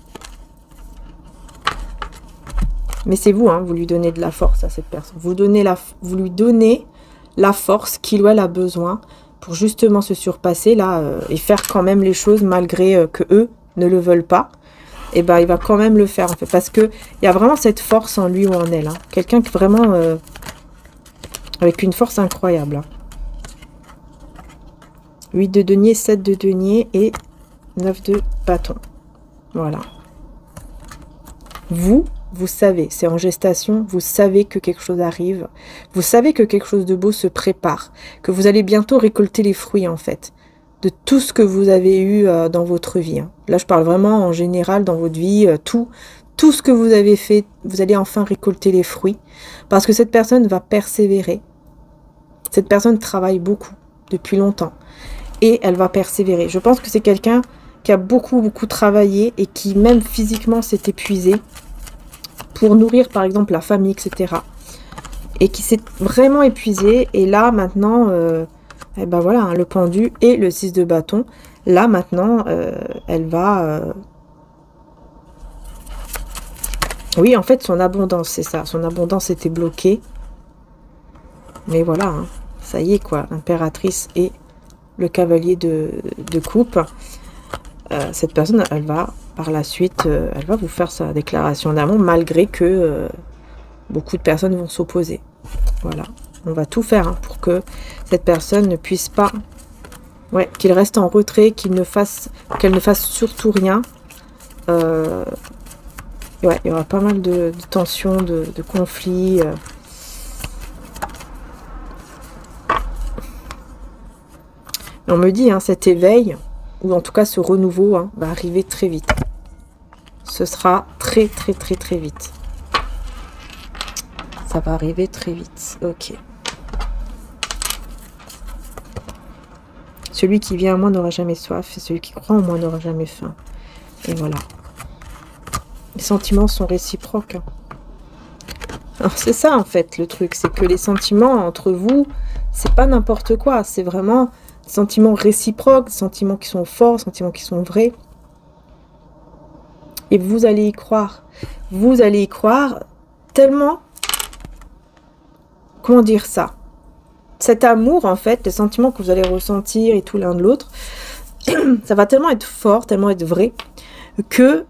Mais c'est vous, hein, vous lui donnez de la force à cette personne. Vous lui donnez la force qu'il ou elle a besoin pour justement se surpasser là et faire quand même les choses malgré que eux ne le veulent pas. Et ben il va quand même le faire en fait, parce que il y a vraiment cette force en lui ou en elle. Hein. Quelqu'un qui vraiment avec une force incroyable. Hein. 8 de denier, 7 de denier et 9 de bâton. Voilà. Vous savez, c'est en gestation, vous savez que quelque chose arrive, vous savez que quelque chose de beau se prépare, que vous allez bientôt récolter les fruits en fait, de tout ce que vous avez eu dans votre vie. Hein. Là, je parle vraiment en général dans votre vie, tout ce que vous avez fait, vous allez enfin récolter les fruits, parce que cette personne va persévérer. Cette personne travaille beaucoup, depuis longtemps, et elle va persévérer. Je pense que c'est quelqu'un qui a beaucoup travaillé et qui même physiquement s'est épuisé pour nourrir par exemple la famille, etc. Et qui s'est vraiment épuisé. Et là maintenant, eh ben voilà, hein, le pendu et le 6 de bâton. Là, maintenant, elle va... Oui, en fait, son abondance, c'est ça. Son abondance était bloquée. Mais voilà, hein, ça y est, quoi. L'impératrice et le cavalier de coupe. Cette personne, elle va, par la suite, elle va vous faire sa déclaration d'amour, malgré que beaucoup de personnes vont s'opposer. Voilà. On va tout faire hein, pour que cette personne ne puisse pas... Ouais, qu'il reste en retrait, qu'elle ne fasse surtout rien. Ouais, il y aura pas mal de tensions, de conflits. On me dit, hein, cet éveil, ou en tout cas ce renouveau, hein, va arriver très vite. Ce sera très vite. Ça va arriver très vite. Ok. Celui qui vient à moi n'aura jamais soif, et celui qui croit en moi n'aura jamais faim. Et voilà. Les sentiments sont réciproques. Alors c'est ça en fait le truc, c'est que les sentiments entre vous, c'est pas n'importe quoi, c'est vraiment des sentiments réciproques, des sentiments qui sont forts, des sentiments qui sont vrais. Et vous allez y croire. Vous allez y croire tellement... Comment dire ça? Cet amour, en fait, les sentiments que vous allez ressentir et tout l'un de l'autre, ça va tellement être fort, tellement être vrai, que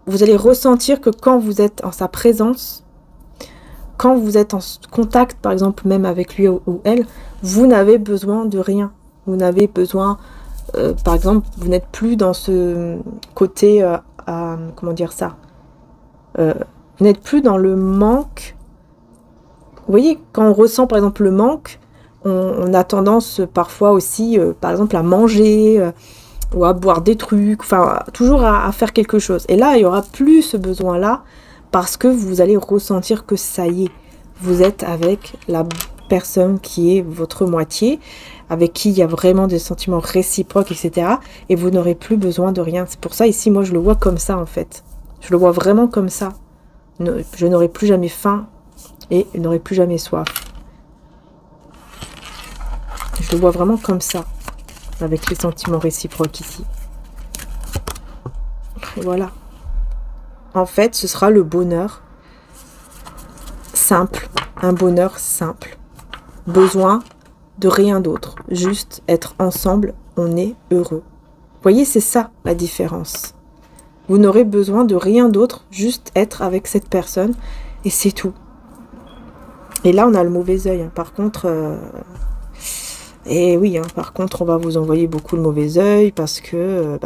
vous allez ressentir que quand vous êtes en sa présence, quand vous êtes en contact, par exemple, même avec lui ou elle, vous n'avez besoin de rien. Vous n'avez besoin, par exemple, vous n'êtes plus dans ce côté, comment dire ça, vous n'êtes plus dans le manque. Vous voyez, quand on ressent par exemple le manque, on a tendance parfois aussi, par exemple, à manger ou à boire des trucs, enfin, toujours à faire quelque chose. Et là, il n'y aura plus ce besoin-là parce que vous allez ressentir que ça y est, vous êtes avec la personne qui est votre moitié, avec qui il y a vraiment des sentiments réciproques, etc. Et vous n'aurez plus besoin de rien. C'est pour ça, ici, moi, je le vois comme ça, en fait. Je le vois vraiment comme ça. Je n'aurai plus jamais faim. Et il n'aurait plus jamais soif. Je le vois vraiment comme ça, avec les sentiments réciproques ici. Et voilà. En fait, ce sera le bonheur simple, un bonheur simple. Besoin de rien d'autre, juste être ensemble, on est heureux. Vous voyez, c'est ça la différence. Vous n'aurez besoin de rien d'autre, juste être avec cette personne, et c'est tout. Et là, on a le mauvais œil. Hein. Par contre, et oui, hein, par contre, on va vous envoyer beaucoup le mauvais œil parce que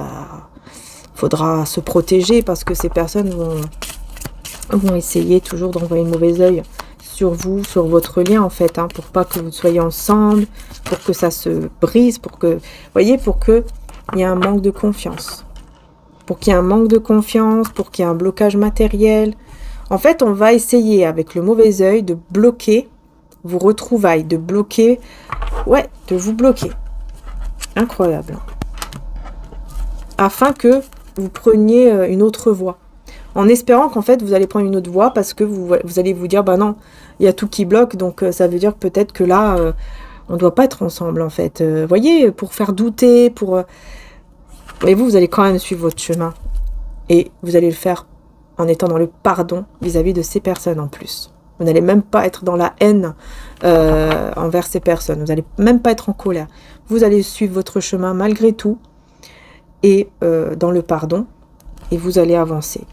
faudra se protéger parce que ces personnes vont essayer toujours d'envoyer le mauvais œil sur vous, sur votre lien en fait, hein, pour pas que vous soyez ensemble, pour que ça se brise, pour que, voyez, pour que il y ait un manque de confiance, pour qu'il y ait un manque de confiance, pour qu'il y ait un blocage matériel. En fait, on va essayer avec le mauvais œil de bloquer vos retrouvailles, de bloquer, ouais, de vous bloquer. Incroyable. Afin que vous preniez une autre voie. En espérant qu'en fait, vous allez prendre une autre voie parce que vous allez vous dire, bah non, il y a tout qui bloque, donc ça veut dire peut-être que là, on ne doit pas être ensemble en fait. Voyez, pour faire douter, pour... Mais vous allez quand même suivre votre chemin. Et vous allez le faire en étant dans le pardon vis-à-vis de ces personnes en plus. Vous n'allez même pas être dans la haine envers ces personnes. Vous n'allez même pas être en colère. Vous allez suivre votre chemin malgré tout et dans le pardon et vous allez avancer.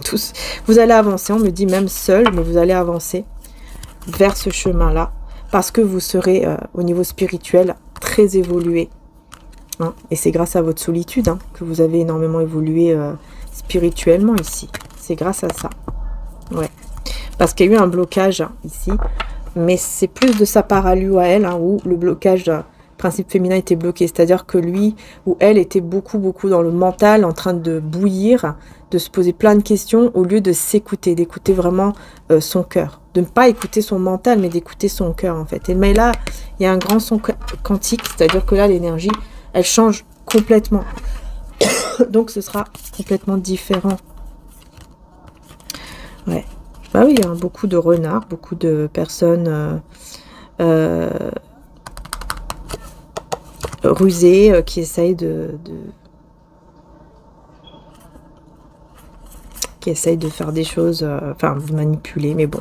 Tous, vous allez avancer, on me dit même seul, mais vous allez avancer vers ce chemin-là parce que vous serez au niveau spirituel très évolué. Hein, et c'est grâce à votre solitude hein, que vous avez énormément évolué spirituellement ici. C'est grâce à ça. Ouais. Parce qu'il y a eu un blocage hein, ici. Mais c'est plus de sa part à lui ou à elle, hein, où le blocage principe féminin était bloqué. C'est-à-dire que lui ou elle était beaucoup dans le mental, en train de bouillir, de se poser plein de questions, au lieu de s'écouter, d'écouter vraiment son cœur. De ne pas écouter son mental, mais d'écouter son cœur, en fait. Et mais là, il y a un grand son quantique, c'est-à-dire que là, l'énergie, elle change complètement. Donc, ce sera complètement différent. Ouais. Bah oui, il y a beaucoup de renards, beaucoup de personnes rusés, qui essayent qui essayent de faire des choses, enfin, de manipuler, mais bon.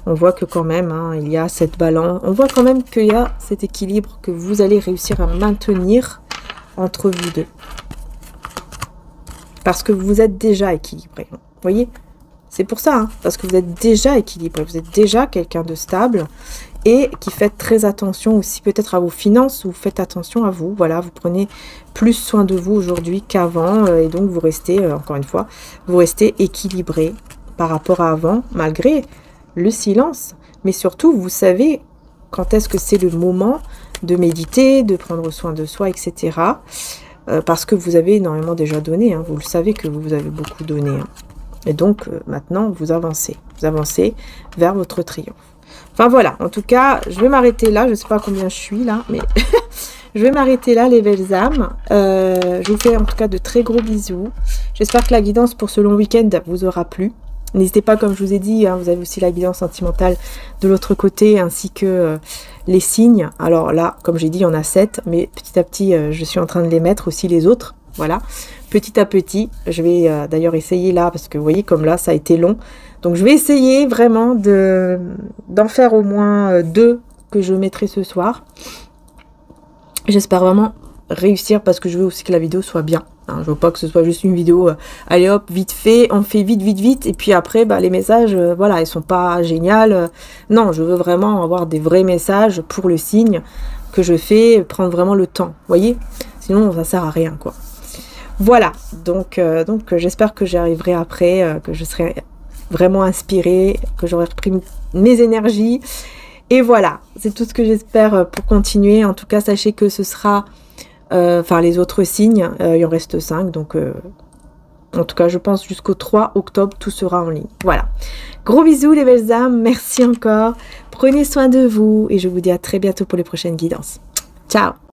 On voit que quand même, hein, il y a cette balance. On voit quand même qu'il y a cet équilibre que vous allez réussir à maintenir entre vous deux. Parce que vous êtes déjà équilibré. Vous voyez? C'est pour ça, hein, parce que vous êtes déjà équilibré. Vous êtes déjà quelqu'un de stable et qui fait très attention aussi peut-être à vos finances, ou faites attention à vous. Voilà, vous prenez plus soin de vous aujourd'hui qu'avant, et donc vous restez, encore une fois, vous restez équilibré par rapport à avant, malgré le silence. Mais surtout, vous savez quand est-ce que c'est le moment de méditer, de prendre soin de soi, etc. Parce que vous avez énormément déjà donné, hein, vous le savez que vous avez beaucoup donné. Hein. Et donc, maintenant, vous avancez vers votre triomphe. Enfin voilà, en tout cas, je vais m'arrêter là. Je ne sais pas combien je suis là, mais je vais m'arrêter là, les belles âmes. Je vous fais en tout cas de très gros bisous. J'espère que la guidance pour ce long week-end vous aura plu. N'hésitez pas, comme je vous ai dit, hein, vous avez aussi la guidance sentimentale de l'autre côté, ainsi que les signes. Alors là, comme j'ai dit, il y en a 7, mais petit à petit, je suis en train de les mettre aussi, les autres. Voilà, petit à petit. Je vais d'ailleurs essayer là, parce que vous voyez, comme là, ça a été long. Donc je vais essayer vraiment d'en faire au moins 2 que je mettrai ce soir. J'espère vraiment réussir, parce que je veux aussi que la vidéo soit bien. Hein, je veux pas que ce soit juste une vidéo, allez hop, vite fait, on fait vite, et puis après, bah, les messages, voilà, ils sont pas géniaux. Non, je veux vraiment avoir des vrais messages pour le signe que je fais, prendre vraiment le temps, vous voyez? Sinon, ça sert à rien, quoi. Voilà, donc j'espère que j'y arriverai après, que je serai vraiment inspirée, que j'aurai repris mes énergies. Et voilà, c'est tout ce que j'espère pour continuer. En tout cas, sachez que ce sera... Enfin, les autres signes, il en reste 5. Donc, en tout cas, je pense jusqu'au 3 octobre, tout sera en ligne. Voilà. Gros bisous, les belles âmes. Merci encore. Prenez soin de vous. Et je vous dis à très bientôt pour les prochaines guidances. Ciao!